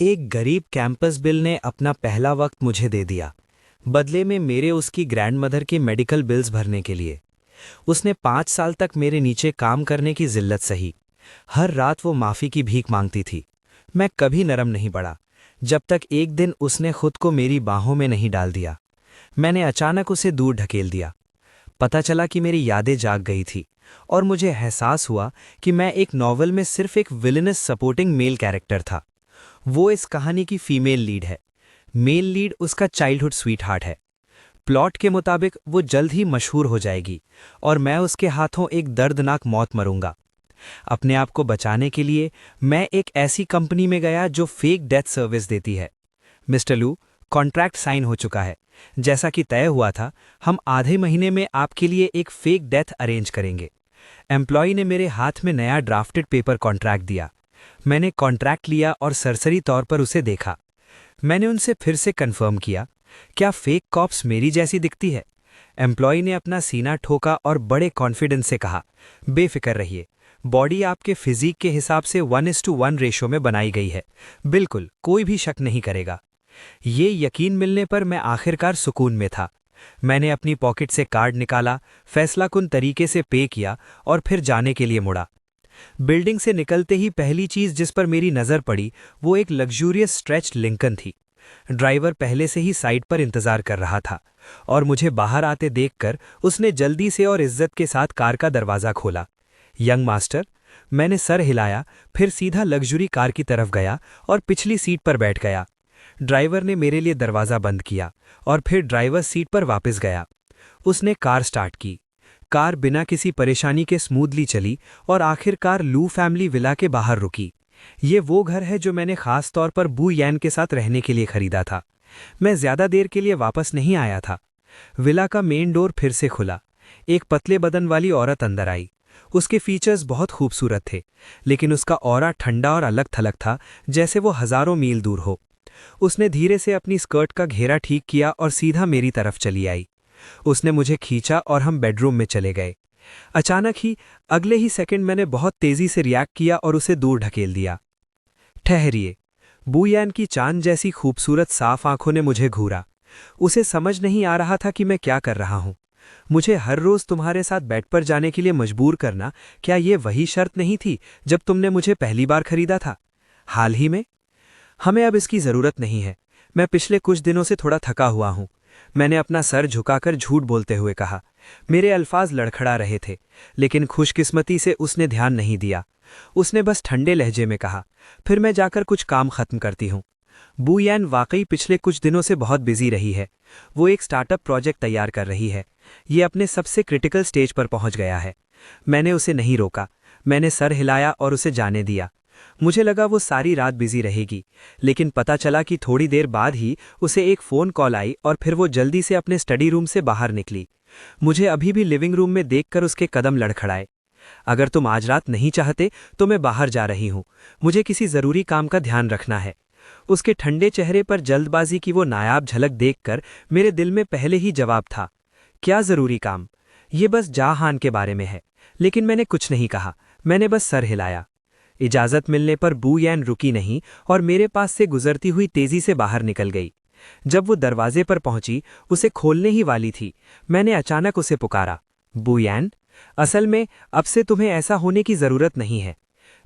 एक गरीब campus bill ने अपना पहला वक्त मुझे दे दिया, बदले में मेरे उसकी ग्रैंडमदर के मेडिकल बिल्स भरने के लिए। उसने 5 साल तक मेरे नीचे काम करने की जिल्लत सही। हर रात वो माफ़ी की भीख मांगती थी। मैं कभी नरम नहीं पड़ा, जब तक एक दिन उसने खुद को मेरी बाहों में नहीं डाल दिया। मैंने अचानक उसे दूर ढकेल दिया। पता चला कि मेरी यादें जाग गई थी और मुझे एहसास हुआ कि मैं एक नॉवल में सिर्फ एक विलेनस सपोर्टिंग मेल कैरेक्टर था। वो इस कहानी की फीमेल लीड है। मेल लीड उसका चाइल्डहुड स्वीटहार्ट है। प्लॉट के मुताबिक वो जल्द ही मशहूर हो जाएगी और मैं उसके हाथों एक दर्दनाक मौत मरूंगा। अपने आप को बचाने के लिए मैं एक ऐसी कंपनी में गया जो फेक डेथ सर्विस देती है। मिस्टर लू, कॉन्ट्रैक्ट साइन हो चुका है। जैसा कि तय हुआ था, हम आधे महीने में आपके लिए एक फेक डेथ अरेंज करेंगे। एम्प्लॉय ने मेरे हाथ में नया ड्राफ्टेड पेपर कॉन्ट्रैक्ट दिया। मैंने कॉन्ट्रैक्ट लिया और सरसरी तौर पर उसे देखा। मैंने उनसे फिर से कंफर्म किया, क्या फेक कॉप्स मेरी जैसी दिखती है? एम्प्लॉय ने अपना सीना ठोका और बड़े कॉन्फिडेंस से कहा, बेफिक्र रहिए, बॉडी आपके फिजिक के हिसाब से 1:1 रेशो में बनाई गई है। बिल्कुल कोई भी शक नहीं करेगा। ये यकीन मिलने पर मैं आखिरकार सुकून में था। मैंने अपनी पॉकेट से कार्ड निकाला, फैसलाकुन तरीके से पे किया और फिर जाने के लिए मुड़ा। बिल्डिंग से निकलते ही पहली चीज जिस पर मेरी नजर पड़ी वो एक लग्जूरियस स्ट्रेच्ड लिंकन थी। ड्राइवर पहले से ही साइड पर इंतजार कर रहा था और मुझे बाहर आते देखकर उसने जल्दी से और इज्जत के साथ कार का दरवाजा खोला। यंग मास्टर, मैंने सर हिलाया, फिर सीधा लग्जरी कार की तरफ गया और पिछली सीट पर बैठ गया। ड्राइवर ने मेरे लिए दरवाजा बंद किया और फिर ड्राइवर सीट पर वापस गया। उसने कार स्टार्ट की। कार बिना किसी परेशानी के स्मूथली चली और आखिरकार लू फैमिली विला के बाहर रुकी। ये वो घर है जो मैंने खास तौर पर बू यैन के साथ रहने के लिए खरीदा था। मैं ज्यादा देर के लिए वापस नहीं आया था। विला का मेन डोर फिर से खुला। एक पतले बदन वाली औरत अंदर आई। उसके फीचर्स बहुत खूबसूरत थे, लेकिन उसका ऑरा ठंडा और अलग थलग था, जैसे वो हजारों मील दूर हो। उसने धीरे से अपनी स्कर्ट का घेरा ठीक किया और सीधा मेरी तरफ चली आई। उसने मुझे खींचा और हम बेडरूम में चले गए। अचानक ही अगले ही सेकंड मैंने बहुत तेजी से रिएक्ट किया और उसे दूर ढकेल दिया। ठहरिए। बू यान की चांद जैसी खूबसूरत साफ आंखों ने मुझे घूरा। उसे समझ नहीं आ रहा था कि मैं क्या कर रहा हूं। मुझे हर रोज तुम्हारे साथ बेड पर जाने के लिए मजबूर करना, क्या ये वही शर्त नहीं थी जब तुमने मुझे पहली बार खरीदा था? हाल ही में? हमें अब इसकी जरूरत नहीं है। मैं पिछले कुछ दिनों से थोड़ा थका हुआ हूं। मैंने अपना सर झुकाकर झूठ बोलते हुए कहा। मेरे अल्फाज लड़खड़ा रहे थे, लेकिन खुशकिस्मती से उसने ध्यान नहीं दिया। उसने बस ठंडे लहजे में कहा, फिर मैं जाकर कुछ काम खत्म करती हूँ। बू यान वाकई पिछले कुछ दिनों से बहुत बिजी रही है। वो एक स्टार्टअप प्रोजेक्ट तैयार कर रही है। ये अपने सबसे क्रिटिकल स्टेज पर पहुंच गया है। मैंने उसे नहीं रोका। मैंने सर हिलाया और उसे जाने दिया। मुझे लगा वो सारी रात बिजी रहेगी, लेकिन पता चला कि थोड़ी देर बाद ही उसे एक फ़ोन कॉल आई और फिर वो जल्दी से अपने स्टडी रूम से बाहर निकली। मुझे अभी भी लिविंग रूम में देखकर उसके कदम लड़खड़ाए। अगर तुम आज रात नहीं चाहते तो मैं बाहर जा रही हूँ। मुझे किसी ज़रूरी काम का ध्यान रखना है। उसके ठंडे चेहरे पर जल्दबाजी की वो नायाब झलक देखकर मेरे दिल में पहले ही जवाब था, क्या ज़रूरी काम? ये बस जहान के बारे में है। लेकिन मैंने कुछ नहीं कहा। मैंने बस सर हिलाया। इजाजत मिलने पर बू यान रुकी नहीं और मेरे पास से गुजरती हुई तेजी से बाहर निकल गई। जब वो दरवाजे पर पहुंची, उसे खोलने ही वाली थी, मैंने अचानक उसे पुकारा, बू यान, असल में अब से तुम्हें ऐसा होने की जरूरत नहीं है।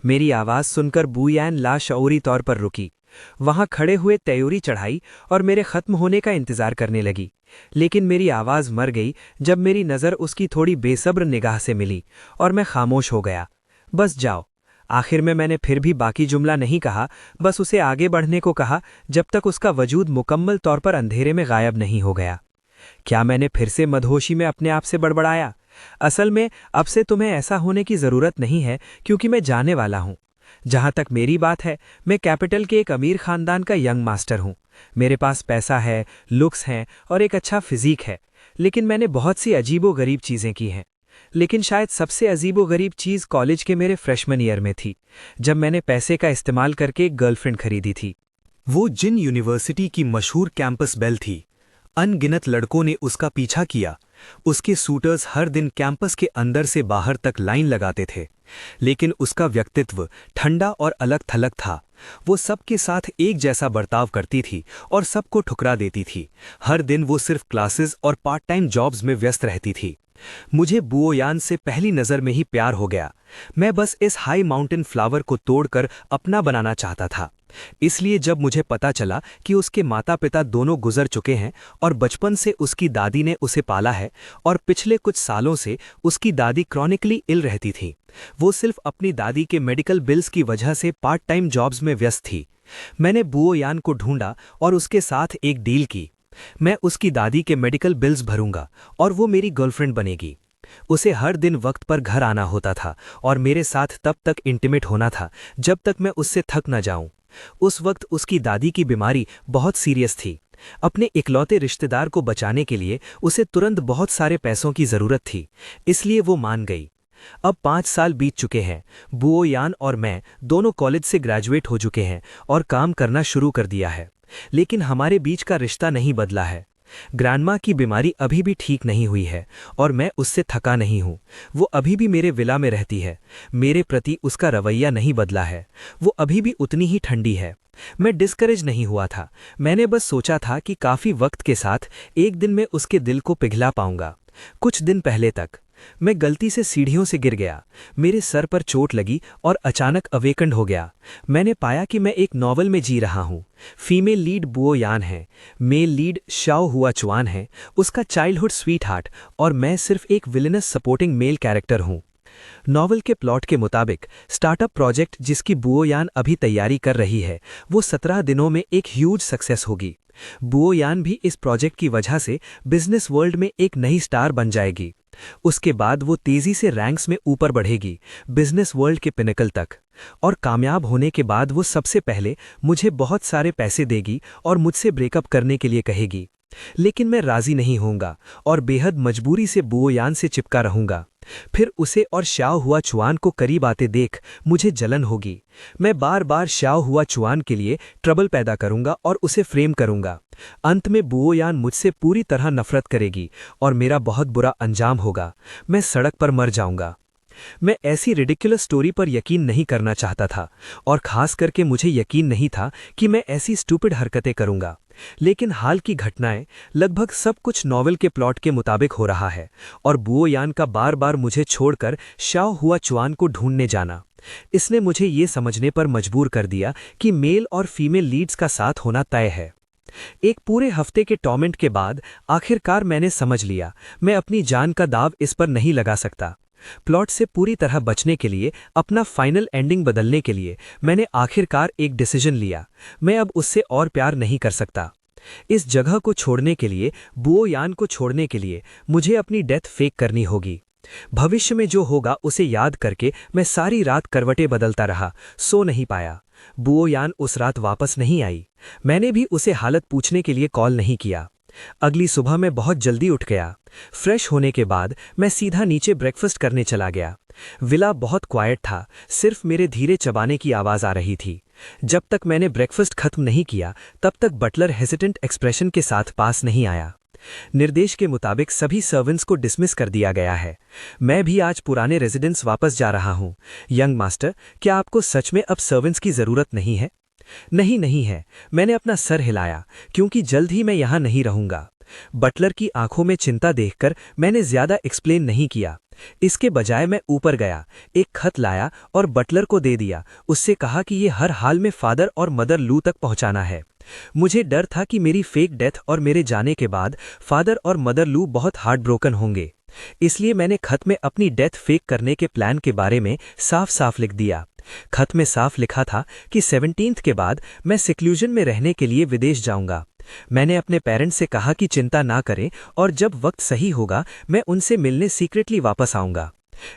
मेरी आवाज सुनकर बू यान लाशऊरी तौर पर रुकी। वहां खड़े हुए तैयोरी चढ़ाई और मेरे खत्म होने का इंतजार करने लगी। लेकिन मेरी आवाज मर गई जब मेरी नजर उसकी थोड़ी बेसब्र निगाह से मिली और मैं खामोश हो गया। बस जाओ। आखिर में मैंने फिर भी बाकी जुमला नहीं कहा, बस उसे आगे बढ़ने को कहा जब तक उसका वजूद मुकम्मल तौर पर अंधेरे में गायब नहीं हो गया। क्या मैंने फिर से मदहोशी में अपने आप से बड़बड़ाया? असल में अब से तुम्हें ऐसा होने की जरूरत नहीं है, क्योंकि मैं जाने वाला हूं। जहां तक मेरी बात है, मैं कैपिटल के एक अमीर खानदान का यंग मास्टर हूं। मेरे पास पैसा है, लुक्स हैं और एक अच्छा फिजीक है। लेकिन मैंने बहुत सी अजीबो-गरीब चीजें की हैं। लेकिन शायद सबसे अजीबो-गरीब चीज़ कॉलेज के मेरे फ्रेशमन ईयर में थी, जब मैंने पैसे का इस्तेमाल करके एक गर्लफ्रेंड खरीदी थी। वो जिन यूनिवर्सिटी की मशहूर कैंपस बेल थी, अनगिनत लड़कों ने उसका पीछा किया। उसके सूटर्स हर दिन कैंपस के अंदर से बाहर तक लाइन लगाते थे, लेकिन उसका व्यक्तित्व ठंडा और अलग थलग था। वो सबके साथ एक जैसा बर्ताव करती थी और सबको ठुकरा देती थी। हर दिन वो सिर्फ क्लासेस और पार्ट टाइम जॉब्स में व्यस्त रहती थी। मुझे बुओयान से पहली नज़र में ही प्यार हो गया। मैं बस इस हाई माउंटेन फ्लावर को तोड़कर अपना बनाना चाहता था। इसलिए जब मुझे पता चला कि उसके माता पिता दोनों गुजर चुके हैं और बचपन से उसकी दादी ने उसे पाला है और पिछले कुछ सालों से उसकी दादी क्रॉनिकली इल रहती थी, वो सिर्फ अपनी दादी के मेडिकल बिल्स की वजह से पार्ट टाइम जॉब्स में व्यस्त थी, मैंने बुओयान को ढूंढा और उसके साथ एक डील की। मैं उसकी दादी के मेडिकल बिल्स भरूंगा और वो मेरी गर्लफ्रेंड बनेगी। उसे हर दिन वक्त पर घर आना होता था और मेरे साथ तब तक इंटीमेट होना था जब तक मैं उससे थक न जाऊं। उस वक्त उसकी दादी की बीमारी बहुत सीरियस थी। अपने इकलौते रिश्तेदार को बचाने के लिए उसे तुरंत बहुत सारे पैसों की जरूरत थी, इसलिए वो मान गई। अब 5 साल बीत चुके हैं। बुओयान और मैं दोनों कॉलेज से ग्रेजुएट हो चुके हैं और काम करना शुरू कर दिया है, लेकिन हमारे बीच का रिश्ता नहीं बदला है। ग्रैंडमा की बीमारी अभी भी ठीक नहीं हुई है और मैं उससे थका नहीं हूँ। वो अभी भी मेरे विला में रहती है। मेरे प्रति उसका रवैया नहीं बदला है, वो अभी भी उतनी ही ठंडी है। मैं डिस्करेज नहीं हुआ था, मैंने बस सोचा था कि काफ़ी वक्त के साथ एक दिन मैं उसके दिल को पिघला पाऊंगा। कुछ दिन पहले तक मैं गलती से सीढ़ियों से गिर गया, मेरे सर पर चोट लगी और अचानक अवेकंड हो गया। मैंने पाया कि मैं एक नॉवल में जी रहा हूँ। फीमेल लीड बुओयान है, मेल लीड शाओ हुआ चुआन है, उसका चाइल्डहुड स्वीट हार्ट, और मैं सिर्फ एक विलेनस सपोर्टिंग मेल कैरेक्टर हूँ। नॉवल के प्लॉट के मुताबिक स्टार्टअप प्रोजेक्ट जिसकी बुओयान अभी तैयारी कर रही है, वो 17 दिनों में एक ह्यूज सक्सेस होगी। बुओयान भी इस प्रोजेक्ट की वजह से बिजनेस वर्ल्ड में एक नई स्टार बन जाएगी। उसके बाद वो तेजी से रैंक्स में ऊपर बढ़ेगी, बिजनेस वर्ल्ड के पिनकल तक, और कामयाब होने के बाद वो सबसे पहले मुझे बहुत सारे पैसे देगी और मुझसे ब्रेकअप करने के लिए कहेगी। लेकिन मैं राजी नहीं होऊंगा और बेहद मजबूरी से बुओयान से चिपका रहूंगा। फिर उसे और शाओ हुआ चुआन को करीब आते देख मुझे जलन होगी। मैं बार बार शाओ हुआ चुआन के लिए ट्रबल पैदा करूंगा और उसे फ्रेम करूंगा। अंत में बुओयान मुझसे पूरी तरह नफरत करेगी और मेरा बहुत बुरा अंजाम होगा। मैं सड़क पर मर जाऊंगा। मैं ऐसी रिडिकुलस स्टोरी पर यकीन नहीं करना चाहता था और खास करके मुझे यकीन नहीं था कि मैं ऐसी स्टूपिड हरकतें करूंगा। लेकिन हाल की घटनाएं, लगभग सब कुछ नॉवेल के प्लॉट के मुताबिक हो रहा है और बुओयान का बार बार मुझे छोड़कर शाओ हुआ चुआन को ढूंढने जाना, इसने मुझे ये समझने पर मजबूर कर दिया कि मेल और फीमेल लीड्स का साथ होना तय है। एक पूरे हफ्ते के टॉर्मेंट के बाद आखिरकार मैंने समझ लिया, मैं अपनी जान का दाव इस पर नहीं लगा सकता। प्लॉट से पूरी तरह बचने के लिए, अपना फाइनल एंडिंग बदलने के लिए मैंने आखिरकार एक डिसीजन लिया। मैं अब उससे और प्यार नहीं कर सकता। इस जगह को छोड़ने के लिए, बुओयान को छोड़ने के लिए मुझे अपनी डेथ फेक करनी होगी। भविष्य में जो होगा उसे याद करके मैं सारी रात करवटें बदलता रहा, सो नहीं पाया। बुओयान उस रात वापस नहीं आई। मैंने भी उसे हालत पूछने के लिए कॉल नहीं किया। अगली सुबह मैं बहुत जल्दी उठ गया। फ्रेश होने के बाद मैं सीधा नीचे ब्रेकफास्ट करने चला गया। विला बहुत क्वाइट था, सिर्फ मेरे धीरे चबाने की आवाज़ आ रही थी। जब तक मैंने ब्रेकफास्ट खत्म नहीं किया तब तक बटलर हेसिटेंट एक्सप्रेशन के साथ पास नहीं आया। निर्देश के मुताबिक सभी सर्वेंट्स को डिसमिस कर दिया गया है। मैं भी आज पुराने रेजिडेंस वापस जा रहा हूँ। यंग मास्टर, क्या आपको सच में अब सर्वेंट्स की ज़रूरत नहीं है? नहीं है, मैंने अपना सर हिलाया, क्योंकि जल्द ही मैं यहाँ नहीं रहूँगा। बटलर की आंखों में चिंता देखकर मैंने ज्यादा एक्सप्लेन नहीं किया। इसके बजाय मैं ऊपर गया, एक खत लाया और बटलर को दे दिया। उससे कहा कि ये हर हाल में फादर और मदर लू तक पहुंचाना है। मुझे डर था कि मेरी फेक डेथ और मेरे जाने के बाद फादर और मदर लू बहुत हार्ट ब्रोकन होंगे, इसलिए मैंने खत में अपनी डेथ फेक करने के प्लान के बारे में साफ साफ लिख दिया। खत में साफ लिखा था कि 17th के बाद मैं सिक्लूजन में रहने के लिए विदेश जाऊंगा। मैंने अपने पेरेंट्स से कहा कि चिंता ना करें और जब वक्त सही होगा मैं उनसे मिलने सीक्रेटली वापस आऊंगा।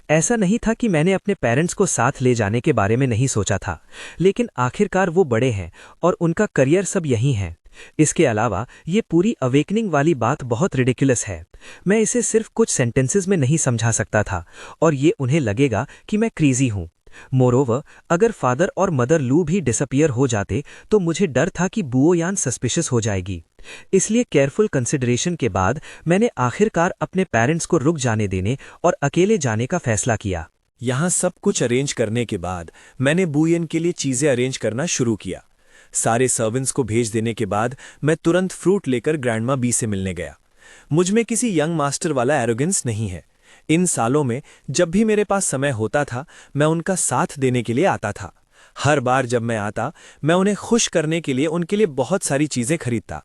ऐसा नहीं था कि मैंने अपने पेरेंट्स को साथ ले जाने के बारे में नहीं सोचा था, लेकिन आखिरकार वो बड़े हैं और उनका करियर सब यहीं है। इसके अलावा ये पूरी अवेकनिंग वाली बात बहुत रिडिकुलस है। मैं इसे सिर्फ कुछ सेंटेंसेस में नहीं समझा सकता था और ये उन्हें लगेगा कि मैं क्रेजी हूँ। मोरोवर, अगर फादर और मदर लू भी डिसअपियर हो जाते तो मुझे डर था कि बुओयान सस्पिशियस हो जाएगी। इसलिए केयरफुल कंसिडरेशन के बाद मैंने आखिरकार अपने पेरेंट्स को रुक जाने देने और अकेले जाने का फैसला किया। यहाँ सब कुछ अरेंज करने के बाद मैंने बुयन के लिए चीज़ें अरेंज करना शुरू किया। सारे सर्वेंट्स को भेज देने के बाद मैं तुरंत फ्रूट लेकर ग्रैंडमा बी से मिलने गया। मुझ में किसी यंग मास्टर वाला एरोगेंस नहीं है। इन सालों में जब भी मेरे पास समय होता था मैं उनका साथ देने के लिए आता था। हर बार जब मैं आता मैं उन्हें खुश करने के लिए उनके लिए बहुत सारी चीज़ें खरीदता।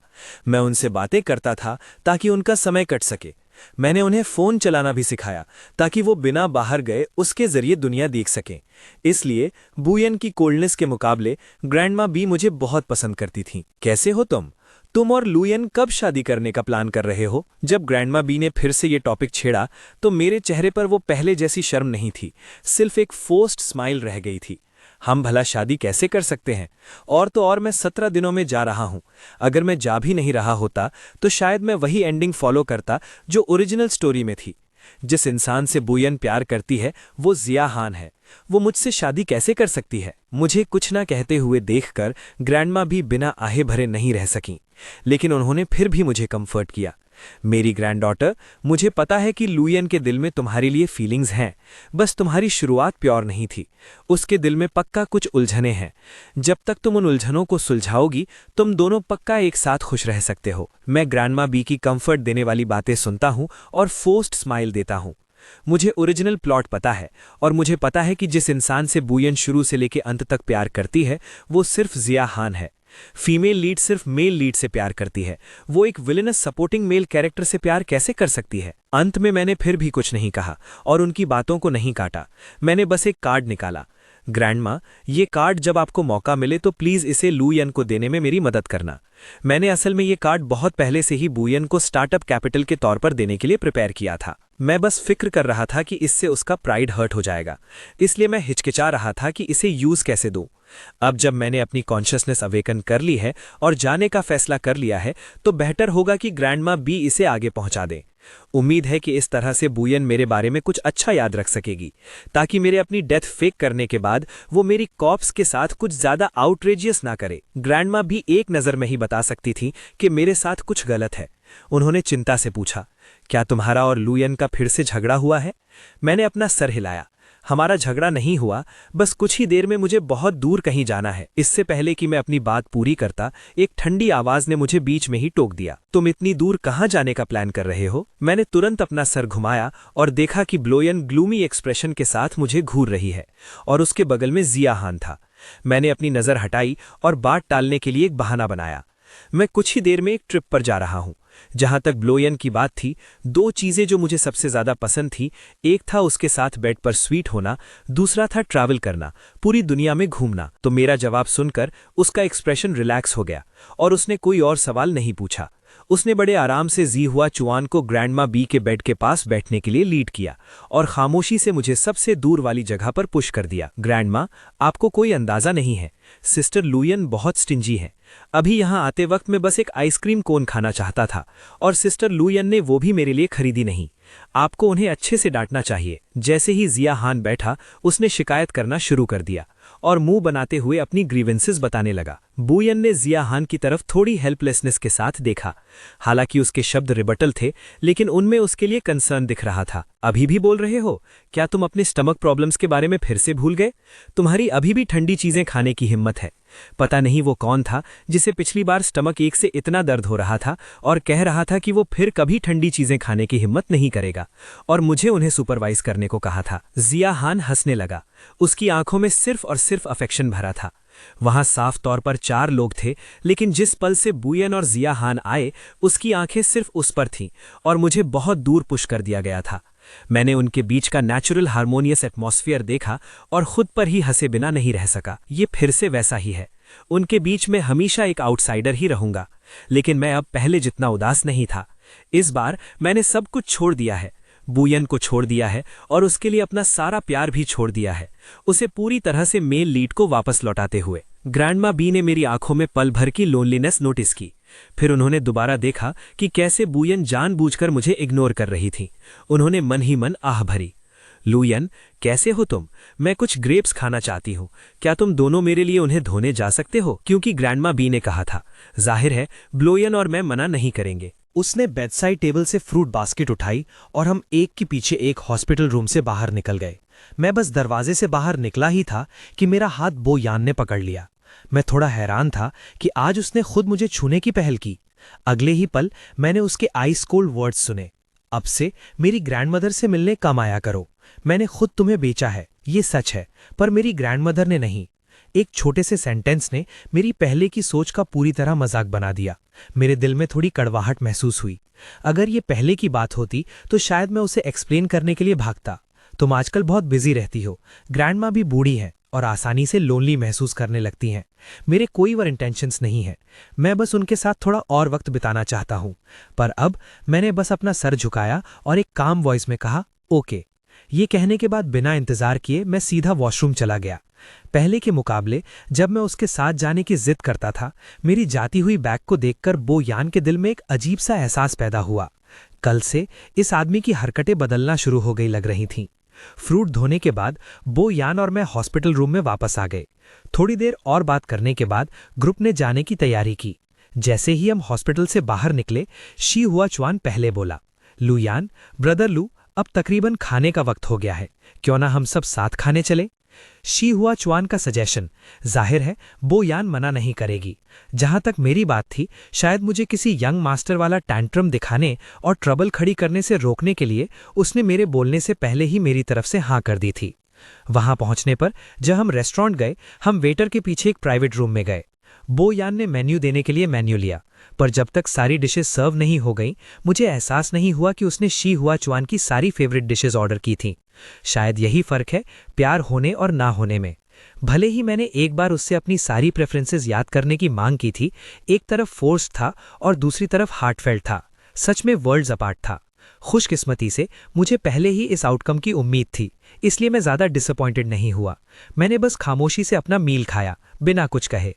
मैं उनसे बातें करता था ताकि उनका समय कट सके। मैंने उन्हें फ़ोन चलाना भी सिखाया ताकि वो बिना बाहर गए उसके ज़रिए दुनिया देख सकें। इसलिए बुयन की कोल्डनेस के मुकाबले ग्रैंडमा बी मुझे बहुत पसंद करती थीं। कैसे हो तुम और लुयन कब शादी करने का प्लान कर रहे हो? जब ग्रैंडमा बी ने फिर से ये टॉपिक छेड़ा तो मेरे चेहरे पर वो पहले जैसी शर्म नहीं थी, सिर्फ एक फोर्स्ड स्माइल रह गई थी। हम भला शादी कैसे कर सकते हैं? और तो और मैं 17 दिनों में जा रहा हूं। अगर मैं जा भी नहीं रहा होता तो शायद मैं वही एंडिंग फॉलो करता जो ओरिजिनल स्टोरी में थी। जिस इंसान से बुयन प्यार करती है वो जिया हान है। वो मुझसे शादी कैसे कर सकती है? मुझे कुछ ना कहते हुए देखकर ग्रैंडमा भी बिना आहे भरे नहीं रह सकीं, लेकिन उन्होंने फिर भी मुझे कंफर्ट किया। मेरी ग्रैंडडॉटर, मुझे पता है कि लुयन के दिल में तुम्हारे लिए फीलिंग्स हैं, बस तुम्हारी शुरुआत प्योर नहीं थी। उसके दिल में पक्का कुछ उलझने हैं। जब तक तुम उन उलझनों को सुलझाओगी तुम दोनों पक्का एक साथ खुश रह सकते हो। मैं ग्रैंडमा बी की कंफर्ट देने वाली बातें सुनता हूँ और फोर्स्ड स्माइल देता हूँ। मुझे ओरिजिनल प्लॉट पता है और मुझे पता है कि जिस इंसान से बुयन शुरू से लेकर अंत तक प्यार करती है वो सिर्फ जिया हान है। फीमेल लीड सिर्फ मेल लीड से प्यार करती है, वो एक विलेनस सपोर्टिंग मेल कैरेक्टर से प्यार कैसे कर सकती है? अंत में मैंने फिर भी कुछ नहीं कहा और उनकी बातों को नहीं काटा। मैंने बस एक कार्ड निकाला। ग्रैंडमा, ये कार्ड जब आपको मौका मिले तो प्लीज़ इसे लुयन को देने में मेरी मदद करना। मैंने असल में ये कार्ड बहुत पहले से ही बुयन को स्टार्टअप कैपिटल के तौर पर देने के लिए प्रिपेयर किया था। मैं बस फिक्र कर रहा था कि इससे उसका प्राइड हर्ट हो जाएगा, इसलिए मैं हिचकिचा रहा था कि इसे यूज़ कैसे दूं। अब जब मैंने अपनी कॉन्शियसनेस अवेकन कर ली है और जाने का फैसला कर लिया है तो बेहतर होगा कि ग्रैंडमा बी इसे आगे पहुंचा दें। उम्मीद है कि इस तरह से बुयन मेरे बारे में कुछ अच्छा याद रख सकेगी, ताकि मेरे अपनी डेथ फेक करने के बाद वो मेरी कॉप्स के साथ कुछ ज्यादा आउटरेजियस ना करे। ग्रैंडमा भी एक नज़र में ही बता सकती थी कि मेरे साथ कुछ गलत है। उन्होंने चिंता से पूछा, क्या तुम्हारा और लुयन का फिर से झगड़ा हुआ है? मैंने अपना सर हिलाया। हमारा झगड़ा नहीं हुआ, बस कुछ ही देर में मुझे बहुत दूर कहीं जाना है। इससे पहले कि मैं अपनी बात पूरी करता एक ठंडी आवाज ने मुझे बीच में ही टोक दिया। तुम इतनी दूर कहाँ जाने का प्लान कर रहे हो? मैंने तुरंत अपना सर घुमाया और देखा कि ब्लोयन ग्लूमी एक्सप्रेशन के साथ मुझे घूर रही है और उसके बगल में जिया हान था। मैंने अपनी नज़र हटाई और बात टालने के लिए एक बहाना बनाया। मैं कुछ ही देर में एक ट्रिप पर जा रहा हूँ। जहां तक ब्लोयन की बात थी, दो चीजें जो मुझे सबसे ज्यादा पसंद थी, एक था उसके साथ बेड पर स्वीट होना, दूसरा था ट्रैवल करना, पूरी दुनिया में घूमना। तो मेरा जवाब सुनकर उसका एक्सप्रेशन रिलैक्स हो गया और उसने कोई और सवाल नहीं पूछा। उसने बड़े आराम से जी हुआ चुआन को ग्रैंडमा बी के बेड के पास बैठने के लिए लीड किया और खामोशी से मुझे सबसे दूर वाली जगह पर पुश कर दिया। ग्रैंडमा, आपको कोई अंदाजा नहीं है, सिस्टर लुयन बहुत स्टिंजी है। अभी यहाँ आते वक्त मैं बस एक आइसक्रीम कोन खाना चाहता था और सिस्टर लुयन ने वो भी मेरे लिए खरीदी नहीं। आपको उन्हें अच्छे से डांटना चाहिए। जैसे ही जिया हान बैठा उसने शिकायत करना शुरू कर दिया और मुंह बनाते हुए अपनी ग्रीवेंसेस बताने लगा। बुयन ने जिया हान की तरफ थोड़ी हेल्पलेसनेस के साथ देखा। हालांकि उसके शब्द रिबटल थे, लेकिन उनमें उसके लिए कंसर्न दिख रहा था। अभी भी बोल रहे हो? क्या तुम अपने स्टमक प्रॉब्लम्स के बारे में फिर से भूल गए? तुम्हारी अभी भी ठंडी चीजें खाने की हिम्मत है। पता नहीं वो कौन था जिसे पिछली बार स्टमक एक से इतना दर्द हो रहा था और कह रहा था कि वो फिर कभी ठंडी चीजें खाने की हिम्मत नहीं करेगा और मुझे उन्हें सुपरवाइज करने को कहा था। जिया हान हंसने लगा। उसकी आंखों में सिर्फ और सिर्फ अफेक्शन भरा था। वहां साफ तौर पर 4 लोग थे, लेकिन जिस पल से बुयन और जिया हान आए उसकी आंखें सिर्फ उस पर थीं और मुझे बहुत दूर पुश कर दिया गया था। मैंने उनके बीच का नेचुरल हार्मोनियस एटमॉस्फेयर देखा और खुद पर ही हंसे बिना नहीं रह सका। ये फिर से वैसा ही है। उनके बीच में हमेशा एक आउटसाइडर ही रहूंगा, लेकिन मैं अब पहले जितना उदास नहीं था। इस बार मैंने सब कुछ छोड़ दिया है। बुयन को छोड़ दिया है और उसके लिए अपना सारा प्यार भी छोड़ दिया है, उसे पूरी तरह से मेल लीड को वापस लौटाते हुए। ग्रैंडमा बी ने मेरी आंखों में पल भर की लोनलीनेस नोटिस की। फिर उन्होंने दोबारा देखा कि कैसे बुयन जानबूझकर मुझे इग्नोर कर रही थी। उन्होंने मन ही मन आह भरी। लुयन, कैसे हो तुम? मैं कुछ ग्रेप्स खाना चाहती हूँ। क्या तुम दोनों मेरे लिए उन्हें धोने जा सकते हो? क्योंकि ग्रैंडमा बी ने कहा था। जाहिर है ब्लोयन और मैं मना नहीं करेंगे। उसने बेडसाइड टेबल से फ्रूट बास्केट उठाई और हम एक के पीछे एक हॉस्पिटल रूम से बाहर निकल गए। मैं बस दरवाजे से बाहर निकला ही था कि मेरा हाथ बो यान ने पकड़ लिया। मैं थोड़ा हैरान था कि आज उसने खुद मुझे छूने की पहल की। अगले ही पल मैंने उसके आइस कोल्ड वर्ड्स सुने, अब से मेरी ग्रैंडमदर से मिलने कम आया करो। मैंने खुद तुम्हें बेचा है, ये सच है, पर मेरी ग्रैंडमदर ने नहीं। एक छोटे से सेंटेंस ने मेरी पहले की सोच का पूरी तरह मजाक बना दिया। मेरे दिल में थोड़ी कड़वाहट महसूस हुई। अगर ये पहले की बात होती तो शायद मैं उसे एक्सप्लेन करने के लिए भागता। तुम आजकल बहुत बिजी रहती हो, ग्रैंडमा भी बूढ़ी हैं और आसानी से लोनली महसूस करने लगती हैं। मेरे कोई वर इंटेंशंस नहीं है, मैं बस उनके साथ थोड़ा और वक्त बिताना चाहता हूं। पर अब मैंने बस अपना सर झुकाया और एक काम वॉइस में कहा, ओके। ये कहने के बाद बिना इंतजार किए मैं सीधा वॉशरूम चला गया। पहले के मुकाबले जब मैं उसके साथ जाने की जिद करता था, मेरी जाती हुई बैग को देखकर बो यान के दिल में एक अजीब सा एहसास पैदा हुआ। कल से इस आदमी की हरकतें बदलना शुरू हो गई लग रही थीं। फ्रूट धोने के बाद बो यान और मैं हॉस्पिटल रूम में वापस आ गए। थोड़ी देर और बात करने के बाद ग्रुप ने जाने की तैयारी की। जैसे ही हम हॉस्पिटल से बाहर निकले, शी हुआ चुआन पहले बोला, लू यान, ब्रदर लू, अब तकरीबन खाने का वक्त हो गया है, क्यों ना हम सब साथ खाने चले। शी हुआ चुआन का सजेशन, जाहिर है बो यान मना नहीं करेगी। जहां तक मेरी बात थी, शायद मुझे किसी यंग मास्टर वाला टैंट्रम दिखाने और ट्रबल खड़ी करने से रोकने के लिए उसने मेरे बोलने से पहले ही मेरी तरफ से हाँ कर दी थी। वहां पहुंचने पर जब हम रेस्टोरेंट गए, हम वेटर के पीछे एक प्राइवेट रूम में गए। बो यान ने मेन्यू देने के लिए मेन्यू लिया, पर जब तक सारी डिशेस सर्व नहीं हो गईं, मुझे एहसास नहीं हुआ कि उसने शी हुआ चुआन की सारी फेवरेट डिशेस ऑर्डर की थीं। शायद यही फर्क है प्यार होने और ना होने में। भले ही मैंने एक बार उससे अपनी सारी प्रेफरेंसेस याद करने की मांग की थी, एक तरफ फोर्स था और दूसरी तरफ हार्टफेल्ट था। सच में वर्ल्ड्स अपार्ट था। खुशकिस्मती से मुझे पहले ही इस आउटकम की उम्मीद थी, इसलिए मैं ज्यादा डिसअपॉइंटेड नहीं हुआ। मैंने बस खामोशी से अपना मील खाया, बिना कुछ कहे।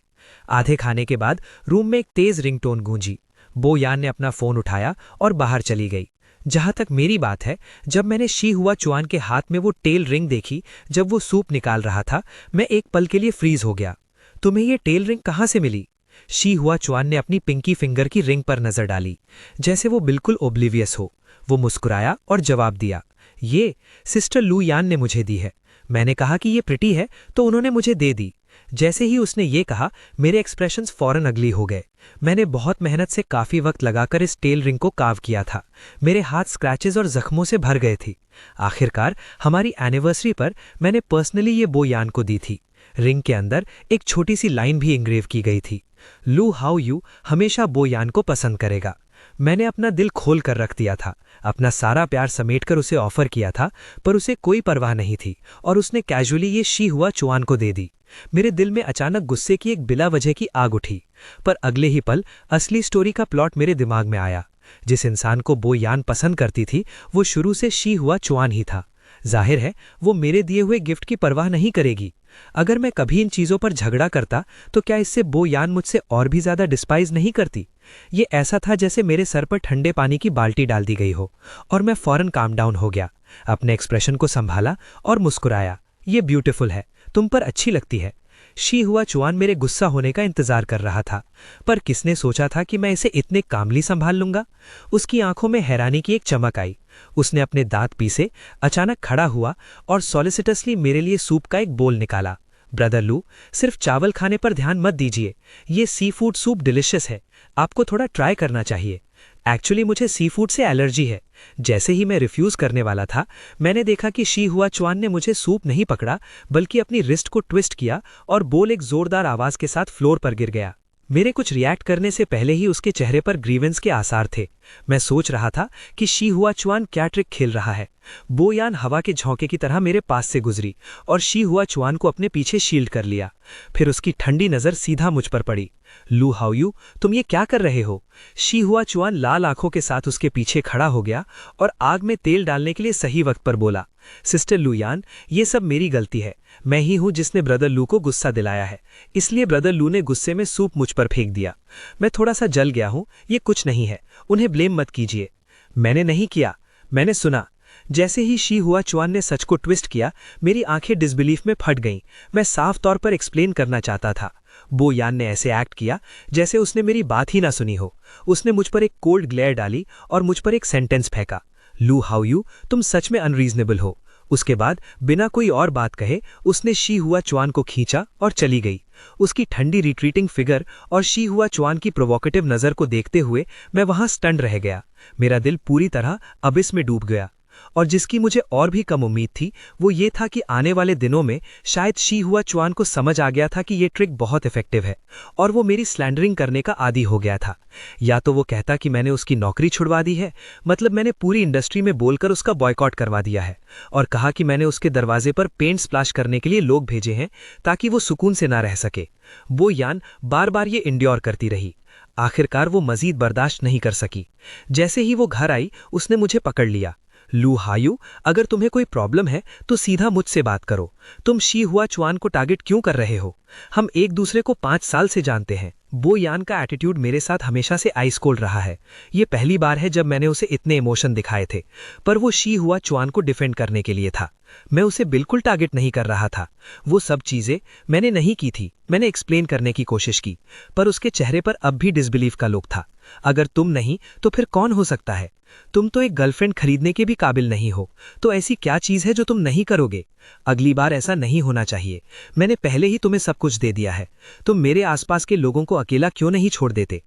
आधे खाने के बाद रूम में एक तेज रिंगटोन गूंजी। बो यान ने अपना फोन उठाया और बाहर चली गई। जहां तक मेरी बात है, जब मैंने शी हुआ चुआन के हाथ में वो टेल रिंग देखी जब वो सूप निकाल रहा था, मैं एक पल के लिए फ्रीज हो गया। तुम्हें ये टेल रिंग कहाँ से मिली? शी हुआ चुआन ने अपनी पिंकी फिंगर की रिंग पर नजर डाली, जैसे वो बिल्कुल ओब्लिवियस हो। वो मुस्कुराया और जवाब दिया, ये सिस्टर लू यान ने मुझे दी है। मैंने कहा कि ये प्रिटी है तो उन्होंने मुझे दे दी। जैसे ही उसने ये कहा, मेरे एक्सप्रेशंस फौरन अगली हो गए। मैंने बहुत मेहनत से काफी वक्त लगाकर इस टेल रिंग को कार्व किया था। मेरे हाथ स्क्रैचेस और जख्मों से भर गए थे। आखिरकार हमारी एनिवर्सरी पर मैंने पर्सनली ये बो यान को दी थी। रिंग के अंदर एक छोटी सी लाइन भी इंग्रेव की गई थी, लू हाउ यू हमेशा बो यान को पसंद करेगा। मैंने अपना दिल खोल कर रख दिया था, अपना सारा प्यार समेटकर उसे ऑफर किया था, पर उसे कोई परवाह नहीं थी और उसने कैजुअली ये शी हुआ चुआन को दे दी। मेरे दिल में अचानक गुस्से की एक बिला वजह की आग उठी, पर अगले ही पल असली स्टोरी का प्लॉट मेरे दिमाग में आया। जिस इंसान को बो यान पसंद करती थी, वो शुरू से शी हुआ चुआन ही था। जाहिर है वो मेरे दिए हुए गिफ्ट की परवाह नहीं करेगी। अगर मैं कभी इन चीजों पर झगड़ा करता तो क्या इससे बो यान मुझसे और भी ज्यादा डिस्पाइज नहीं करती? ये ऐसा था जैसे मेरे सर पर ठंडे पानी की बाल्टी डाल दी गई हो और मैं फौरन काम डाउन हो गया। अपने एक्सप्रेशन को संभाला और मुस्कुराया, ये ब्यूटीफुल है, तुम पर अच्छी लगती है। शी हुआ चुआन मेरे गुस्सा होने का इंतजार कर रहा था, पर किसने सोचा था कि मैं इसे इतने कामली संभाल लूंगा। उसकी आंखों में हैरानी की एक चमक आई। उसने अपने दांत पीसे, अचानक खड़ा हुआ और सॉलिसिटसली मेरे लिए सूप का एक बोल निकाला। ब्रदर लू, सिर्फ चावल खाने पर ध्यान मत दीजिए, ये सी फूड सूप डिलिशियस है, आपको थोड़ा ट्राई करना चाहिए। एक्चुअली मुझे सी फूड से एलर्जी है। जैसे ही मैं रिफ्यूज करने वाला था, मैंने देखा कि शी हुआ चुआन ने मुझे सूप नहीं पकड़ा, बल्कि अपनी रिस्ट को ट्विस्ट किया और बोल एक जोरदार आवाज के साथ फ्लोर पर गिर गया। मेरे कुछ रिएक्ट करने से पहले ही उसके चेहरे पर ग्रीवेंस के आसार थे। मैं सोच रहा था कि शी हुआ चुआन क्या ट्रिक खेल रहा है। बो यान हवा के झोंके की तरह मेरे पास से गुजरी और शी हुआ चुआन को अपने पीछे शील्ड कर लिया। फिर उसकी ठंडी नजर सीधा मुझ पर पड़ी। लू हाउ यू, तुम ये क्या कर रहे हो? शी हुआ चुआन लाल आंखों के साथ उसके पीछे खड़ा हो गया और आग में तेल डालने के लिए सही वक्त पर बोला, सिस्टर लू यान, ये सब मेरी गलती है। मैं ही हूं जिसने ब्रदर लू को गुस्सा दिलाया है, इसलिए ब्रदर लू ने गुस्से में सूप मुझ पर फेंक दिया। मैं थोड़ा सा जल गया हूं, ये कुछ नहीं है, उन्हें ब्लेम मत कीजिए। मैंने नहीं किया, मैंने सुना। जैसे ही शी हुआ चुआन ने सच को ट्विस्ट किया, मेरी आंखें डिसबिलीफ में फट गईं। मैं साफ तौर पर एक्सप्लेन करना चाहता था। बो यान ने ऐसे एक्ट किया जैसे उसने मेरी बात ही ना सुनी हो। उसने मुझ पर एक कोल्ड ग्लेयर डाली और मुझ पर एक सेंटेंस फेंका, लू हाउ यू, तुम सच में अनरीजनेबल हो। उसके बाद बिना कोई और बात कहे उसने शी हुआ चुआन को खींचा और चली गई। उसकी ठंडी रिट्रीटिंग फिगर और शी हुआ चुआन की प्रोवोकेटिव नज़र को देखते हुए मैं वहां स्टन्ड रह गया। मेरा दिल पूरी तरह अबिस में डूब गया। और जिसकी मुझे और भी कम उम्मीद थी वो ये था कि आने वाले दिनों में शायद शी हुआ चुआन को समझ आ गया था कि ये ट्रिक बहुत इफेक्टिव है और वो मेरी स्लैंडरिंग करने का आदी हो गया था। या तो वो कहता कि मैंने उसकी नौकरी छुड़वा दी है, मतलब मैंने पूरी इंडस्ट्री में बोलकर उसका बॉयकॉट करवा दिया है, और कहा कि मैंने उसके दरवाजे पर पेंट स्प्लैश करने के लिए लोग भेजे हैं ताकि वो सुकून से ना रह सके। वो यान बार बार ये इंड्योर करती रही। आखिरकार वो मजीद बर्दाश्त नहीं कर सकी। जैसे ही वो घर आई उसने मुझे पकड़ लिया। लू हायू, अगर तुम्हें कोई प्रॉब्लम है तो सीधा मुझसे बात करो। तुम शी हुआ चुआन को टारगेट क्यों कर रहे हो? हम एक दूसरे को 5 साल से जानते हैं। बो यान का एटीट्यूड मेरे साथ हमेशा से आइस कोल्ड रहा है। ये पहली बार है जब मैंने उसे इतने इमोशन दिखाए थे, पर वो शी हुआ चुआन को डिफेंड करने के लिए था। मैं उसे बिल्कुल टारगेट नहीं कर रहा था। वो सब चीजें मैंने नहीं की थी। मैंने एक्सप्लेन करने की कोशिश की, पर उसके चेहरे पर अब भी डिसबिलीफ का लुक था। अगर तुम नहीं तो फिर कौन हो सकता है? तुम तो एक गर्लफ्रेंड खरीदने के भी काबिल नहीं हो, तो ऐसी क्या चीज है जो तुम नहीं करोगे? अगली बार ऐसा नहीं होना चाहिए। मैंने पहले ही तुम्हें सब कुछ दे दिया है। तुम मेरे आसपास के लोगों को अकेला क्यों नहीं छोड़ देते?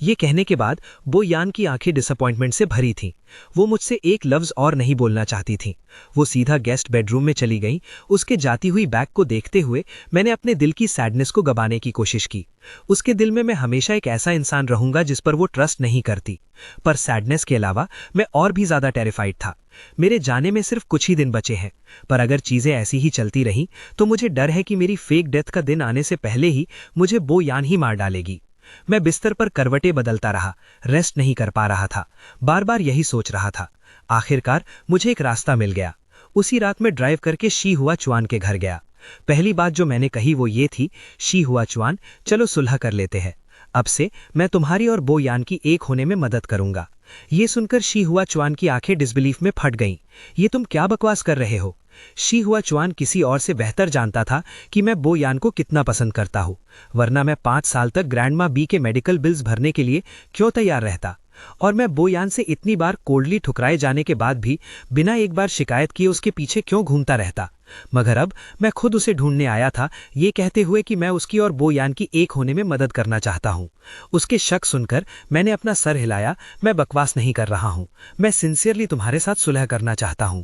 ये कहने के बाद बो यान की आंखें डिसअपॉइंटमेंट से भरी थीं। वो मुझसे एक लफ्ज और नहीं बोलना चाहती थीं। वो सीधा गेस्ट बेडरूम में चली गई। उसके जाती हुई बैग को देखते हुए मैंने अपने दिल की सैडनेस को गबाने की कोशिश की। उसके दिल में मैं हमेशा एक ऐसा इंसान रहूंगा जिस पर वो ट्रस्ट नहीं करती। पर सैडनेस के अलावा मैं और भी ज्यादा टेरिफाइड था। मेरे जाने में सिर्फ कुछ ही दिन बचे हैं, पर अगर चीजें ऐसी ही चलती रहीं तो मुझे डर है कि मेरी फेक डेथ का दिन आने से पहले ही मुझे बो यान ही मार डालेगी। मैं बिस्तर पर करवटें बदलता रहा, रेस्ट नहीं कर पा रहा था, बार बार यही सोच रहा था। आखिरकार मुझे एक रास्ता मिल गया। उसी रात में ड्राइव करके शी हुआ चुआन के घर गया। पहली बात जो मैंने कही वो ये थी, शी हुआ चुआन, चलो सुलह कर लेते हैं। अब से मैं तुम्हारी और बो यान की एक होने में मदद करूंगा। ये सुनकर शी हुआ चुआन की आंखें डिसबिलीफ में फट गईं। ये तुम क्या बकवास कर रहे हो? शी हुआ चुआन किसी और से बेहतर जानता था कि मैं बो यान को कितना पसंद करता हूं, वरना मैं 5 साल तक ग्रैंडमा बी के मेडिकल बिल्स भरने के लिए क्यों तैयार रहता? और मैं बो यान से इतनी बार कोल्डली ठुकराए जाने के बाद भी बिना एक बार शिकायत किए उसके पीछे क्यों घूमता रहता? मगर अब मैं खुद उसे ढूंढने आया था, ये कहते हुए कि मैं उसकी और बो यान की एक होने में मदद करना चाहता हूं। उसके शक सुनकर मैंने अपना सर हिलाया। मैं बकवास नहीं कर रहा हूं, मैं सिंसियरली तुम्हारे साथ सुलह करना चाहता हूं।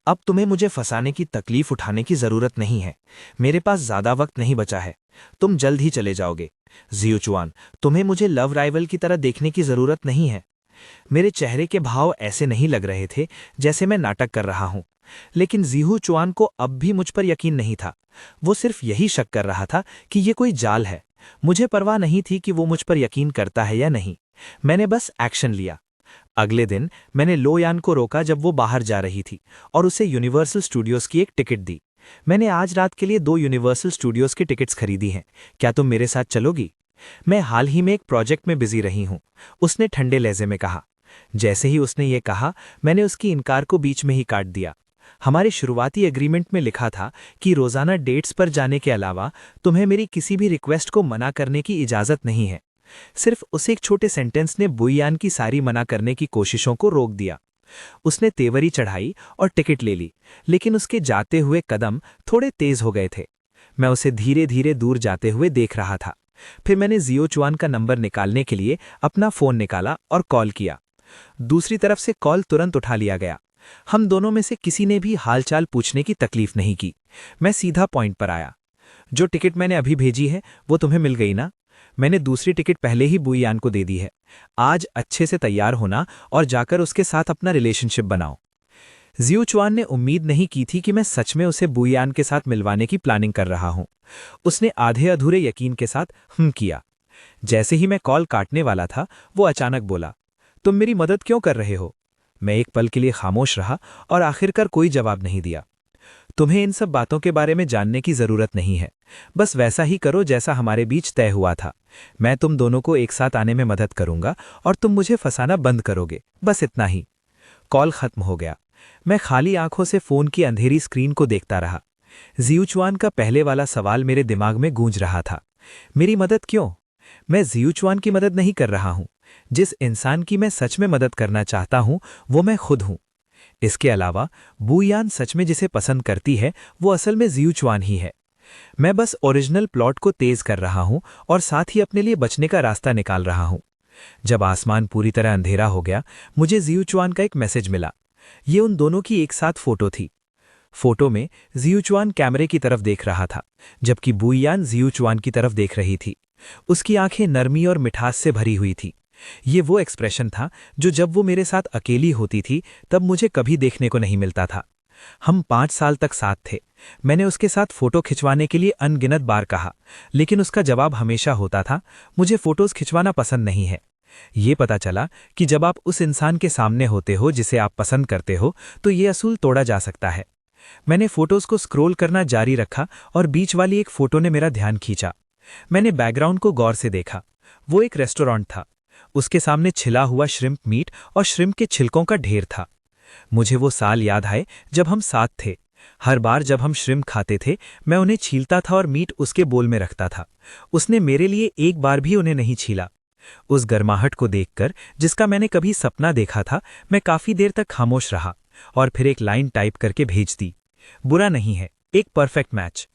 अब तुम्हें मुझे फंसाने की तकलीफ उठाने की जरूरत नहीं है। मेरे पास ज्यादा वक्त नहीं बचा है। तुम जल्द ही चले जाओगे। जियो चुआन, तुम्हें मुझे लव राइवल की तरह देखने की जरूरत नहीं है। मेरे चेहरे के भाव ऐसे नहीं लग रहे थे जैसे मैं नाटक कर रहा हूं, लेकिन जीहू चुआन को अब भी मुझ पर यकीन नहीं था। वो सिर्फ यही शक कर रहा था कि ये कोई जाल है। मुझे परवाह नहीं थी कि वो मुझ पर यकीन करता है या नहीं। मैंने बस एक्शन लिया। अगले दिन मैंने लो यान को रोका जब वो बाहर जा रही थी और उसे यूनिवर्सल स्टूडियोज की एक टिकट दी। मैंने आज रात के लिए 2 यूनिवर्सल स्टूडियोज की टिकट्स खरीदी हैं। क्या तुम मेरे साथ चलोगी? मैं हाल ही में एक प्रोजेक्ट में बिजी रही हूं, उसने ठंडे लहजे में कहा। जैसे ही उसने ये कहा मैंने उसकी इनकार को बीच में ही काट दिया। हमारे शुरुआती एग्रीमेंट में लिखा था कि रोजाना डेट्स पर जाने के अलावा तुम्हें मेरी किसी भी रिक्वेस्ट को मना करने की इजाजत नहीं है। सिर्फ उस एक छोटे सेंटेंस ने बुयान की सारी मना करने की कोशिशों को रोक दिया। उसने तेवरी चढ़ाई और टिकट ले ली, लेकिन उसके जाते हुए कदम थोड़े तेज हो गए थे। मैं उसे धीरे धीरे दूर जाते हुए देख रहा था। फिर मैंने जियो चुआन का नंबर निकालने के लिए अपना फोन निकाला और कॉल किया। दूसरी तरफ से कॉल तुरंत उठा लिया गया। हम दोनों में से किसी ने भी हालचाल पूछने की तकलीफ नहीं की। मैं सीधा पॉइंट पर आया। जो टिकट मैंने अभी भेजी है वो तुम्हें मिल गई ना? मैंने दूसरी टिकट पहले ही बुयान को दे दी है। आज अच्छे से तैयार होना और जाकर उसके साथ अपना रिलेशनशिप बनाओ। जियो चुआन ने उम्मीद नहीं की थी कि मैं सच में उसे बुयान के साथ मिलवाने की प्लानिंग कर रहा हूं। उसने आधे अधूरे यकीन के साथ किया। जैसे ही मैं कॉल काटने वाला था वो अचानक बोला, तुम मेरी मदद क्यों कर रहे हो? मैं एक पल के लिए खामोश रहा और आखिरकार कोई जवाब नहीं दिया। तुम्हें इन सब बातों के बारे में जानने की जरूरत नहीं है। बस वैसा ही करो जैसा हमारे बीच तय हुआ था। मैं तुम दोनों को एक साथ आने में मदद करूंगा और तुम मुझे फंसाना बंद करोगे, बस इतना ही। कॉल खत्म हो गया। मैं खाली आंखों से फोन की अंधेरी स्क्रीन को देखता रहा। जियो चुआन का पहले वाला सवाल मेरे दिमाग में गूंज रहा था, मेरी मदद क्यों? मैं जियूचुआन की मदद नहीं कर रहा हूं। जिस इंसान की मैं सच में मदद करना चाहता हूं वो मैं खुद हूं। इसके अलावा बुयान सच में जिसे पसंद करती है वो असल में जियूचुआन ही है। मैं बस ओरिजिनल प्लॉट को तेज कर रहा हूं और साथ ही अपने लिए बचने का रास्ता निकाल रहा हूं। जब आसमान पूरी तरह अंधेरा हो गया, मुझे जियूचुआन का एक मैसेज मिला। ये उन दोनों की एक साथ फोटो थी। फोटो में जियूचुआन कैमरे की तरफ देख रहा था, जबकि बुयान जियूचुआन की तरफ देख रही थी। उसकी आंखें नरमी और मिठास से भरी हुई थी। ये वो एक्सप्रेशन था जो जब वो मेरे साथ अकेली होती थी तब मुझे कभी देखने को नहीं मिलता था। हम 5 साल तक साथ थे। मैंने उसके साथ फोटो खिंचवाने के लिए अनगिनत बार कहा, लेकिन उसका जवाब हमेशा होता था, मुझे फोटोज खिंचवाना पसंद नहीं है। ये पता चला कि जब आप उस इंसान के सामने होते हो जिसे आप पसंद करते हो तो ये असूल तोड़ा जा सकता है। मैंने फोटोज को स्क्रॉल करना जारी रखा और बीच वाली एक फोटो ने मेरा ध्यान खींचा। मैंने बैकग्राउंड को गौर से देखा। वो एक रेस्टोरेंट था। उसके सामने छिला हुआ श्रिम्प मीट और श्रिम्प के छिलकों का ढेर था। मुझे वो साल याद आए जब हम साथ थे। हर बार जब हम श्रिम्प खाते थे मैं उन्हें छीलता था और मीट उसके बोल में रखता था। उसने मेरे लिए एक बार भी उन्हें नहीं छीला। उस गर्माहट को देखकर, जिसका मैंने कभी सपना देखा था, मैं काफी देर तक खामोश रहा और फिर एक लाइन टाइप करके भेज दी, बुरा नहीं है, एक परफेक्ट मैच।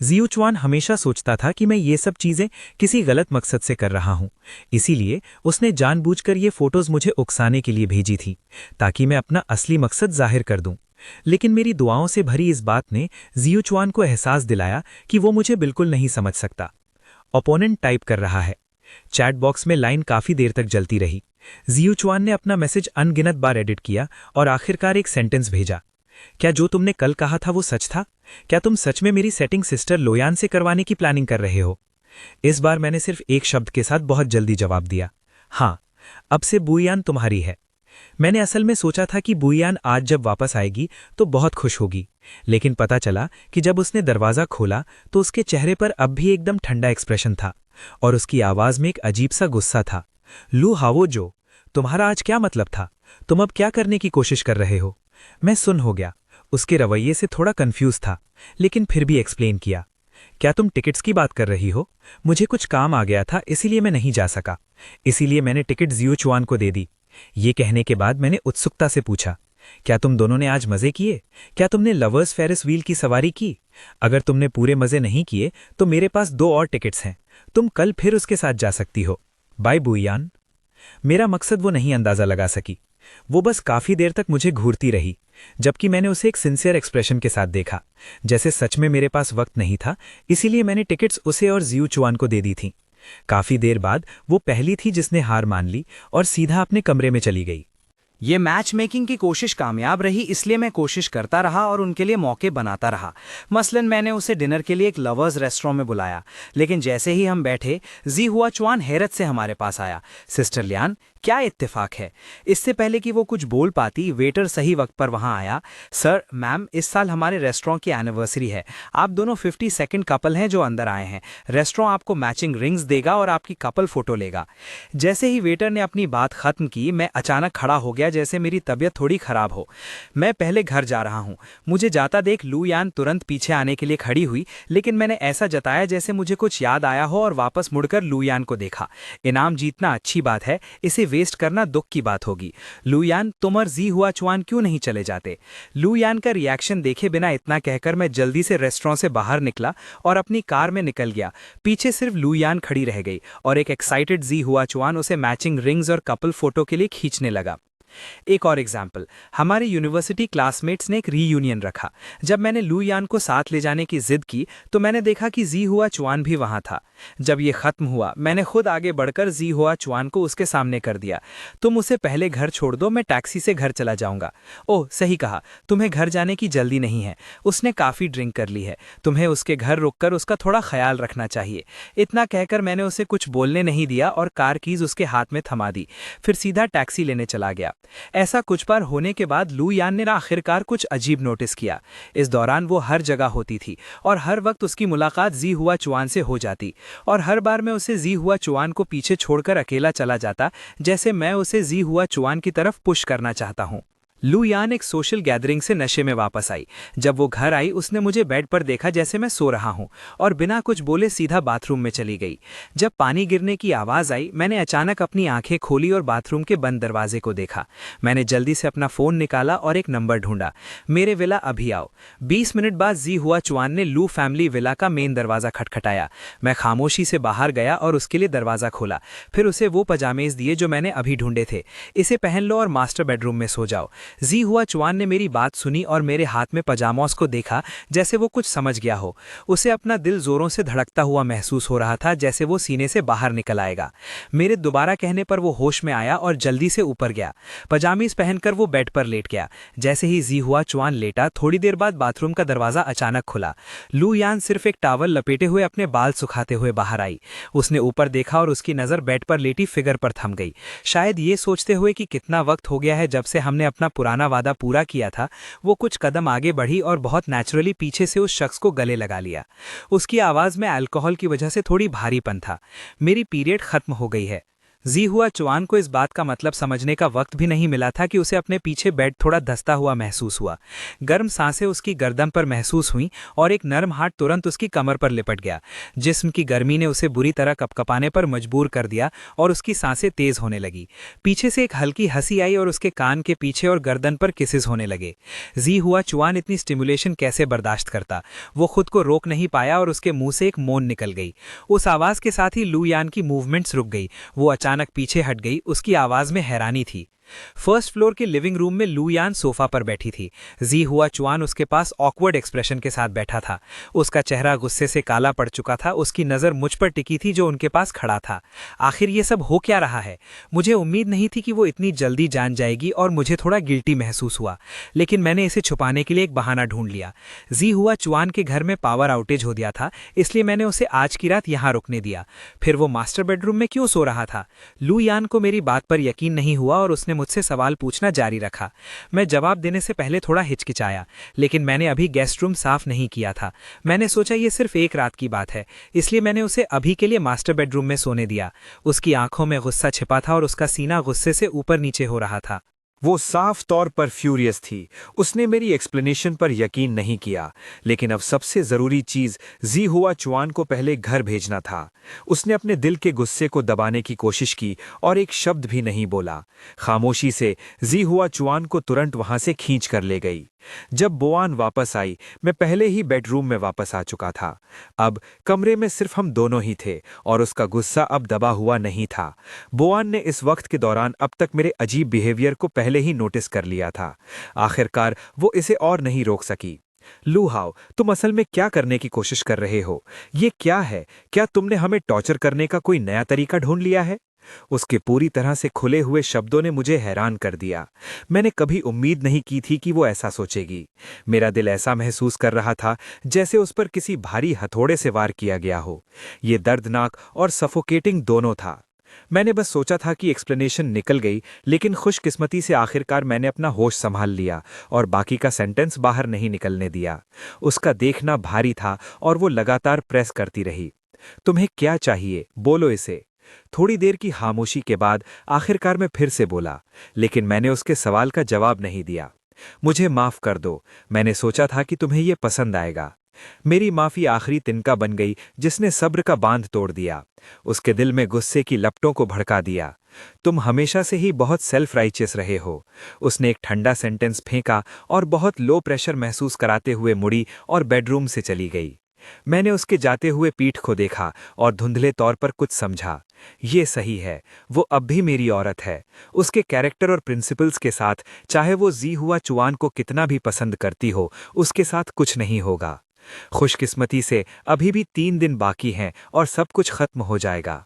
जियूचुआन हमेशा सोचता था कि मैं ये सब चीजें किसी गलत मकसद से कर रहा हूं, इसीलिए उसने जानबूझकर ये फोटोज मुझे उकसाने के लिए भेजी थी, ताकि मैं अपना असली मकसद जाहिर कर दूं। लेकिन मेरी दुआओं से भरी इस बात ने जियूचुआन को एहसास दिलाया कि वो मुझे बिल्कुल नहीं समझ सकता। ओपोनेंट टाइप कर रहा है। चैट बॉक्स में लाइन काफी देर तक जलती रही। जियूचुआन ने अपना मैसेज अनगिनत बार एडिट किया और आखिरकार एक सेंटेंस भेजा, क्या जो तुमने कल कहा था वो सच था? क्या तुम सच में मेरी सेटिंग सिस्टर लोयान से करवाने की प्लानिंग कर रहे हो? इस बार मैंने सिर्फ एक शब्द के साथ बहुत जल्दी जवाब दिया, हाँ, अब से बुयान तुम्हारी है। मैंने असल में सोचा था कि बुयान आज जब वापस आएगी तो बहुत खुश होगी, लेकिन पता चला कि जब उसने दरवाज़ा खोला तो उसके चेहरे पर अब भी एकदम ठंडा एक्सप्रेशन था और उसकी आवाज़ में एक अजीब सा गुस्सा था। लू हावो जो, तुम्हारा आज क्या मतलब था? तुम अब क्या करने की कोशिश कर रहे हो? मैं सुन हो गया। उसके रवैये से थोड़ा कंफ्यूज था, लेकिन फिर भी एक्सप्लेन किया, क्या तुम टिकट्स की बात कर रही हो? मुझे कुछ काम आ गया था इसीलिए मैं नहीं जा सका, इसीलिए मैंने टिकट जियूचुआन को दे दी। ये कहने के बाद मैंने उत्सुकता से पूछा, क्या तुम दोनों ने आज मजे किए? क्या तुमने लवर्स फेरिस व्हील की सवारी की? अगर तुमने पूरे मजे नहीं किए तो मेरे पास 2 और टिकट्स हैं, तुम कल फिर उसके साथ जा सकती हो। बाय बुयान। मेरा मकसद वो नहीं अंदाजा लगा सकी। वो बस काफी देर तक मुझे घूरती रही, जबकि मैंने उसे एक सिंसियर एक्सप्रेशन के साथ देखा, जैसे सच में मेरे पास वक्त नहीं था, इसीलिए मैंने टिकट्स उसे और जियूचुआन को दे दी थी। काफी देर बाद वो पहली थी जिसने हार मान ली और सीधा अपने कमरे में चली गई। ये मैच मेकिंग की कोशिश कामयाब रही, इसलिए मैं कोशिश करता रहा और उनके लिए मौके बनाता रहा। मसलन मैंने उसे डिनर के लिए एक लवर्स रेस्टोरेंट में बुलाया, लेकिन जैसे ही हम बैठे जिहुआचुआन हैरत से हमारे पास आया। सिस्टर लियान, क्या इत्तेफाक है। इससे पहले कि वो कुछ बोल पाती, वेटर सही वक्त पर वहां आया। सर, मैम, इस साल हमारे रेस्टोरेंट की एनिवर्सरी है। आप दोनों 52nd कपल हैं जो अंदर आए हैं। रेस्टोरेंट आपको मैचिंग रिंग्स देगा और आपकी कपल फोटो लेगा। जैसे ही वेटर ने अपनी बात खत्म की, मैं अचानक खड़ा हो गया जैसे मेरी तबीयत थोड़ी खराब हो। मैं पहले घर जा रहा हूँ। मुझे जाता देख लू यान तुरंत पीछे आने के लिए खड़ी हुई, लेकिन मैंने ऐसा जताया जैसे मुझे कुछ याद आया हो और वापस मुड़कर लू यान को देखा। इनाम जीतना अच्छी बात है, इसे वेस्ट करना दुख की बात होगी। लू यान, तुम और जिहुआचुआन क्यों नहीं चले जाते? लू यान का रिएक्शन देखे बिना इतना कहकर मैं जल्दी से रेस्टोरेंट से बाहर निकला और अपनी कार में निकल गया। पीछे सिर्फ लू यान खड़ी रह गई और एक एक्साइटेड जिहुआचुआन उसे मैचिंग रिंग्स और कपल फोटो के लिए खींचने लगा। एक और एग्जाम्पल, हमारे यूनिवर्सिटी क्लासमेट्स ने एक रीयूनियन रखा। जब मैंने लू यान को साथ ले जाने की जिद की तो मैंने देखा कि जिहुआचुआन भी वहां था। जब ये खत्म हुआ, मैंने खुद आगे बढ़कर जिहुआचुआन को उसके सामने कर दिया। तुम उसे पहले घर छोड़ दो, मैं टैक्सी से घर चला जाऊंगा। ओह, सही कहा, तुम्हें घर जाने की जल्दी नहीं है। उसने काफी ड्रिंक कर ली है, तुम्हें उसके घर रुककर उसका थोड़ा ख्याल रखना चाहिए। इतना कहकर मैंने उसे कुछ बोलने नहीं दिया और कार कीज उसके हाथ में थमा दी, फिर सीधा टैक्सी लेने चला गया। ऐसा कुछ बार होने के बाद लू यान ने आखिरकार कुछ अजीब नोटिस किया। इस दौरान वो हर जगह होती थी और हर वक्त उसकी मुलाकात जिहुआचुआन से हो जाती, और हर बार मैं उसे जिहुआचुआन को पीछे छोड़कर अकेला चला जाता, जैसे मैं उसे जिहुआचुआन की तरफ पुश करना चाहता हूँ। लू यान एक सोशल गैदरिंग से नशे में वापस आई। जब वो घर आई उसने मुझे बेड पर देखा जैसे मैं सो रहा हूँ और बिना कुछ बोले सीधा बाथरूम में चली गई। जब पानी गिरने की आवाज़ आई मैंने अचानक अपनी आंखें खोली और बाथरूम के बंद दरवाजे को देखा। मैंने जल्दी से अपना फ़ोन निकाला और एक नंबर ढूंढा, मेरे विला अभी आओ। 20 मिनट बाद जी हुआ चुआन ने लू फैमिली विला का मेन दरवाज़ा खटखटाया। मैं खामोशी से बाहर गया और उसके लिए दरवाज़ा खोला, फिर उसे वो पजामेज दिए जो मैंने अभी ढूंढे थे। इसे पहन लो और मास्टर बेडरूम में सो जाओ। जी हुआ चुआन ने मेरी बात सुनी और मेरे हाथ में पजामास को देखा जैसे वो कुछ समझ गया हो। उसे अपना दिल जोरों से धड़कता हुआ महसूस हो रहा था, जैसे वो सीने से बाहर निकल आएगा। मेरे दोबारा कहने पर वो होश में आया और जल्दी से ऊपर गया। पजामीज पहनकर वो बेड पर लेट गया। जैसे ही जी हुआ चुआन लेटा, थोड़ी देर बाद बाथरूम का दरवाजा अचानक खुला। लू यान सिर्फ एक टॉवल लपेटे हुए अपने बाल सुखाते हुए बाहर आई। उसने ऊपर देखा और उसकी नज़र बेड पर लेटी फिगर पर थम गई, शायद ये सोचते हुए कि कितना वक्त हो गया है जब से हमने अपना पुराना वादा पूरा किया था। वो कुछ कदम आगे बढ़ी और बहुत नेचुरली पीछे से उस शख्स को गले लगा लिया। उसकी आवाज़ में अल्कोहल की वजह से थोड़ी भारीपन था। मेरी पीरियड खत्म हो गई है। जी हुआ चुआन को इस बात का मतलब समझने का वक्त भी नहीं मिला था कि उसे अपने पीछे बेड थोड़ा धंसता हुआ महसूस हुआ। गर्म सांसें उसकी गर्दन पर महसूस हुईं और एक नरम हाथ तुरंत उसकी कमर पर लिपट गया। जिस्म की गर्मी ने उसे बुरी तरह कपकपाने पर मजबूर कर दिया और उसकी सांसें तेज होने लगी। पीछे से एक हल्की हंसी आई और उसके कान के पीछे और गर्दन पर किसेस होने लगे। जी हुआ चुआन इतनी स्टिमुलेशन कैसे बर्दाश्त करता? वो खुद को रोक नहीं पाया और उसके मुंह से एक मौन निकल गई। उस आवाज़ के साथ ही लू यान की मूवमेंट्स रुक गई। वो अचानक पीछे हट गई। उसकी आवाज में हैरानी थी। फर्स्ट फ्लोर के लिविंग रूम में लू यान सोफा पर बैठी थी। जी हुआ चुआन उसके पास ऑकवर्ड एक्सप्रेशन के साथ बैठा था। उसका चेहरा गुस्से से काला पड़ चुका था। उसकी नज़र मुझ पर टिकी थी जो उनके पास खड़ा था। आखिर ये सब हो क्या रहा है? मुझे उम्मीद नहीं थी कि वो इतनी जल्दी जान जाएगी और मुझे थोड़ा गिल्टी महसूस हुआ, लेकिन मैंने इसे छुपाने के लिए एक बहाना ढूंढ लिया। जी हुआ चुआन के घर में पावर आउटेज हो गया था, इसलिए मैंने उसे आज की रात यहाँ रुकने दिया। फिर वो मास्टर बेडरूम में क्यों सो रहा था? लू यान को मेरी बात पर यकीन नहीं हुआ और उसने मुझसे सवाल पूछना जारी रखा। मैं जवाब देने से पहले थोड़ा हिचकिचाया, लेकिन मैंने अभी गेस्ट रूम साफ नहीं किया था। मैंने सोचा ये सिर्फ एक रात की बात है, इसलिए मैंने उसे अभी के लिए मास्टर बेडरूम में सोने दिया। उसकी आंखों में गुस्सा छिपा था और उसका सीना गुस्से से ऊपर नीचे हो रहा था। वो साफ तौर पर फ्यूरियस थी। उसने मेरी एक्सप्लेनेशन पर यकीन नहीं किया, लेकिन अब सबसे ज़रूरी चीज़ जी हुआ चुआन को पहले घर भेजना था। उसने अपने दिल के गुस्से को दबाने की कोशिश की और एक शब्द भी नहीं बोला। खामोशी से जी हुआ चुआन को तुरंत वहाँ से खींच कर ले गई। जब बोआन वापस आई, मैं पहले ही बेडरूम में वापस आ चुका था। अब कमरे में सिर्फ हम दोनों ही थे और उसका गुस्सा अब दबा हुआ नहीं था। बोआन ने इस वक्त के दौरान अब तक मेरे अजीब बिहेवियर को पहले ही नोटिस कर लिया था। आखिरकार वो इसे और नहीं रोक सकी। लू हाओ, तुम असल में क्या करने की कोशिश कर रहे हो? ये क्या है? क्या तुमने हमें टॉर्चर करने का कोई नया तरीका ढूंढ लिया है? उसके पूरी तरह से खुले हुए शब्दों ने मुझे हैरान कर दिया। मैंने कभी उम्मीद नहीं की थी कि वो ऐसा सोचेगी। मेरा दिल ऐसा महसूस कर रहा था जैसे उस पर किसी भारी हथौड़े से वार किया गया हो। ये दर्दनाक और सफोकेटिंग दोनों था। मैंने बस सोचा था कि एक्सप्लेनेशन निकल गई, लेकिन खुशकिस्मती से आखिरकार मैंने अपना होश संभाल लिया और बाकी का सेंटेंस बाहर नहीं निकलने दिया। उसका देखना भारी था और वो लगातार प्रेस करती रही। तुम्हें क्या चाहिए? बोलो इसे। थोड़ी देर की खामोशी के बाद आखिरकार मैं फिर से बोला, लेकिन मैंने उसके सवाल का जवाब नहीं दिया। मुझे माफ़ कर दो, मैंने सोचा था कि तुम्हें यह पसंद आएगा। मेरी माफ़ी आखिरी तिनका बन गई जिसने सब्र का बांध तोड़ दिया। उसके दिल में गुस्से की लपटों को भड़का दिया। तुम हमेशा से ही बहुत सेल्फ राइचियस रहे हो। उसने एक ठंडा सेंटेंस फेंका और बहुत लो प्रेशर महसूस कराते हुए मुड़ी और बेडरूम से चली गई। मैंने उसके जाते हुए पीठ को देखा और धुंधले तौर पर कुछ समझा। ये सही है, वो अब भी मेरी औरत है। उसके कैरेक्टर और प्रिंसिपल्स के साथ, चाहे वो जी हुआ चुआन को कितना भी पसंद करती हो, उसके साथ कुछ नहीं होगा। खुशकिस्मती से अभी भी 3 दिन बाकी हैं और सब कुछ खत्म हो जाएगा।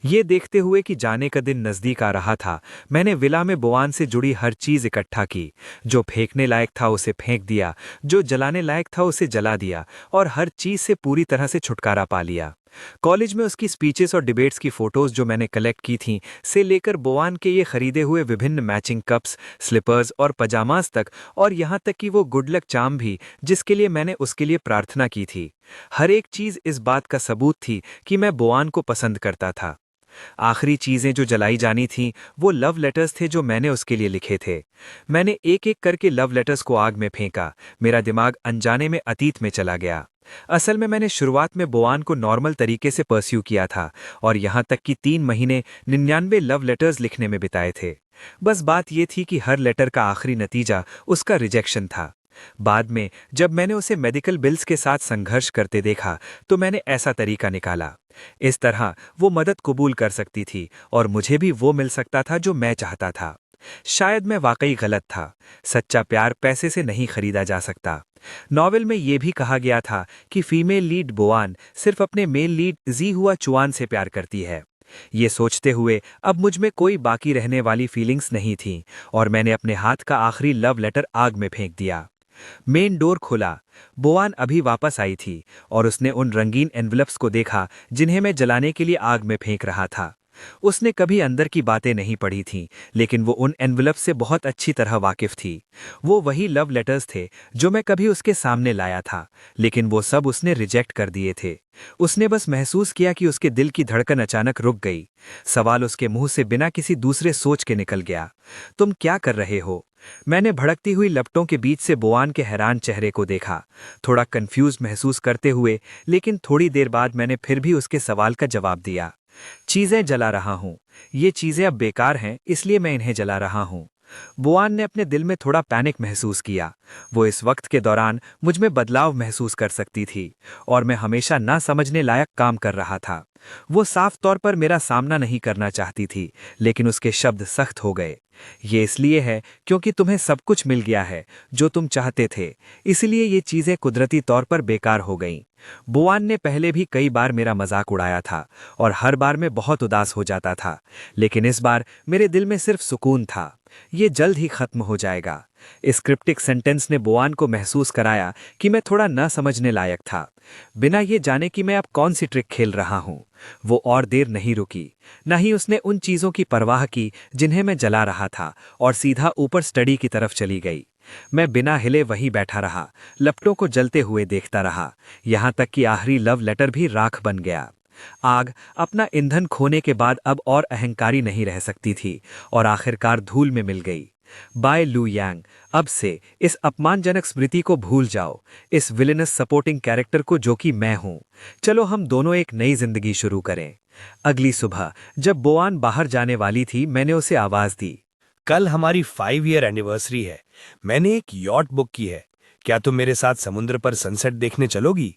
ये देखते हुए कि जाने का दिन नज़दीक आ रहा था, मैंने विला में बोआन से जुड़ी हर चीज़ इकट्ठा की। जो फेंकने लायक था उसे फेंक दिया, जो जलाने लायक था उसे जला दिया और हर चीज़ से पूरी तरह से छुटकारा पा लिया। कॉलेज में उसकी स्पीचेस और डिबेट्स की फ़ोटोज़ जो मैंने कलेक्ट की थीं, से लेकर बोआन के ये खरीदे हुए विभिन्न मैचिंग कप्स, स्लीपर्स और पजामास तक, और यहाँ तक कि वो गुड लक चार्म भी जिसके लिए मैंने उसके लिए प्रार्थना की थी। हर एक चीज़ इस बात का सबूत थी कि मैं बोआन को पसंद करता था। आखिरी चीजें जो जलाई जानी थीं वो लव लेटर्स थे जो मैंने उसके लिए लिखे थे। मैंने एक एक करके लव लेटर्स को आग में फेंका। मेरा दिमाग अनजाने में अतीत में चला गया। असल में मैंने शुरुआत में बोआन को नॉर्मल तरीके से परस्यू किया था और यहाँ तक कि 3 महीने 99 लव लेटर्स लिखने में बिताए थे। बस बात ये थी कि हर लेटर का आखिरी नतीजा उसका रिजेक्शन था। बाद में जब मैंने उसे मेडिकल बिल्स के साथ संघर्ष करते देखा तो मैंने ऐसा तरीका निकाला। इस तरह वो मदद कबूल कर सकती थी और मुझे भी वो मिल सकता था जो मैं चाहता था। शायद मैं वाकई गलत था। सच्चा प्यार पैसे से नहीं खरीदा जा सकता। नॉवेल में ये भी कहा गया था कि फीमेल लीड बोआन सिर्फ अपने मेल लीड जी हुआ चुआन से प्यार करती है। ये सोचते हुए अब मुझ में कोई बाकी रहने वाली फीलिंग्स नहीं थीं और मैंने अपने हाथ का आखिरी लव लेटर आग में फेंक दिया। मेन डोर खुला। बोआन अभी वापस आई थी और उसने उन रंगीन एनवलप्स को देखा जिन्हें मैं जलाने के लिए आग में फेंक रहा था। उसने कभी अंदर की बातें नहीं पढ़ी थीं, लेकिन वो उन एनवलप्स से बहुत अच्छी तरह वाकिफ थी। वो वही लव लेटर्स थे जो मैं कभी उसके सामने लाया था, लेकिन वो सब उसने रिजेक्ट कर दिए थे। उसने बस महसूस किया कि उसके दिल की धड़कन अचानक रुक गई। सवाल उसके मुंह से बिना किसी दूसरे सोच के निकल गया, तुम क्या कर रहे हो? मैंने भड़कती हुई लपटों के बीच से बोआन के हैरान चेहरे को देखा, थोड़ा कंफ्यूज महसूस करते हुए, लेकिन थोड़ी देर बाद मैंने फिर भी उसके सवाल का जवाब दिया। चीजें जला रहा हूं। ये चीजें अब बेकार हैं, इसलिए मैं इन्हें जला रहा हूं। बोआन ने अपने दिल में थोड़ा पैनिक महसूस किया। वो इस वक्त के दौरान मुझ में बदलाव महसूस कर सकती थी और मैं हमेशा ना समझने लायक काम कर रहा था। वो साफ तौर पर मेरा सामना नहीं करना चाहती थी, लेकिन उसके शब्द सख्त हो गए। ये इसलिए है क्योंकि तुम्हें सब कुछ मिल गया है जो तुम चाहते थे, इसलिए ये चीजें कुदरती तौर पर बेकार हो गईं। बोआन ने पहले भी कई बार मेरा मजाक उड़ाया था और हर बार मैं बहुत उदास हो जाता था, लेकिन इस बार मेरे दिल में सिर्फ सुकून था। ये जल्द ही खत्म हो जाएगा। इस क्रिप्टिक सेंटेंस ने बोआन को महसूस कराया कि मैं थोड़ा न समझने लायक था, बिना ये जाने कि मैं अब कौन सी ट्रिक खेल रहा हूं। वो और देर नहीं रुकी, न ही उसने उन चीजों की परवाह की जिन्हें मैं जला रहा था, और सीधा ऊपर स्टडी की तरफ चली गई। मैं बिना हिले वहीं बैठा रहा, लपटों को जलते हुए देखता रहा, यहां तक कि आखिरी लव लेटर भी राख बन गया। आग अपना ईंधन खोने के बाद अब और अहंकारी नहीं रह सकती थी और आखिरकार धूल में मिल गई। बाय लू यांग, अब से इस अपमानजनक स्मृति को भूल जाओ, इस विलेनस सपोर्टिंग कैरेक्टर को जो कि मैं हूं। चलो हम दोनों एक नई जिंदगी शुरू करें। अगली सुबह जब बोआन बाहर जाने वाली थी, मैंने उसे आवाज दी। कल हमारी 5 ईयर एनिवर्सरी है। मैंने एक यॉट बुक की है। क्या तुम मेरे साथ समुद्र पर सनसेट देखने चलोगी?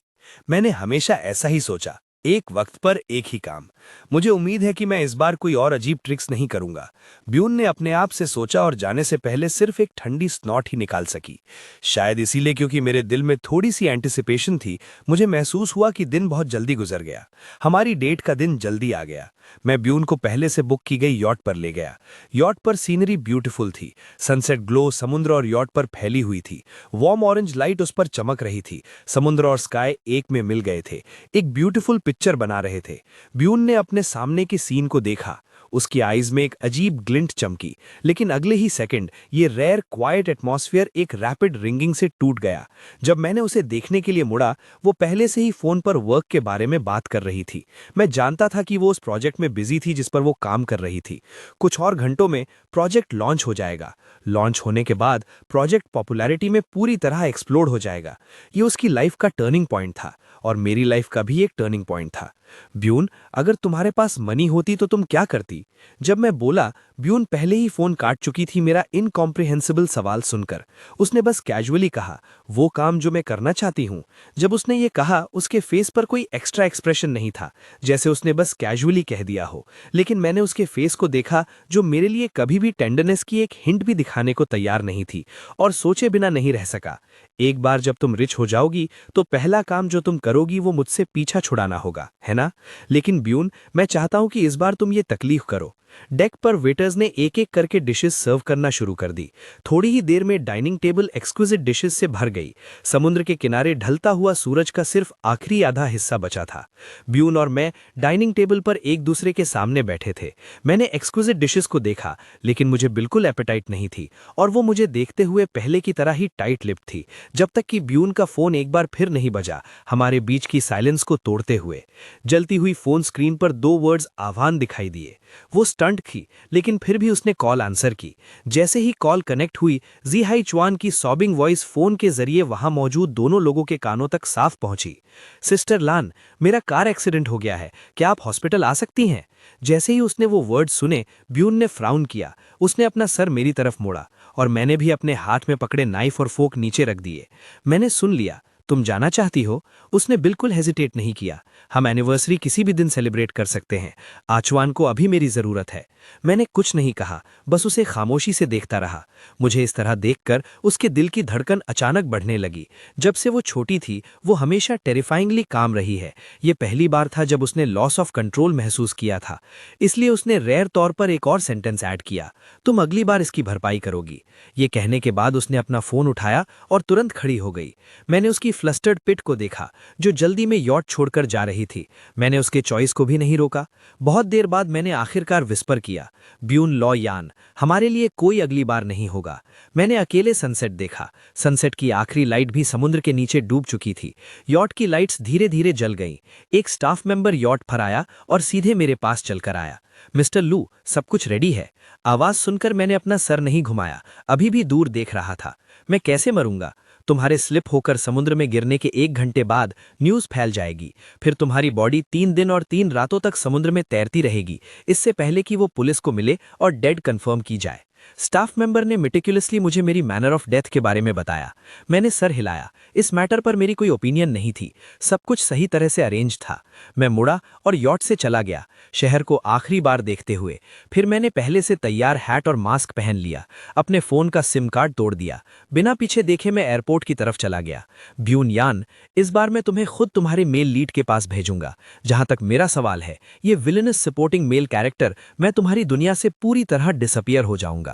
मैंने हमेशा ऐसा ही सोचा, एक वक्त पर एक ही काम। मुझे उम्मीद है कि मैं इस बार कोई और अजीब ट्रिक्स नहीं करूंगा। ब्यून ने अपने आप से सोचा और जाने से पहले सिर्फ एक ठंडी स्नॉट ही निकाल सकी। शायद इसीलिए, क्योंकि मेरे दिल में थोड़ी सी एंटिसिपेशन थी, मुझे महसूस हुआ कि दिन बहुत जल्दी गुजर गया। हमारी डेट का दिन जल्दी आ गया। मैं ब्यून को पहले से बुक की गई यॉट पर ले गया। यॉट पर सीनरी ब्यूटीफुल थी। सनसेट ग्लो समुद्र और यॉट पर फैली हुई थी। वार्म ऑरेंज लाइट उस पर चमक रही थी। समुद्र और स्काई एक में मिल गए थे, एक ब्यूटीफुल पिक्चर बना रहे थे। ब्यून ने अपने सामने की सीन को देखा। उसकी आईज में एक अजीब ग्लिंट चमकी, लेकिन अगले ही सेकंड ये रेयर क्वाइट एटमॉस्फेयर एक रैपिड रिंगिंग से टूट गया। जब मैंने उसे देखने के लिए मुड़ा, वो पहले से ही फोन पर वर्क के बारे में बात कर रही थी। मैं जानता था कि वो उस प्रोजेक्ट में बिजी थी जिस पर वो काम कर रही थी। कुछ और घंटों में प्रोजेक्ट लॉन्च हो जाएगा। लॉन्च होने के बाद प्रोजेक्ट पॉपुलैरिटी में पूरी तरह एक्सप्लोड हो जाएगा। ये उसकी लाइफ का टर्निंग पॉइंट था और मेरी लाइफ का भी एक टर्निंग पॉइंट था। ब्यून, अगर तुम्हारे पास मनी होती तो तुम क्या करती? जब मैं बोला, ब्यून पहले ही फोन काट चुकी थी मेरा इनकॉम्प्रिहेंसिबल सवाल सुनकर। उसने बस कैजुअली कहा, वो काम जो मैं करना चाहती हूं। जब उसने ये कहा, उसके फेस पर कोई एक्स्ट्रा एक्सप्रेशन नहीं था, जैसे उसने बस कैजुअली कह दिया हो। लेकिन मैंने उसके फेस को देखा, जो मेरे लिए कभी भी टेंडरनेस की एक हिंट भी दिखाने को तैयार नहीं थी, और सोचे बिना नहीं रह सका। एक बार जब तुम रिच हो जाओगी तो पहला काम जो तुम करोगी वो मुझसे पीछा छुड़ाना होगा, है ना? लेकिन ब्यून, मैं चाहता हूं कि इस बार तुम ये तकलीफ करो। डेक पर वेटर्स ने एक एक करके डिशेस सर्व करना शुरू कर दी। थोड़ी ही देर में डाइनिंग टेबल एक्सक्विजिट डिशेस से भर गई। समुद्र के किनारे ढलता हुआ सूरज का सिर्फ आखिरी आधा हिस्सा बचा था। ब्यून और मैं डाइनिंग टेबल पर एक दूसरे के सामने बैठे थे। मैंने एक्सक्विजिट डिशेस को देखा, लेकिन मुझे बिल्कुल एपेटाइट नहीं थी और वो मुझे देखते हुए पहले की तरह ही टाइट लिप्ड थी, जब तक कि ब्यून का फोन एक बार फिर नहीं बजा, हमारे बीच की साइलेंस को तोड़ते हुए। जलती हुई फोन स्क्रीन पर 2 वर्ड्स आह्वान दिखाई दिए। वो स्टंट थी, लेकिन फिर भी उसने कॉल आंसर की। जैसे ही कॉल कनेक्ट हुई, जी हाई चुआन की सॉबिंग वॉइस फोन के जरिए वहां मौजूद दोनों लोगों के कानों तक साफ पहुंची। सिस्टर लान, मेरा कार एक्सीडेंट हो गया है, क्या आप हॉस्पिटल आ सकती हैं? जैसे ही उसने वो वर्ड सुने, ब्यून ने फ्राउन किया। उसने अपना सर मेरी तरफ मोड़ा और मैंने भी अपने हाथ में पकड़े नाइफ और फोक नीचे रख दिए। मैंने सुन लिया, तुम जाना चाहती हो? उसने बिल्कुल हेजिटेट नहीं किया। हम एनिवर्सरी किसी भी दिन सेलिब्रेट कर सकते हैं। आचवान को अभी मेरी जरूरत है। मैंने कुछ नहीं कहा, बस उसे खामोशी से देखता रहा। मुझे इस तरह देखकर उसके दिल की धड़कन अचानक बढ़ने लगी। जब से वो छोटी थी, वो हमेशा टेरिफाइंगली काम रही है। ये पहली बार था जब उसने लॉस ऑफ कंट्रोल महसूस किया था। इसलिए उसने रेयर तौर पर एक और सेंटेंस ऐड किया, तुम अगली बार इसकी भरपाई करोगी। ये कहने के बाद उसने अपना फोन उठाया और तुरंत खड़ी हो गई। मैंने उसकी फ्लस्टर्ड पिट को देखा, जो जल्दी में यॉट छोड़कर जा रही थी। मैंने उसके चॉइस को भी नहीं रोका। बहुत देर बाद मैंने आखिरकार विस्पर किया, ब्यून लॉ यान, हमारे लिए कोई अगली बार नहीं होगा। मैंने अकेले सनसेट देखा। सनसेट की आखिरी लाइट भी समुद्र के नीचे डूब चुकी थी। यॉट की लाइट्स धीरे धीरे जल गईं। एक स्टाफ मेंबर यॉट पर आया और सीधे मेरे पास चलकर आया। मिस्टर लू, सब कुछ रेडी है? आवाज सुनकर मैंने अपना सर नहीं घुमाया, अभी भी दूर देख रहा था। मैं कैसे मरूंगा? तुम्हारे स्लिप होकर समुद्र में गिरने के 1 घंटे बाद न्यूज़ फैल जाएगी। फिर तुम्हारी बॉडी 3 दिन और 3 रातों तक समुद्र में तैरती रहेगी, इससे पहले कि वो पुलिस को मिले और डेड कंफर्म की जाए। स्टाफ मेंबर ने मेटिकुलसली मुझे मेरी मैनर ऑफ डेथ के बारे में बताया। मैंने सर हिलाया। इस मैटर पर मेरी कोई ओपिनियन नहीं थी। सब कुछ सही तरह से अरेंज था। मैं मुड़ा और यॉट से चला गया, शहर को आखिरी बार देखते हुए। फिर मैंने पहले से तैयार हैट और मास्क पहन लिया, अपने फोन का सिम कार्ड तोड़ दिया। बिना पीछे देखे मैं एयरपोर्ट की तरफ चला गया। ब्यून यान, इस बार मैं तुम्हें खुद तुम्हारे मेल लीड के पास भेजूंगा। जहां तक मेरा सवाल है, ये विलेनस सपोर्टिंग मेल कैरेक्टर, मैं तुम्हारी दुनिया से पूरी तरह डिसअपियर हो जाऊंगा।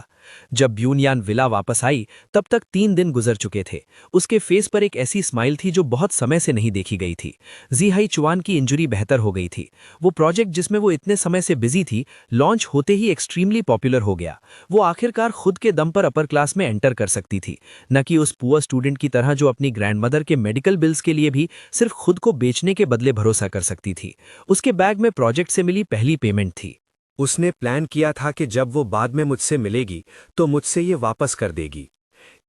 जब ब्यूनयान विला वापस आई, तब तक 3 दिन गुजर चुके थे। उसके फेस पर एक ऐसी स्माइल थी जो बहुत समय से नहीं देखी गई थी। जी हाई चुआन की इंजरी बेहतर हो गई थी। वो प्रोजेक्ट जिसमें वो इतने समय से बिजी थी, लॉन्च होते ही एक्सट्रीमली पॉपुलर हो गया। वो आखिरकार खुद के दम पर अपर क्लास में एंटर कर सकती थी, न कि उस पुअर स्टूडेंट की तरह जो अपनी ग्रैंडमदर के मेडिकल बिल्स के लिए भी सिर्फ खुद को बेचने के बदले भरोसा कर सकती थी। उसके बैग में प्रोजेक्ट से मिली पहली पेमेंट थी। उसने प्लान किया था कि जब वो बाद में मुझसे मिलेगी तो मुझसे ये वापस कर देगी।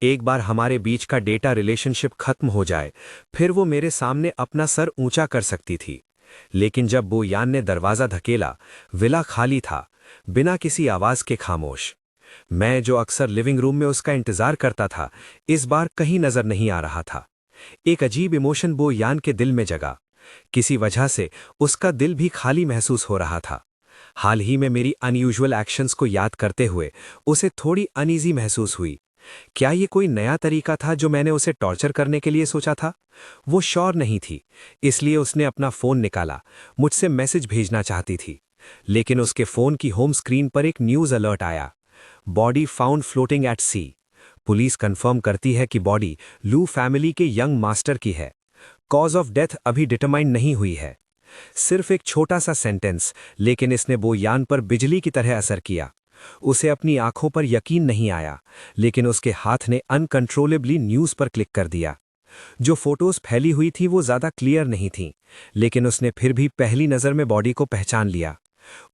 एक बार हमारे बीच का डेटा रिलेशनशिप खत्म हो जाए, फिर वो मेरे सामने अपना सर ऊंचा कर सकती थी। लेकिन जब बो यान ने दरवाज़ा धकेला, विला खाली था, बिना किसी आवाज़ के खामोश। मैं जो अक्सर लिविंग रूम में उसका इंतज़ार करता था, इस बार कहीं नज़र नहीं आ रहा था। एक अजीब इमोशन बो यान के दिल में जगा। किसी वजह से उसका दिल भी खाली महसूस हो रहा था। हाल ही में मेरी अनयूजुअल एक्शंस को याद करते हुए उसे थोड़ी अनईजी महसूस हुई। क्या ये कोई नया तरीका था जो मैंने उसे टॉर्चर करने के लिए सोचा था? वो श्योर नहीं थी, इसलिए उसने अपना फ़ोन निकाला, मुझसे मैसेज भेजना चाहती थी। लेकिन उसके फ़ोन की होम स्क्रीन पर एक न्यूज़ अलर्ट आया, बॉडी फाउंड फ्लोटिंग एट सी। पुलिस कंफर्म करती है कि बॉडी लू फैमिली के यंग मास्टर की है। कॉज ऑफ डेथ अभी डिटरमाइन नहीं हुई है। सिर्फ एक छोटा सा सेंटेंस, लेकिन इसने बो यान पर बिजली की तरह असर किया। उसे अपनी आंखों पर यकीन नहीं आया, लेकिन उसके हाथ ने अनकंट्रोलेबली न्यूज़ पर क्लिक कर दिया। जो फोटोज फैली हुई थी वो ज़्यादा क्लियर नहीं थीं, लेकिन उसने फिर भी पहली नज़र में बॉडी को पहचान लिया।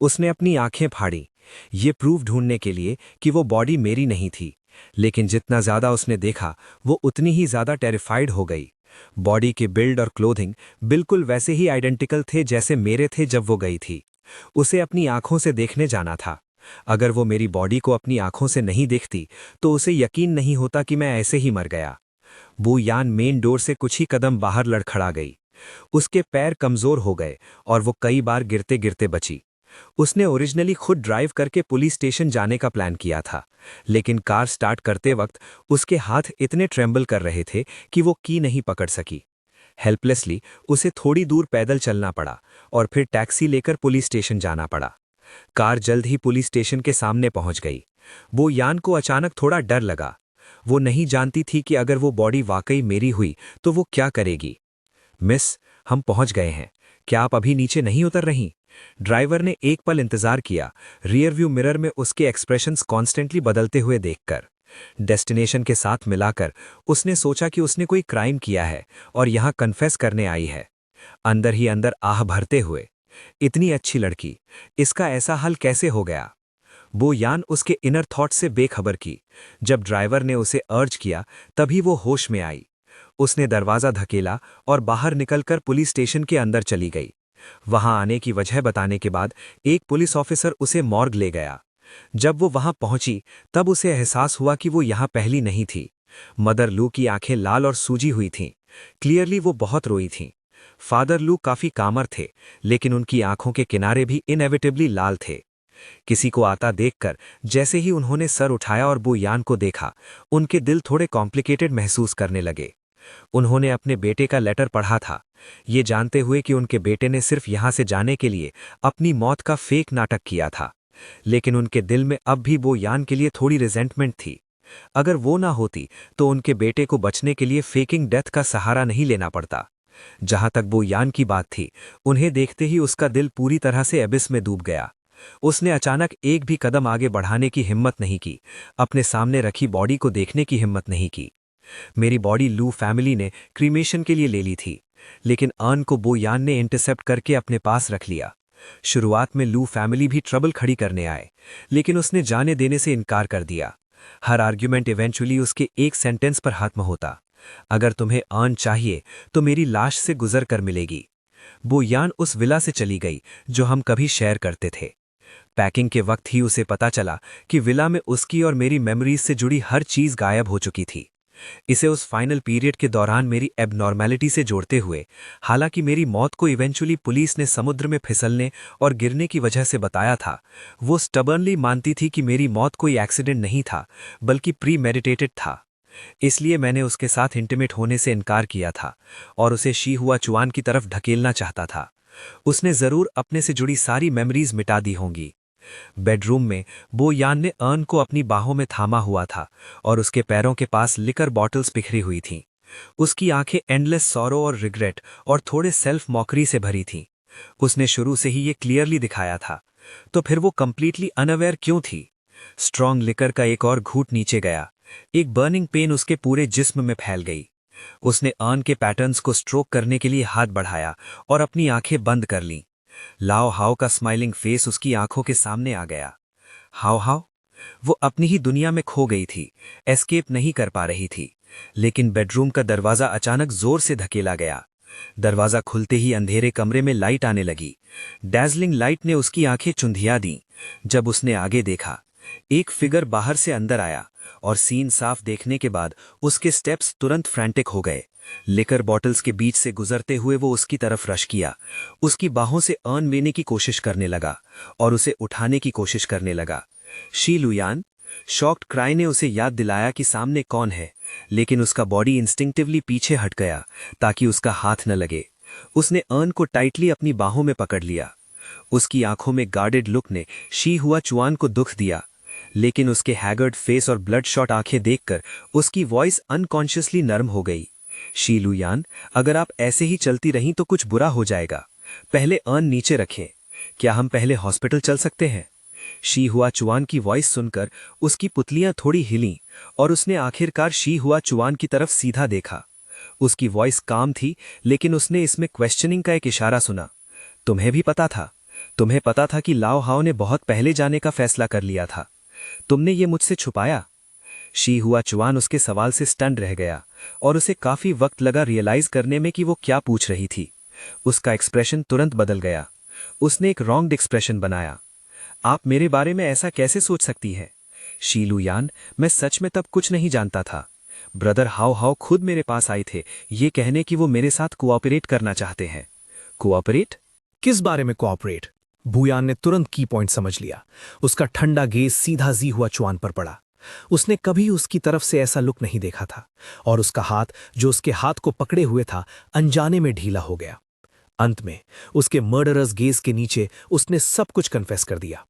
उसने अपनी आंखें फाड़ी, ये प्रूफ ढूंढने के लिए कि वो बॉडी मेरी नहीं थी। लेकिन जितना ज़्यादा उसने देखा, वो उतनी ही ज़्यादा टेरिफाइड हो गई। बॉडी के बिल्ड और क्लोथिंग बिल्कुल वैसे ही आइडेंटिकल थे जैसे मेरे थे जब वो गई थी। उसे अपनी आंखों से देखने जाना था। अगर वो मेरी बॉडी को अपनी आंखों से नहीं देखती तो उसे यकीन नहीं होता कि मैं ऐसे ही मर गया। बू यान मेन डोर से कुछ ही कदम बाहर लड़खड़ा गई। उसके पैर कमजोर हो गए और वो कई बार गिरते गिरते बची। उसने ओरिजिनली खुद ड्राइव करके पुलिस स्टेशन जाने का प्लान किया था, लेकिन कार स्टार्ट करते वक्त उसके हाथ इतने ट्रेंबल कर रहे थे कि वो की नहीं पकड़ सकी। हेल्पलेसली उसे थोड़ी दूर पैदल चलना पड़ा और फिर टैक्सी लेकर पुलिस स्टेशन जाना पड़ा। कार जल्द ही पुलिस स्टेशन के सामने पहुंच गई। वो यान को अचानक थोड़ा डर लगा। वो नहीं जानती थी कि अगर वो बॉडी वाकई मेरी हुई तो वो क्या करेगी। मिस, हम पहुंच गए हैं, क्या आप अभी नीचे नहीं उतर रही? ड्राइवर ने एक पल इंतजार किया, रियर व्यू मिरर में उसके एक्सप्रेशंस कॉन्स्टेंटली बदलते हुए देखकर। डेस्टिनेशन के साथ मिलाकर उसने सोचा कि उसने कोई क्राइम किया है और यहां कन्फेस करने आई है। अंदर ही अंदर आह भरते हुए, इतनी अच्छी लड़की, इसका ऐसा हल कैसे हो गया? वो यान उसके इनर थॉट से बेखबर की। जब ड्राइवर ने उसे अर्ज किया तभी वो होश में आई। उसने दरवाजा धकेला और बाहर निकलकर पुलिस स्टेशन के अंदर चली गई। वहां आने की वजह बताने के बाद एक पुलिस ऑफिसर उसे मॉर्ग ले गया। जब वो वहां पहुंची तब उसे एहसास हुआ कि वो यहां पहली नहीं थी। मदर लू की आंखें लाल और सूजी हुई थीं। क्लियरली वो बहुत रोई थीं। फादर लू काफी कामर थे, लेकिन उनकी आंखों के किनारे भी इनएविटेबली लाल थे। किसी को आता देखकर जैसे ही उन्होंने सर उठाया और वो यान को देखा, उनके दिल थोड़े कॉम्प्लिकेटेड महसूस करने लगे। उन्होंने अपने बेटे का लेटर पढ़ा था, ये जानते हुए कि उनके बेटे ने सिर्फ यहां से जाने के लिए अपनी मौत का फेक नाटक किया था। लेकिन उनके दिल में अब भी वो यान के लिए थोड़ी रिजेंटमेंट थी। अगर वो ना होती तो उनके बेटे को बचने के लिए फेकिंग डेथ का सहारा नहीं लेना पड़ता। जहां तक वो यान की बात थी, उन्हें देखते ही उसका दिल पूरी तरह से एबिस में डूब गया। उसने अचानक एक भी कदम आगे बढ़ाने की हिम्मत नहीं की, अपने सामने रखी बॉडी को देखने की हिम्मत नहीं की। मेरी बॉडी लू फैमिली ने क्रीमेशन के लिए ले ली थी, लेकिन अर्न को बो यान ने इंटरसेप्ट करके अपने पास रख लिया। शुरुआत में लू फैमिली भी ट्रबल खड़ी करने आए, लेकिन उसने जाने देने से इनकार कर दिया। हर आर्ग्यूमेंट इवेंचुअली उसके एक सेंटेंस पर खत्म होता, अगर तुम्हें अर्न चाहिए तो मेरी लाश से गुजर कर मिलेगी। बो यान उस विला से चली गई जो हम कभी शेयर करते थे। पैकिंग के वक्त ही उसे पता चला कि विला में उसकी और मेरी मेमोरीज से जुड़ी हर चीज गायब हो चुकी थी। इसे उस फाइनल पीरियड के दौरान मेरी एबनॉर्मैलिटी से जोड़ते हुए, हालांकि मेरी मौत को इवेंचुअली पुलिस ने समुद्र में फिसलने और गिरने की वजह से बताया था, वो स्टबर्नली मानती थी कि मेरी मौत कोई एक्सीडेंट नहीं था बल्कि प्री मेडिटेटेड था। इसलिए मैंने उसके साथ इंटीमेट होने से इनकार किया था और उसे शी हुआ चुआन की तरफ ढकेलना चाहता था। उसने जरूर अपने से जुड़ी सारी मेमोरीज मिटा दी होंगी। बेडरूम में बो यान ने अर्न को अपनी बाहों में थामा हुआ था और उसके पैरों के पास लिकर बॉटल्स बिखरी हुई थीं। उसकी आंखें एंडलेस सॉरो और रिग्रेट और थोड़े सेल्फ मॉकरी से भरी थीं। उसने शुरू से ही ये क्लियरली दिखाया था, तो फिर वो कंप्लीटली अनअवेयर क्यों थी? स्ट्रॉन्ग लिकर का एक और घूंट नीचे गया। एक बर्निंग पेन उसके पूरे जिस्म में फैल गई। उसने अर्न के पैटर्न्स को स्ट्रोक करने के लिए हाथ बढ़ाया और अपनी आंखें बंद कर लीं। लाओ हाओ का स्माइलिंग फेस उसकी आंखों के सामने आ गया। हाओ हाओ, वो अपनी ही दुनिया में खो गई थी, एस्केप नहीं कर पा रही थी। लेकिन बेडरूम का दरवाजा अचानक जोर से धकेला गया। दरवाजा खुलते ही अंधेरे कमरे में लाइट आने लगी। डैजलिंग लाइट ने उसकी आंखें चुंधिया दी। जब उसने आगे देखा, एक फिगर बाहर से अंदर आया और सीन साफ देखने के बाद उसके स्टेप्स तुरंत फ्रैंटिक हो गए। लिकर बॉटल्स के बीच से गुजरते हुए वो उसकी तरफ रश किया, उसकी बाहों से अर्न लेने की कोशिश करने लगा और उसे उठाने की कोशिश करने लगा। शी लुयान। शॉक्ड क्राई ने उसे याद दिलाया कि सामने कौन है, लेकिन उसका बॉडी इंस्टिंक्टिवली पीछे हट गया ताकि उसका हाथ न लगे। उसने अर्न को टाइटली अपनी बाहों में पकड़ लिया। उसकी आंखों में गार्डेड लुक ने शी हुआ चुआन को दुख दिया, लेकिन उसके हैगर्ड फेस और ब्लड शॉट आंखें देखकर उसकी वॉइस अनकॉन्शियसली नर्म हो गई। शी लुयान, अगर आप ऐसे ही चलती रहीं तो कुछ बुरा हो जाएगा। पहले अर्न नीचे रखें। क्या हम पहले हॉस्पिटल चल सकते हैं? शी हुआ चुआन की वॉइस सुनकर उसकी पुतलियां थोड़ी हिलीं और उसने आखिरकार शी हुआ चुआन की तरफ सीधा देखा। उसकी वॉइस काम थी, लेकिन उसने इसमें क्वेश्चनिंग का एक इशारा सुना। तुम्हें भी पता था? तुम्हें पता था कि लाओ हाओ ने बहुत पहले जाने का फैसला कर लिया था? तुमने ये मुझसे छुपाया? शी हुआ चुआन उसके सवाल से स्टन रह गया और उसे काफी वक्त लगा रियलाइज करने में कि वो क्या पूछ रही थी। उसका एक्सप्रेशन तुरंत बदल गया। उसने एक रॉन्ग्ड एक्सप्रेशन बनाया। आप मेरे बारे में ऐसा कैसे सोच सकती है? शी लुयान, मैं सच में तब कुछ नहीं जानता था। ब्रदर हाओ हाओ खुद मेरे पास आए थे, ये कहने कि वो मेरे साथ कोऑपरेट करना चाहते हैं। कोऑपरेट? किस बारे में कोऑपरेट? बुयान ने तुरंत की पॉइंट समझ लिया। उसका ठंडा गेज सीधा जी हुआ चुआन पर पड़ा। उसने कभी उसकी तरफ से ऐसा लुक नहीं देखा था और उसका हाथ जो उसके हाथ को पकड़े हुए था अनजाने में ढीला हो गया। अंत में उसके मर्डरस गेज के नीचे उसने सब कुछ कन्फेस कर दिया।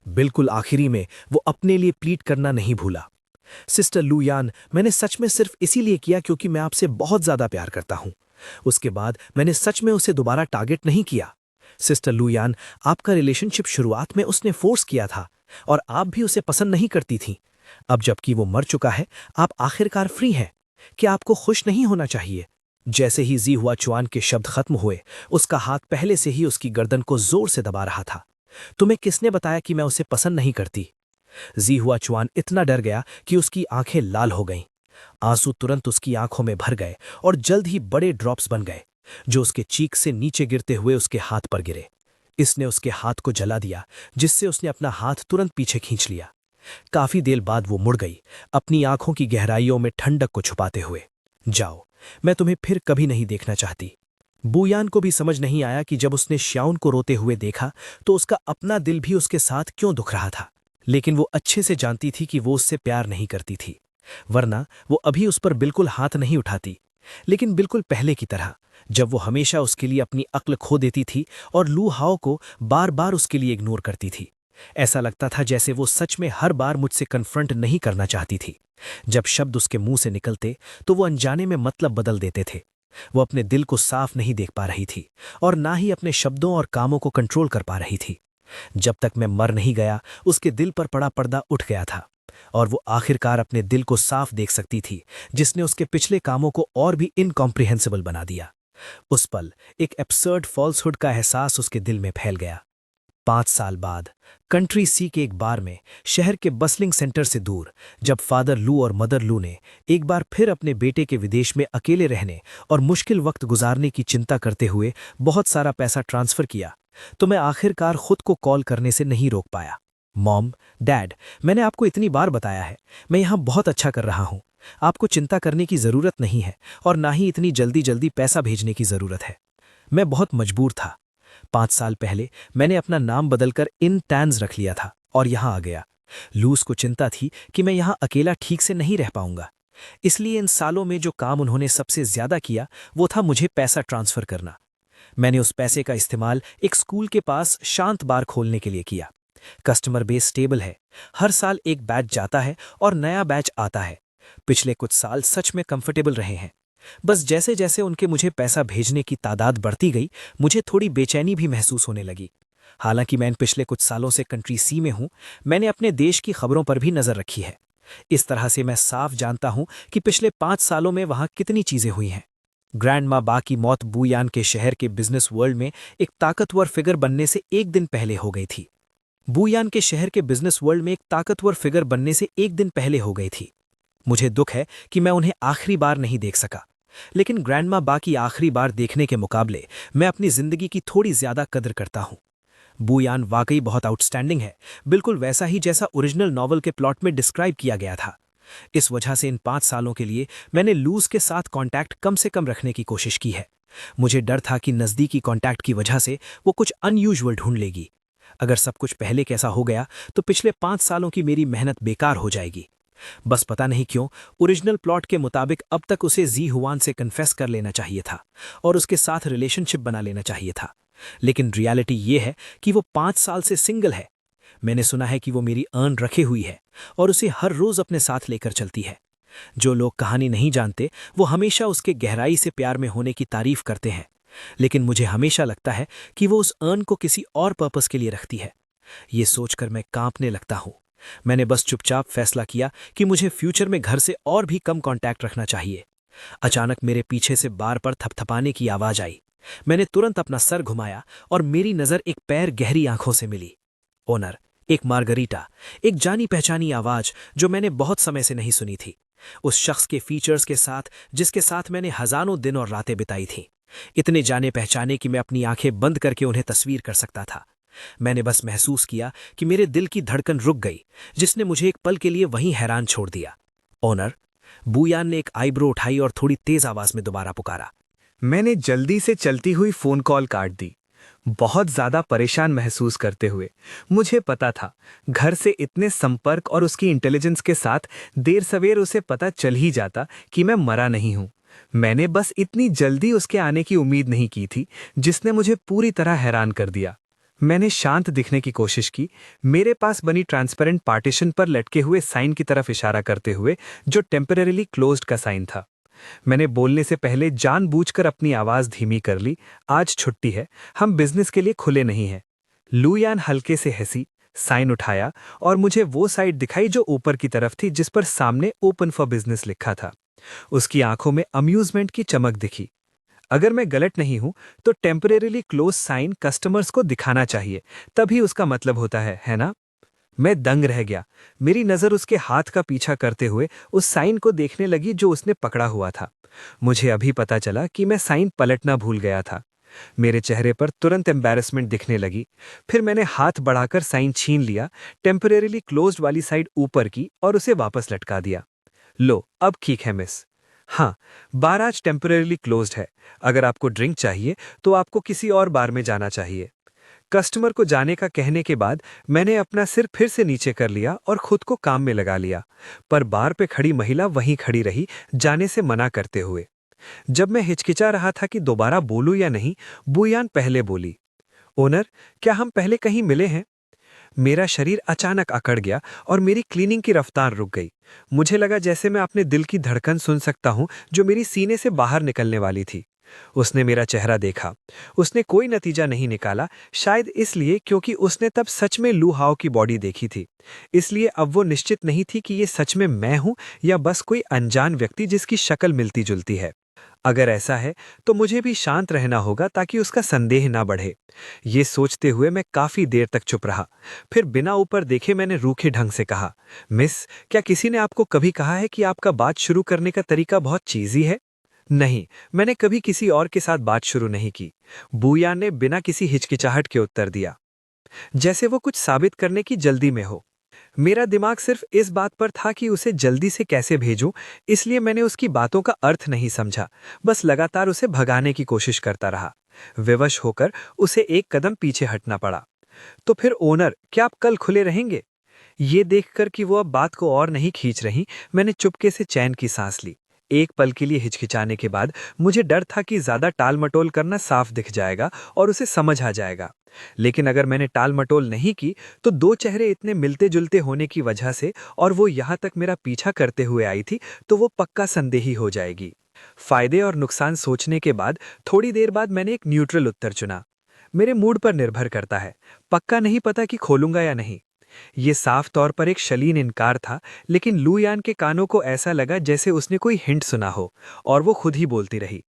बिल्कुल आखिरी में वो अपने लिए प्लीड करना नहीं भूला। सिस्टर लू यान, मैंने सच में सिर्फ इसीलिए किया क्योंकि मैं आपसे बहुत ज्यादा प्यार करता हूं। उसके बाद मैंने सच में उसे दोबारा टारगेट नहीं किया। सिस्टर लू यान, आपका रिलेशनशिप शुरुआत में उसने फोर्स किया था और आप भी उसे पसंद नहीं करती थीं। अब जबकि वो मर चुका है, आप आखिरकार फ्री हैं। क्या आपको खुश नहीं होना चाहिए? जैसे ही जी हुआ चुआन के शब्द खत्म हुए, उसका हाथ पहले से ही उसकी गर्दन को जोर से दबा रहा था। तुम्हें किसने बताया कि मैं उसे पसंद नहीं करती? जी हुआ चुआन इतना डर गया कि उसकी आंखें लाल हो गईं। आंसू तुरंत उसकी आंखों में भर गए और जल्द ही बड़े ड्रॉप्स बन गए, जो उसके चीक से नीचे गिरते हुए उसके हाथ पर गिरे। इसने उसके हाथ को जला दिया, जिससे उसने अपना हाथ तुरंत पीछे खींच लिया। काफी देर बाद वो मुड़ गई, अपनी आंखों की गहराइयों में ठंडक को छुपाते हुए। जाओ, मैं तुम्हें फिर कभी नहीं देखना चाहती। बुयान को भी समझ नहीं आया कि जब उसने श्याउन को रोते हुए देखा तो उसका अपना दिल भी उसके साथ क्यों दुख रहा था। लेकिन वो अच्छे से जानती थी कि वो उससे प्यार नहीं करती थी, वरना वो अभी उस पर बिल्कुल हाथ नहीं उठाती। लेकिन बिल्कुल पहले की तरह, जब वो हमेशा उसके लिए अपनी अक्ल खो देती थी और लू हाओ को बार बार उसके लिए इग्नोर करती थी। ऐसा लगता था जैसे वो सच में हर बार मुझसे कन्फ्रंट नहीं करना चाहती थी। जब शब्द उसके मुंह से निकलते तो वो अनजाने में मतलब बदल देते थे। वो अपने दिल को साफ नहीं देख पा रही थी और ना ही अपने शब्दों और कामों को कंट्रोल कर पा रही थी। जब तक मैं मर नहीं गया, उसके दिल पर पड़ा पर्दा उठ गया था और वो आखिरकार अपने दिल को साफ देख सकती थी, जिसने उसके पिछले कामों को और भी इनकॉम्प्रिहेंसिबल बना दिया। उस पल एक एब्सर्ड फॉल्सहुड का एहसास उसके दिल में फैल गया। 5 साल बाद कंट्री सी के एक बार में, शहर के बसलिंग सेंटर से दूर, जब फादर लू और मदर लू ने एक बार फिर अपने बेटे के विदेश में अकेले रहने और मुश्किल वक्त गुजारने की चिंता करते हुए बहुत सारा पैसा ट्रांसफर किया, तो मैं आखिरकार खुद को कॉल करने से नहीं रोक पाया। मॉम, डैड, मैंने आपको इतनी बार बताया है, मैं यहाँ बहुत अच्छा कर रहा हूँ। आपको चिंता करने की जरूरत नहीं है और ना ही इतनी जल्दी जल्दी पैसा भेजने की जरूरत है। मैं बहुत मजबूर था। 5 साल पहले मैंने अपना नाम बदलकर इन टैन्स रख लिया था और यहाँ आ गया। लूस को चिंता थी कि मैं यहाँ अकेला ठीक से नहीं रह पाऊंगा। इसलिए इन सालों में जो काम उन्होंने सबसे ज्यादा किया वो था मुझे पैसा ट्रांसफर करना। मैंने उस पैसे का इस्तेमाल एक स्कूल के पास शांत बार खोलने के लिए किया। कस्टमर बेस स्टेबल है, हर साल एक बैच जाता है और नया बैच आता है। पिछले कुछ साल सच में कंफर्टेबल रहे हैं। बस जैसे जैसे उनके मुझे पैसा भेजने की तादाद बढ़ती गई, मुझे थोड़ी बेचैनी भी महसूस होने लगी। हालांकि मैं इन पिछले कुछ सालों से कंट्री सी में हूं, मैंने अपने देश की खबरों पर भी नजर रखी है। इस तरह से मैं साफ जानता हूं कि पिछले 5 सालों में वहां कितनी चीजें हुई हैं। ग्रैंड माँ बा की मौत बुयान के शहर के बिजनेस वर्ल्ड में एक ताकतवर फिगर बनने से एक दिन पहले हो गई थी। बुयान के शहर के बिजनेस वर्ल्ड में एक ताकतवर फिगर बनने से एक दिन पहले हो गई थी। मुझे दुख है कि मैं उन्हें आखिरी बार नहीं देख सका, लेकिन ग्रैंडमा बा की आखिरी बार देखने के मुकाबले मैं अपनी जिंदगी की थोड़ी ज्यादा कदर करता हूं। बुयान वाकई बहुत आउटस्टैंडिंग है, बिल्कुल वैसा ही जैसा ओरिजिनल नॉवल के प्लॉट में डिस्क्राइब किया गया था। इस वजह से इन 5 सालों के लिए मैंने लूज के साथ कांटेक्ट कम से कम रखने की कोशिश की है। मुझे डर था कि नज़दीकी कांटेक्ट की वजह से वो कुछ अनयूजुअल ढूंढ लेगी। अगर सब कुछ पहले कैसा हो गया तो पिछले 5 सालों की मेरी मेहनत बेकार हो जाएगी। बस पता नहीं क्यों ओरिजिनल प्लॉट के मुताबिक अब तक उसे जी हुआन से कन्फेस कर लेना चाहिए था और उसके साथ रिलेशनशिप बना लेना चाहिए था। लेकिन रियलिटी ये है कि वो 5 साल से सिंगल है। मैंने सुना है कि वो मेरी अर्न रखे हुई है और उसे हर रोज अपने साथ लेकर चलती है। जो लोग कहानी नहीं जानते वो हमेशा उसके गहराई से प्यार में होने की तारीफ करते हैं, लेकिन मुझे हमेशा लगता है कि वो उस अर्न को किसी और पर्पस के लिए रखती है। ये सोचकर मैं कांपने लगता हूँ। मैंने बस चुपचाप फैसला किया कि मुझे फ्यूचर में घर से और भी कम कांटेक्ट रखना चाहिए। अचानक मेरे पीछे से बार पर थपथपाने की आवाज आई। मैंने तुरंत अपना सर घुमाया और मेरी नजर एक पैर गहरी आंखों से मिली। ओनर, एक मार्गरीटा, एक जानी पहचानी आवाज जो मैंने बहुत समय से नहीं सुनी थी। उस शख्स के फीचर्स के साथ जिसके साथ मैंने हजारों दिन और रातें बिताई थीं। इतने जाने पहचाने कि मैं अपनी आंखें बंद करके उन्हें तस्वीर कर सकता था। मैंने बस महसूस किया कि मेरे दिल की धड़कन रुक गई, जिसने मुझे एक पल के लिए वहीं हैरान छोड़ दिया। ओनर, बुयान ने एक आईब्रो उठाई और थोड़ी तेज आवाज में दोबारा पुकारा। मैंने जल्दी से चलती हुई फोन कॉल काट दी, बहुत ज्यादा परेशान महसूस करते हुए। मुझे पता था घर से इतने संपर्क और उसकी इंटेलिजेंस के साथ देर सवेर उसे पता चल ही जाता कि मैं मरा नहीं हूं। मैंने बस इतनी जल्दी उसके आने की उम्मीद नहीं की थी, जिसने मुझे पूरी तरह हैरान कर दिया। मैंने शांत दिखने की कोशिश की, मेरे पास बनी ट्रांसपेरेंट पार्टीशन पर लटके हुए साइन की तरफ इशारा करते हुए, जो टेम्परेरीली क्लोज्ड का साइन था। मैंने बोलने से पहले जानबूझकर अपनी आवाज धीमी कर ली। आज छुट्टी है, हम बिजनेस के लिए खुले नहीं हैं। लुयान हल्के से हंसी, साइन उठाया और मुझे वो साइड दिखाई जो ऊपर की तरफ थी, जिस पर सामने ओपन फॉर बिजनेस लिखा था। उसकी आंखों में अम्यूजमेंट की चमक दिखी। अगर मैं गलत नहीं हूं तो टेम्परेरीली क्लोज साइन कस्टमर्स को दिखाना चाहिए, तभी उसका मतलब होता है ना? मैं दंग रह गया। मेरी नजर उसके हाथ का पीछा करते हुए उस साइन को देखने लगी जो उसने पकड़ा हुआ था। मुझे अभी पता चला कि मैं साइन पलटना भूल गया था। मेरे चेहरे पर तुरंत एम्बैरेसमेंट दिखने लगी। फिर मैंने हाथ बढ़ाकर साइन छीन लिया, टेम्परेरीली क्लोज्ड वाली साइड ऊपर की और उसे वापस लटका दिया। लो, अब ठीक है मिस। हाँ, बार आज टेम्परेरीली क्लोज्ड है। अगर आपको ड्रिंक चाहिए तो आपको किसी और बार में जाना चाहिए। कस्टमर को जाने का कहने के बाद मैंने अपना सिर फिर से नीचे कर लिया और खुद को काम में लगा लिया, पर बार पे खड़ी महिला वहीं खड़ी रही, जाने से मना करते हुए। जब मैं हिचकिचा रहा था कि दोबारा बोलूं या नहीं, बुयान पहले बोली, ओनर, क्या हम पहले कहीं मिले हैं? मेरा शरीर अचानक अकड़ गया और मेरी क्लीनिंग की रफ्तार रुक गई। मुझे लगा जैसे मैं अपने दिल की धड़कन सुन सकता हूं जो मेरी सीने से बाहर निकलने वाली थी। उसने मेरा चेहरा देखा। उसने कोई नतीजा नहीं निकाला, शायद इसलिए क्योंकि उसने तब सच में लू हाओ की बॉडी देखी थी। इसलिए अब वो निश्चित नहीं थी कि ये सच में मैं हूं या बस कोई अनजान व्यक्ति जिसकी शक्ल मिलती जुलती है। अगर ऐसा है तो मुझे भी शांत रहना होगा ताकि उसका संदेह ना बढ़े। ये सोचते हुए मैं काफी देर तक चुप रहा। फिर बिना ऊपर देखे मैंने रूखे ढंग से कहा, मिस, क्या किसी ने आपको कभी कहा है कि आपका बात शुरू करने का तरीका बहुत चीजी है? नहीं, मैंने कभी किसी और के साथ बात शुरू नहीं की। बूयान ने बिना किसी हिचकिचाहट के उत्तर दिया, जैसे वो कुछ साबित करने की जल्दी में हो। मेरा दिमाग सिर्फ इस बात पर था कि उसे जल्दी से कैसे भेजूं, इसलिए मैंने उसकी बातों का अर्थ नहीं समझा, बस लगातार उसे भगाने की कोशिश करता रहा। विवश होकर उसे एक कदम पीछे हटना पड़ा। तो फिर ओनर, क्या आप कल खुले रहेंगे? ये देखकर कि वो अब बात को और नहीं खींच रही, मैंने चुपके से चैन की सांस ली। एक पल के लिए हिचकिचाने के बाद मुझे डर था कि ज्यादा टाल-मटोल करना साफ दिख जाएगा और उसे समझ आ जाएगा। लेकिन अगर मैंने टाल-मटोल नहीं की तो दो चेहरे इतने मिलते-जुलते होने की वजह से और वो यहाँ तक मेरा पीछा करते हुए आई थी, तो वो पक्का संदेही हो जाएगी। फायदे और नुकसान सोचने के बाद थोड़ी देर बाद मैंने एक न्यूट्रल उत्तर चुना। मेरे मूड पर निर्भर करता है, पक्का नहीं पता कि खोलूंगा या नहीं। ये साफ तौर पर एक शलीन इनकार था, लेकिन लुयान के कानों को ऐसा लगा जैसे उसने कोई हिंट सुना हो, और वो खुद ही बोलती रही,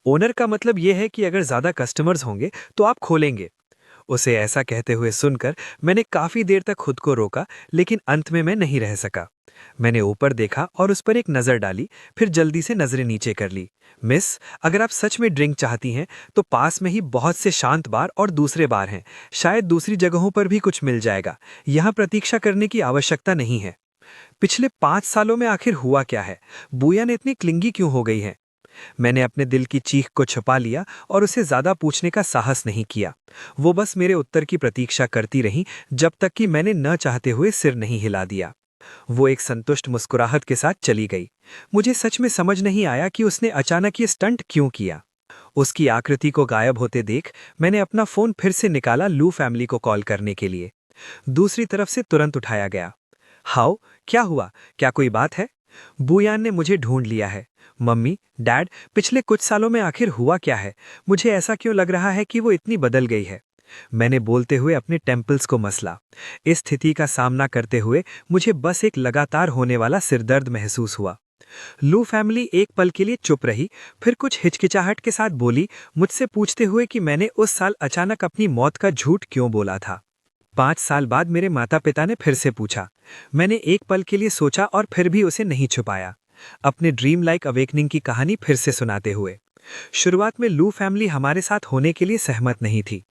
ओनर का मतलब यह है कि अगर ज्यादा कस्टमर्स होंगे तो आप खोलेंगे। उसे ऐसा कहते हुए सुनकर मैंने काफी देर तक खुद को रोका, लेकिन अंत में मैं नहीं रह सका। मैंने ऊपर देखा और उस पर एक नजर डाली, फिर जल्दी से नजरें नीचे कर ली। मिस, अगर आप सच में ड्रिंक चाहती हैं तो पास में ही बहुत से शांत बार और दूसरे बार हैं, शायद दूसरी जगहों पर भी कुछ मिल जाएगा। यहाँ प्रतीक्षा करने की आवश्यकता नहीं है। पिछले 5 सालों में आखिर हुआ क्या है? बुया ने इतनी क्लिंगी क्यों हो गई है? मैंने अपने दिल की चीख को छुपा लिया और उसे ज्यादा पूछने का साहस नहीं किया। वो बस मेरे उत्तर की प्रतीक्षा करती रही, जब तक कि मैंने न चाहते हुए सिर नहीं हिला दिया। वो एक संतुष्ट मुस्कुराहट के साथ चली गई। मुझे सच में समझ नहीं आया कि उसने अचानक ये स्टंट क्यों किया। उसकी आकृति को गायब होते देख मैंने अपना फोन फिर से निकाला लू फैमिली को कॉल करने के लिए। दूसरी तरफ से तुरंत उठाया गया। हाउ, क्या हुआ? क्या कोई बात है? बुयान ने मुझे ढूंढ लिया है। मम्मी, डैड, पिछले कुछ सालों में आखिर हुआ क्या है? मुझे ऐसा क्यों लग रहा है कि वो इतनी बदल गई है? मैंने बोलते हुए अपने टेम्पल्स को मसला। इस स्थिति का सामना करते हुए मुझे बस एक लगातार होने वाला सिरदर्द महसूस हुआ। लू फैमिली एक पल के लिए चुप रही, फिर कुछ हिचकिचाहट के साथ बोली, मुझसे पूछते हुए कि मैंने उस साल अचानक अपनी मौत का झूठ क्यों बोला था। 5 साल बाद मेरे माता पिता ने फिर से पूछा। मैंने एक पल के लिए सोचा और फिर भी उसे नहीं छुपाया, अपने ड्रीम लाइक अवेकनिंग की कहानी फिर से सुनाते हुए। शुरुआत में लू फैमिली हमारे साथ होने के लिए सहमत नहीं थी।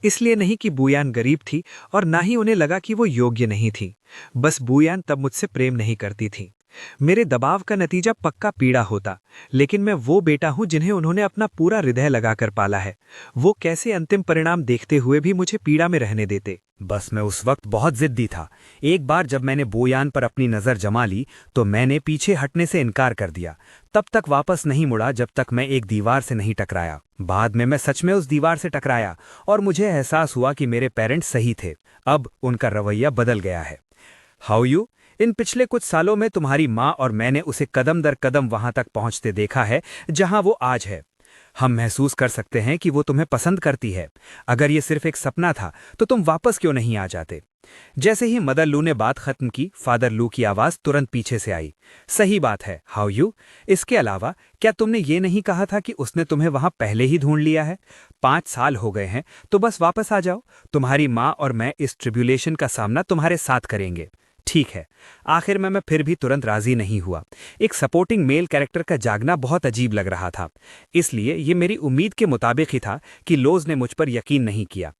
इसलिए नहीं कि बुयान गरीब थी और ना ही उन्हें लगा कि वो योग्य नहीं थी। बस बुयान तब मुझसे प्रेम नहीं करती थी। मेरे दबाव का नतीजा पक्का पीड़ा होता, लेकिन मैं वो बेटा हूं जिन्हें उन्होंने अपना पूरा हृदय लगाकर पाला है। वो कैसे अंतिम परिणाम देखते हुए भी मुझे पीड़ा में रहने देते। बस मैं उस वक्त बहुत जिद्दी था। एक बार जब मैंने बोयान पर अपनी नज़र जमा ली तो मैंने पीछे हटने से इनकार कर दिया। तब तक वापस नहीं मुड़ा जब तक मैं एक दीवार से नहीं टकराया। बाद में मैं सच में उस दीवार से टकराया और मुझे एहसास हुआ कि मेरे पेरेंट्स सही थे। अब उनका रवैया बदल गया है। How you? इन पिछले कुछ सालों में तुम्हारी माँ और मैंने उसे कदम दर कदम वहां तक पहुंचते देखा है जहां वो आज है। हम महसूस कर सकते हैं कि वो तुम्हें पसंद करती है। अगर ये सिर्फ एक सपना था तो तुम वापस क्यों नहीं आ जाते? जैसे ही मदर लू ने बात खत्म की, फादर लू की आवाज तुरंत पीछे से आई। सही बात है, हाउ यू? इसके अलावा क्या तुमने ये नहीं कहा था कि उसने तुम्हें वहां पहले ही ढूंढ लिया है? 5 साल हो गए हैं, तो बस वापस आ जाओ। तुम्हारी माँ और मैं इस ट्रिब्यूलेशन का सामना तुम्हारे साथ करेंगे। ठीक है। आखिर में मैं फिर भी तुरंत राजी नहीं हुआ। एक सपोर्टिंग मेल कैरेक्टर का जागना बहुत अजीब लग रहा था। इसलिए ये मेरी उम्मीद के मुताबिक ही था कि लोज ने मुझ पर यकीन नहीं किया।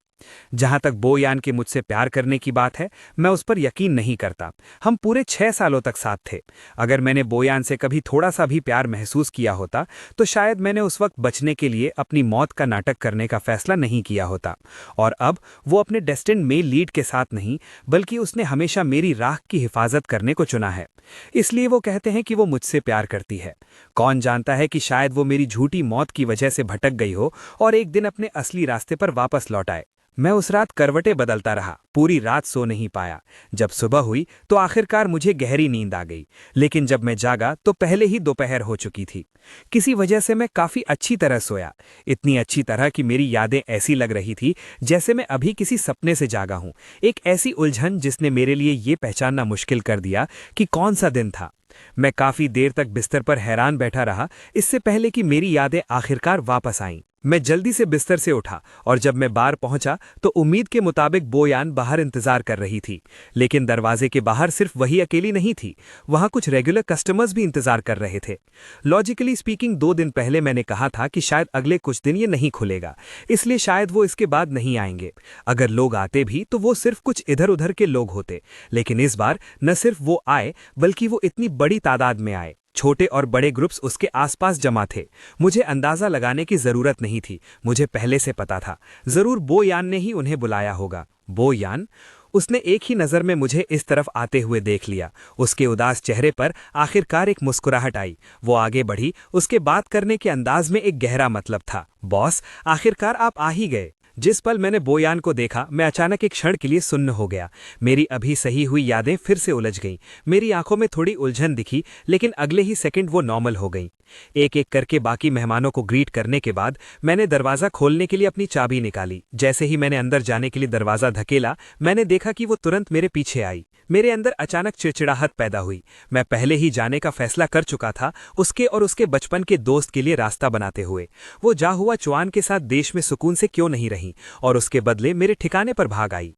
जहां तक बोयान के मुझसे प्यार करने की बात है, मैं उस पर यकीन नहीं करता। हम पूरे 6 सालों तक साथ थे। अगर मैंने बोयान से कभी थोड़ा सा भी प्यार महसूस किया होता तो शायद मैंने उस वक्त बचने के लिए अपनी मौत का नाटक करने का फैसला नहीं किया होता। और अब वो अपने डेस्टिन्ड मेल लीड के साथ नहीं, बल्कि उसने हमेशा मेरी राख की हिफाजत करने को चुना है। इसलिए वो कहते हैं कि वो मुझसे प्यार करती है। कौन जानता है कि शायद वो मेरी झूठी मौत की वजह से भटक गई हो और एक दिन अपने असली रास्ते पर वापस लौट आए। मैं उस रात करवटें बदलता रहा, पूरी रात सो नहीं पाया। जब सुबह हुई तो आखिरकार मुझे गहरी नींद आ गई, लेकिन जब मैं जागा तो पहले ही दोपहर हो चुकी थी। किसी वजह से मैं काफी अच्छी तरह सोया, इतनी अच्छी तरह कि मेरी यादें ऐसी लग रही थी जैसे मैं अभी किसी सपने से जागा हूं। एक ऐसी उलझन जिसने मेरे लिए ये पहचानना मुश्किल कर दिया कि कौन सा दिन था। मैं काफी देर तक बिस्तर पर हैरान बैठा रहा, इससे पहले कि मेरी यादें आखिरकार वापस आईं। मैं जल्दी से बिस्तर से उठा और जब मैं बाहर पहुंचा तो उम्मीद के मुताबिक बोयान बाहर इंतजार कर रही थी। लेकिन दरवाजे के बाहर सिर्फ वही अकेली नहीं थी, वहां कुछ रेगुलर कस्टमर्स भी इंतजार कर रहे थे। लॉजिकली स्पीकिंग 2 दिन पहले मैंने कहा था कि शायद अगले कुछ दिन ये नहीं खुलेगा, इसलिए शायद वो इसके बाद नहीं आएंगे। अगर लोग आते भी तो वो सिर्फ कुछ इधर उधर के लोग होते। लेकिन इस बार न सिर्फ वो आए, बल्कि वो इतनी बड़ी तादाद में आए। छोटे और बड़े ग्रुप्स उसके आसपास जमा थे। मुझे अंदाजा लगाने की जरूरत नहीं थी, मुझे पहले से पता था। जरूर बोयान ने ही उन्हें बुलाया होगा। बोयान? उसने एक ही नज़र में मुझे इस तरफ आते हुए देख लिया। उसके उदास चेहरे पर आखिरकार एक मुस्कुराहट आई। वो आगे बढ़ी। उसके बात करने के अंदाज में एक गहरा मतलब था। बॉस, आखिरकार आप आ ही गए। जिस पल मैंने बोयान को देखा, मैं अचानक एक क्षण के लिए सुन्न हो गया। मेरी अभी सही हुई यादें फिर से उलझ गईं। मेरी आंखों में थोड़ी उलझन दिखी, लेकिन अगले ही सेकंड वो नॉर्मल हो गईं। एक एक करके बाकी मेहमानों को ग्रीट करने के बाद मैंने दरवाज़ा खोलने के लिए अपनी चाबी निकाली। जैसे ही मैंने अंदर जाने के लिए दरवाज़ा धकेला, मैंने देखा कि वो तुरंत मेरे पीछे आई। मेरे अंदर अचानक चिड़चिड़ाहट पैदा हुई। मैं पहले ही जाने का फैसला कर चुका था, उसके और उसके बचपन के दोस्त के लिए रास्ता बनाते हुए। वो जा हुआ चुआन के साथ देश में सुकून से क्यों नहीं रही और उसके बदले मेरे ठिकाने पर भाग आई।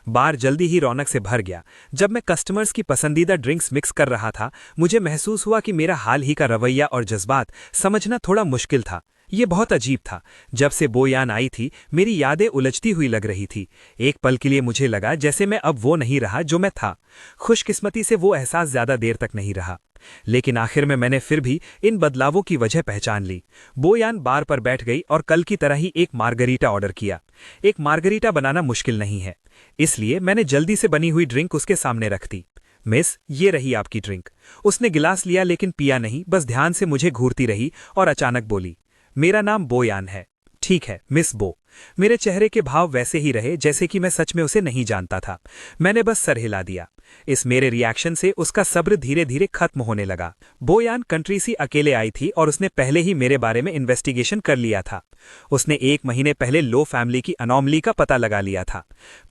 बार जल्दी ही रौनक से भर गया। जब मैं कस्टमर्स की पसंदीदा ड्रिंक्स मिक्स कर रहा था, मुझे महसूस हुआ कि मेरा हाल ही का रवैया और जज्बात समझना थोड़ा मुश्किल था। ये बहुत अजीब था। जब से बोयान आई थी, मेरी यादें उलझती हुई लग रही थी। एक पल के लिए मुझे लगा जैसे मैं अब वो नहीं रहा जो मैं था। खुशकिस्मती से वो एहसास ज्यादा देर तक नहीं रहा। लेकिन आखिर में मैंने फिर भी इन बदलावों की वजह पहचान ली। बोयान बार पर बैठ गई और कल की तरह ही एक मार्गरीटा ऑर्डर किया। एक मार्गरीटा बनाना मुश्किल नहीं है, इसलिए मैंने जल्दी से बनी हुई ड्रिंक उसके सामने रख दी। मिस, ये रही आपकी ड्रिंक। उसने गिलास लिया लेकिन पिया नहीं, बस ध्यान से मुझे घूरती रही और अचानक बोली, मेरा नाम बोयान है। ठीक है मिस बो। मेरे चेहरे के भाव वैसे ही रहे जैसे कि मैं सच में उसे नहीं जानता था। मैंने बस सर हिला दिया। इस मेरे रिएक्शन से उसका सब्र धीरे धीरे खत्म होने लगा। बोयान कंट्री से अकेले आई थी और उसने पहले ही मेरे बारे में इन्वेस्टिगेशन कर लिया था। उसने 1 महीने पहले लो फैमिली की अनोमली का पता लगा लिया था।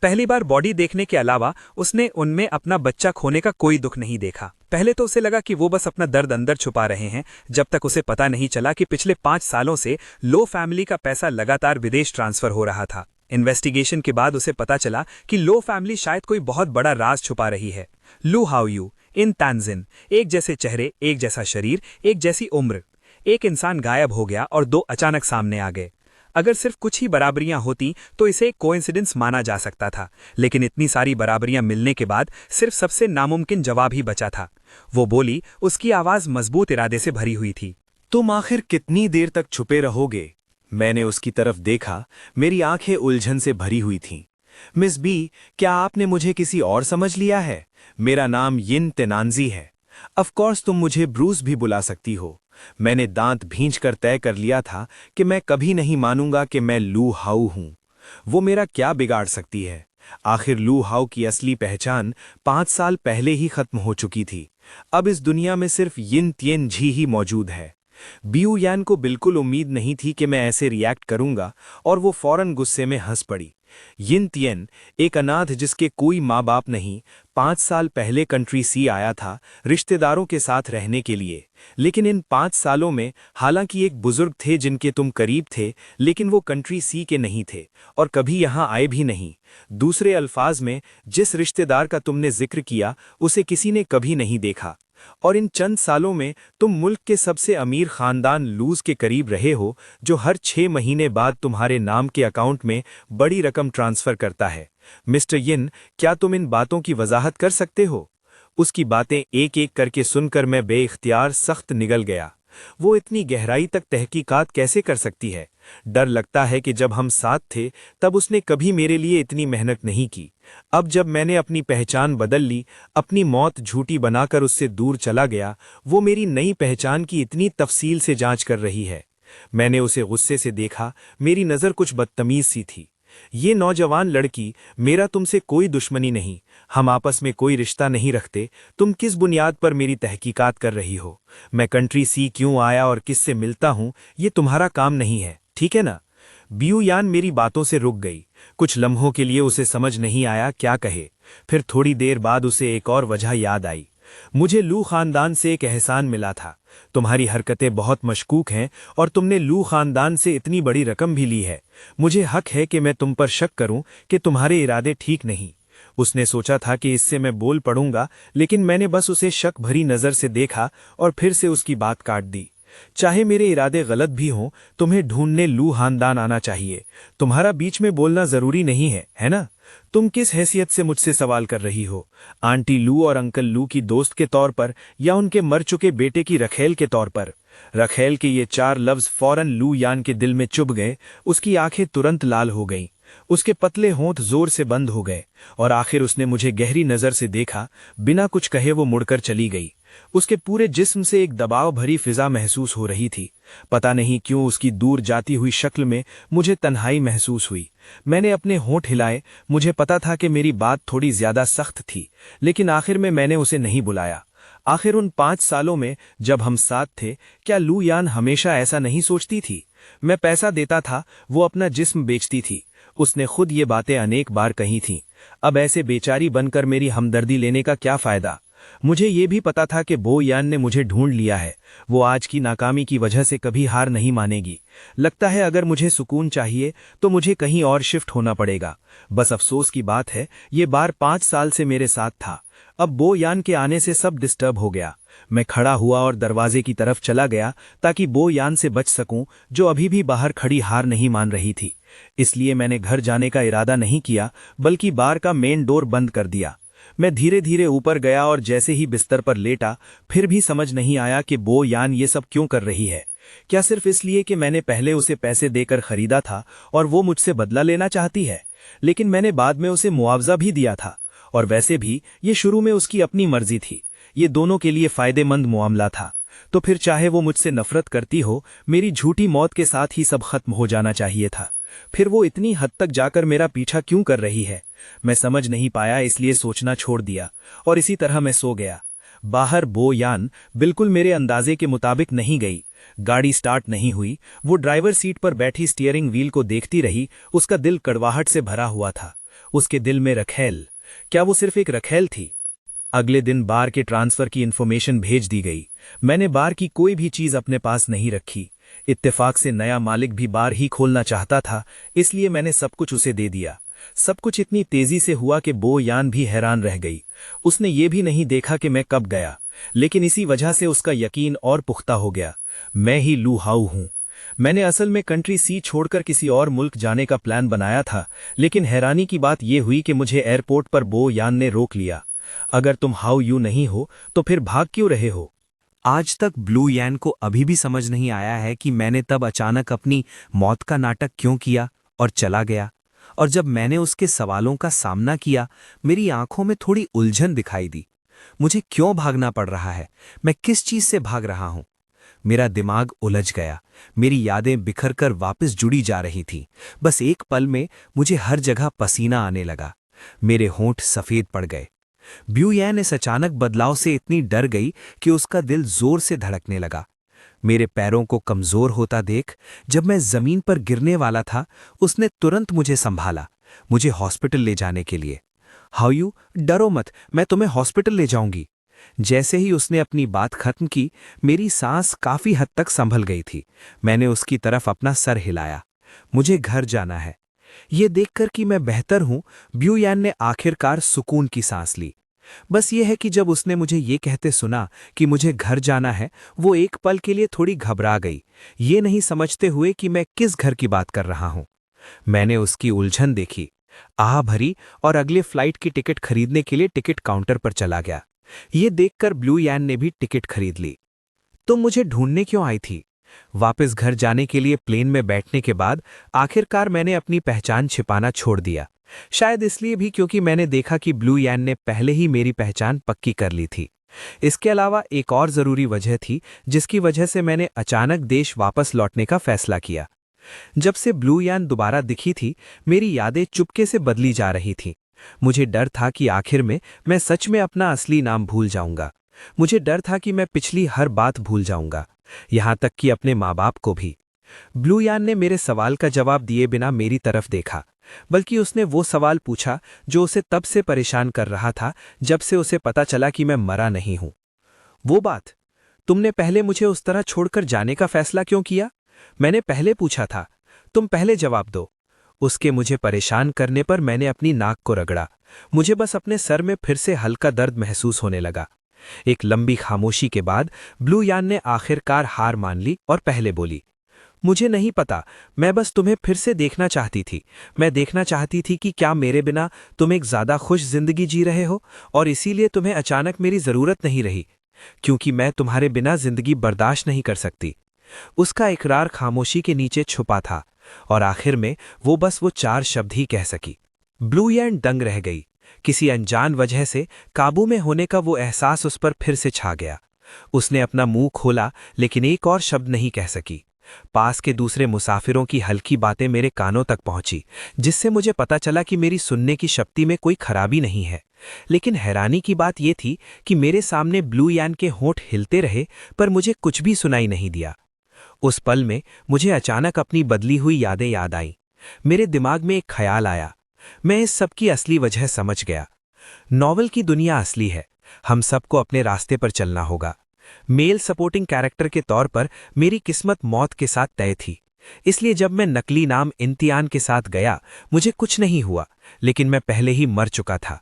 पहली बार बॉडी देखने के अलावा उसने उनमें अपना बच्चा खोने का कोई दुख नहीं देखा। पहले तो उसे लगा कि वो बस अपना दर्द अंदर छुपा रहे हैं, जब तक उसे पता नहीं चला कि पिछले 5 सालों से लो फैमिली का पैसा लगातार विदेश ट्रांसफर हो रहा था। इन्वेस्टिगेशन के बाद उसे पता चला कि लो फैमिली शायद कोई बहुत बड़ा राज छुपा रही है। लू हाउ यू इन तानजिन, एक जैसे चेहरे, एक जैसा शरीर, एक जैसी उम्र। एक इंसान गायब हो गया और 2 अचानक सामने आ गए। अगर सिर्फ कुछ ही बराबरियां होती तो इसे एक कोइंसिडेंस माना जा सकता था, लेकिन इतनी सारी बराबरियां मिलने के बाद सिर्फ सबसे नामुमकिन जवाब ही बचा था। वो बोली, उसकी आवाज मजबूत इरादे से भरी हुई थी। तुम आखिर कितनी देर तक छुपे रहोगे? मैंने उसकी तरफ देखा। मेरी आंखें उलझन से भरी हुई थीं। मिस बी, क्या आपने मुझे किसी और समझ लिया है? मेरा नाम यिन तेनांजी है। ऑफ कोर्स तुम मुझे ब्रूस भी बुला सकती हो। मैंने दांत भींच कर तय कर लिया था कि मैं कभी नहीं मानूंगा कि मैं लू हाउ हूं। वो मेरा क्या बिगाड़ सकती है? आखिर लू हाउ की असली पहचान 5 साल पहले ही खत्म हो चुकी थी। अब इस दुनिया में सिर्फ यिन तिएन झी ही मौजूद है। बियू यान को बिल्कुल उम्मीद नहीं थी कि मैं ऐसे रिएक्ट करूंगा और वो फौरन गुस्से में हंस पड़ी। यिन तिएन, एक अनाथ जिसके कोई माँ बाप नहीं, 5 साल पहले कंट्री सी आया था रिश्तेदारों के साथ रहने के लिए। लेकिन इन 5 सालों में हालांकि एक बुजुर्ग थे जिनके तुम करीब थे, लेकिन वो कंट्री सी के नहीं थे और कभी यहाँ आए भी नहीं। दूसरे अल्फाज में, जिस रिश्तेदार का तुमने जिक्र किया उसे किसी ने कभी नहीं देखा। और इन चंद सालों में तुम मुल्क के सबसे अमीर खानदान लूज के करीब रहे हो, जो हर 6 महीने बाद तुम्हारे नाम के अकाउंट में बड़ी रकम ट्रांसफर करता है। मिस्टर यिन, क्या तुम इन बातों की वजाहत कर सकते हो? उसकी बातें एक एक करके सुनकर मैं बेइख्तियार सख्त निगल गया। वो इतनी गहराई तक तहकीकात कैसे कर सकती है? डर लगता है कि जब हम साथ थे तब उसने कभी मेरे लिए इतनी मेहनत नहीं की। अब जब मैंने अपनी पहचान बदल ली, अपनी मौत झूठी बनाकर उससे दूर चला गया, वो मेरी नई पहचान की इतनी तफसील से जांच कर रही है। मैंने उसे गुस्से से देखा, मेरी नज़र कुछ बदतमीज सी थी। ये नौजवान लड़की, मेरा तुमसे कोई दुश्मनी नहीं, हम आपस में कोई रिश्ता नहीं रखते। तुम किस बुनियाद पर मेरी तहकीकात कर रही हो? मैं कंट्री सी क्यों आया और किससे मिलता हूं, ये तुम्हारा काम नहीं है, ठीक है ना? बियू यान मेरी बातों से रुक गई। कुछ लम्हों के लिए उसे समझ नहीं आया क्या कहे। फिर थोड़ी देर बाद उसे एक और वजह याद आई। मुझे लू खानदान से एक एहसान मिला था। तुम्हारी हरकतें बहुत मशकूक हैं और तुमने लू खानदान से इतनी बड़ी रकम भी ली है। मुझे हक है कि मैं तुम पर शक करूं कि तुम्हारे इरादे ठीक नहीं। उसने सोचा था कि इससे मैं बोल पड़ूंगा, लेकिन मैंने बस उसे शक भरी नज़र से देखा और फिर से उसकी बात काट दी। चाहे मेरे इरादे गलत भी हों, तुम्हें ढूंढने लू खानदान आना चाहिए। तुम्हारा बीच में बोलना जरूरी नहीं है ना? तुम किस हैसियत से मुझसे सवाल कर रही हो? आंटी लू और अंकल लू की दोस्त के तौर पर या उनके मर चुके बेटे की रखेल के तौर पर? रखेल के ये 4 लफ्ज फौरन लू यान के दिल में चुभ गए। उसकी आंखें तुरंत लाल हो गईं। उसके पतले होंठ जोर से बंद हो गए और आखिर उसने मुझे गहरी नजर से देखा। बिना कुछ कहे वो मुड़कर चली गई। उसके पूरे जिस्म से एक दबाव भरी फिजा महसूस हो रही थी। पता नहीं क्यों उसकी दूर जाती हुई शक्ल में मुझे तन्हाई महसूस हुई। मैंने अपने होंठ हिलाए। मुझे पता था कि मेरी बात थोड़ी ज्यादा सख्त थी, लेकिन आखिर में मैंने उसे नहीं बुलाया। आखिर उन 5 सालों में जब हम साथ थे, क्या लू यान हमेशा ऐसा नहीं सोचती थी? मैं पैसा देता था, वो अपना जिस्म बेचती थी। उसने खुद ये बातें अनेक बार कही थीं। अब ऐसे बेचारी बनकर मेरी हमदर्दी लेने का क्या फायदा? मुझे ये भी पता था कि बो यान ने मुझे ढूंढ लिया है। वो आज की नाकामी की वजह से कभी हार नहीं मानेगी। लगता है अगर मुझे सुकून चाहिए तो मुझे कहीं और शिफ्ट होना पड़ेगा। बस अफसोस की बात है, ये बार 5 साल से मेरे साथ था। अब बो यान के आने से सब डिस्टर्ब हो गया। मैं खड़ा हुआ और दरवाजे की तरफ चला गया ताकि बो यान से बच सकूं, जो अभी भी बाहर खड़ी हार नहीं मान रही थी। इसलिए मैंने घर जाने का इरादा नहीं किया, बल्कि बार का मेन डोर बंद कर दिया। मैं धीरे धीरे ऊपर गया और जैसे ही बिस्तर पर लेटा, फिर भी समझ नहीं आया कि बो यान ये सब क्यों कर रही है। क्या सिर्फ इसलिए कि मैंने पहले उसे पैसे देकर खरीदा था और वो मुझसे बदला लेना चाहती है? लेकिन मैंने बाद में उसे मुआवजा भी दिया था, और वैसे भी ये शुरू में उसकी अपनी मर्जी थी। ये दोनों के लिए फायदेमंद मामला था। तो फिर चाहे वो मुझसे नफरत करती हो, मेरी झूठी मौत के साथ ही सब खत्म हो जाना चाहिए था। फिर वो इतनी हद तक जाकर मेरा पीछा क्यों कर रही है? मैं समझ नहीं पाया, इसलिए सोचना छोड़ दिया और इसी तरह मैं सो गया। बाहर बो यान बिल्कुल मेरे अंदाजे के मुताबिक नहीं गई। गाड़ी स्टार्ट नहीं हुई। वो ड्राइवर सीट पर बैठी स्टीयरिंग व्हील को देखती रही। उसका दिल कड़वाहट से भरा हुआ था। उसके दिल में रखेल। क्या वो सिर्फ एक रखेल थी? अगले दिन बार के ट्रांसफर की इन्फॉर्मेशन भेज दी गई। मैंने बार की कोई भी चीज अपने पास नहीं रखी। इत्तेफाक से नया मालिक भी बार ही खोलना चाहता था, इसलिए मैंने सब कुछ उसे दे दिया। सब कुछ इतनी तेजी से हुआ कि बो यान भी हैरान रह गई। उसने ये भी नहीं देखा कि मैं कब गया, लेकिन इसी वजह से उसका यकीन और पुख्ता हो गया। मैं ही लू हाउ हूं। मैंने असल में कंट्री सी छोड़कर किसी और मुल्क जाने का प्लान बनाया था, लेकिन हैरानी की बात यह हुई कि मुझे एयरपोर्ट पर बो यान ने रोक लिया। अगर तुम हाउ यू नहीं हो तो फिर भाग क्यों रहे हो? आज तक ब्लू यान को अभी भी समझ नहीं आया है कि मैंने तब अचानक अपनी मौत का नाटक क्यों किया और चला गया। और जब मैंने उसके सवालों का सामना किया, मेरी आंखों में थोड़ी उलझन दिखाई दी। मुझे क्यों भागना पड़ रहा है? मैं किस चीज से भाग रहा हूं? मेरा दिमाग उलझ गया। मेरी यादें बिखरकर वापस जुड़ी जा रही थीं। बस एक पल में मुझे हर जगह पसीना आने लगा। मेरे होंठ सफेद पड़ गए। ब्यूयैन इस अचानक बदलाव से इतनी डर गई कि उसका दिल जोर से धड़कने लगा। मेरे पैरों को कमजोर होता देख जब मैं जमीन पर गिरने वाला था, उसने तुरंत मुझे संभाला, मुझे हॉस्पिटल ले जाने के लिए। हाउ यू, डरो मत, मैं तुम्हें हॉस्पिटल ले जाऊंगी। जैसे ही उसने अपनी बात खत्म की, मेरी सांस काफी हद तक संभल गई थी। मैंने उसकी तरफ अपना सर हिलाया। मुझे घर जाना है। ये देखकर कि मैं बेहतर हूं, ब्यूयैन ने आखिरकार सुकून की सांस ली। बस ये है कि जब उसने मुझे ये कहते सुना कि मुझे घर जाना है, वो एक पल के लिए थोड़ी घबरा गई, ये नहीं समझते हुए कि मैं किस घर की बात कर रहा हूं। मैंने उसकी उलझन देखी, आह भरी और अगले फ्लाइट की टिकट खरीदने के लिए टिकट काउंटर पर चला गया। ये देखकर ब्यूयैन ने भी टिकट खरीद ली। तुम मुझे ढूंढने क्यों आई थी? वापस घर जाने के लिए प्लेन में बैठने के बाद आखिरकार मैंने अपनी पहचान छिपाना छोड़ दिया। शायद इसलिए भी क्योंकि मैंने देखा कि ब्यूयैन ने पहले ही मेरी पहचान पक्की कर ली थी। इसके अलावा एक और जरूरी वजह थी जिसकी वजह से मैंने अचानक देश वापस लौटने का फैसला किया। जब से ब्यूयैन दोबारा दिखी थी, मेरी यादें चुपके से बदली जा रही थीं। मुझे डर था कि आखिर में मैं सच में अपना असली नाम भूल जाऊंगा। मुझे डर था कि मैं पिछली हर बात भूल जाऊंगा, यहां तक कि अपने माँ बाप को भी। ब्यूयैन ने मेरे सवाल का जवाब दिए बिना मेरी तरफ देखा, बल्कि उसने वो सवाल पूछा जो उसे तब से परेशान कर रहा था जब से उसे पता चला कि मैं मरा नहीं हूं। वो बात, तुमने पहले मुझे उस तरह छोड़कर जाने का फैसला क्यों किया? मैंने पहले पूछा था, तुम पहले जवाब दो। उसके मुझे परेशान करने पर मैंने अपनी नाक को रगड़ा। मुझे बस अपने सर में फिर से हल्का दर्द महसूस होने लगा। एक लंबी खामोशी के बाद ब्यूयैन ने आखिरकार हार मान ली और पहले बोली, मुझे नहीं पता, मैं बस तुम्हें फिर से देखना चाहती थी। मैं देखना चाहती थी कि क्या मेरे बिना तुम एक ज्यादा खुश जिंदगी जी रहे हो, और इसीलिए तुम्हें अचानक मेरी जरूरत नहीं रही, क्योंकि मैं तुम्हारे बिना जिंदगी बर्दाश्त नहीं कर सकती। उसका इकरार खामोशी के नीचे छुपा था, और आखिर में वो बस वो 4 शब्द ही कह सकी। ब्यूयैन दंग रह गई। किसी अनजान वजह से काबू में होने का वो एहसास उस पर फिर से छा गया। उसने अपना मुंह खोला, लेकिन एक और शब्द नहीं कह सकी। पास के दूसरे मुसाफिरों की हल्की बातें मेरे कानों तक पहुंची, जिससे मुझे पता चला कि मेरी सुनने की शक्ति में कोई खराबी नहीं है। लेकिन हैरानी की बात यह थी कि मेरे सामने ब्यूयैन के होंठ हिलते रहे, पर मुझे कुछ भी सुनाई नहीं दिया। उस पल में मुझे अचानक अपनी बदली हुई यादें याद आईं। मेरे दिमाग में एक ख्याल आया। मैं इस सब की असली वजह समझ गया। नॉवल की दुनिया असली है, हम सबको अपने रास्ते पर चलना होगा। मेल सपोर्टिंग कैरेक्टर के तौर पर मेरी किस्मत मौत के साथ तय थी, इसलिए जब मैं नकली नाम इम्तियान के साथ गया, मुझे कुछ नहीं हुआ, लेकिन मैं पहले ही मर चुका था।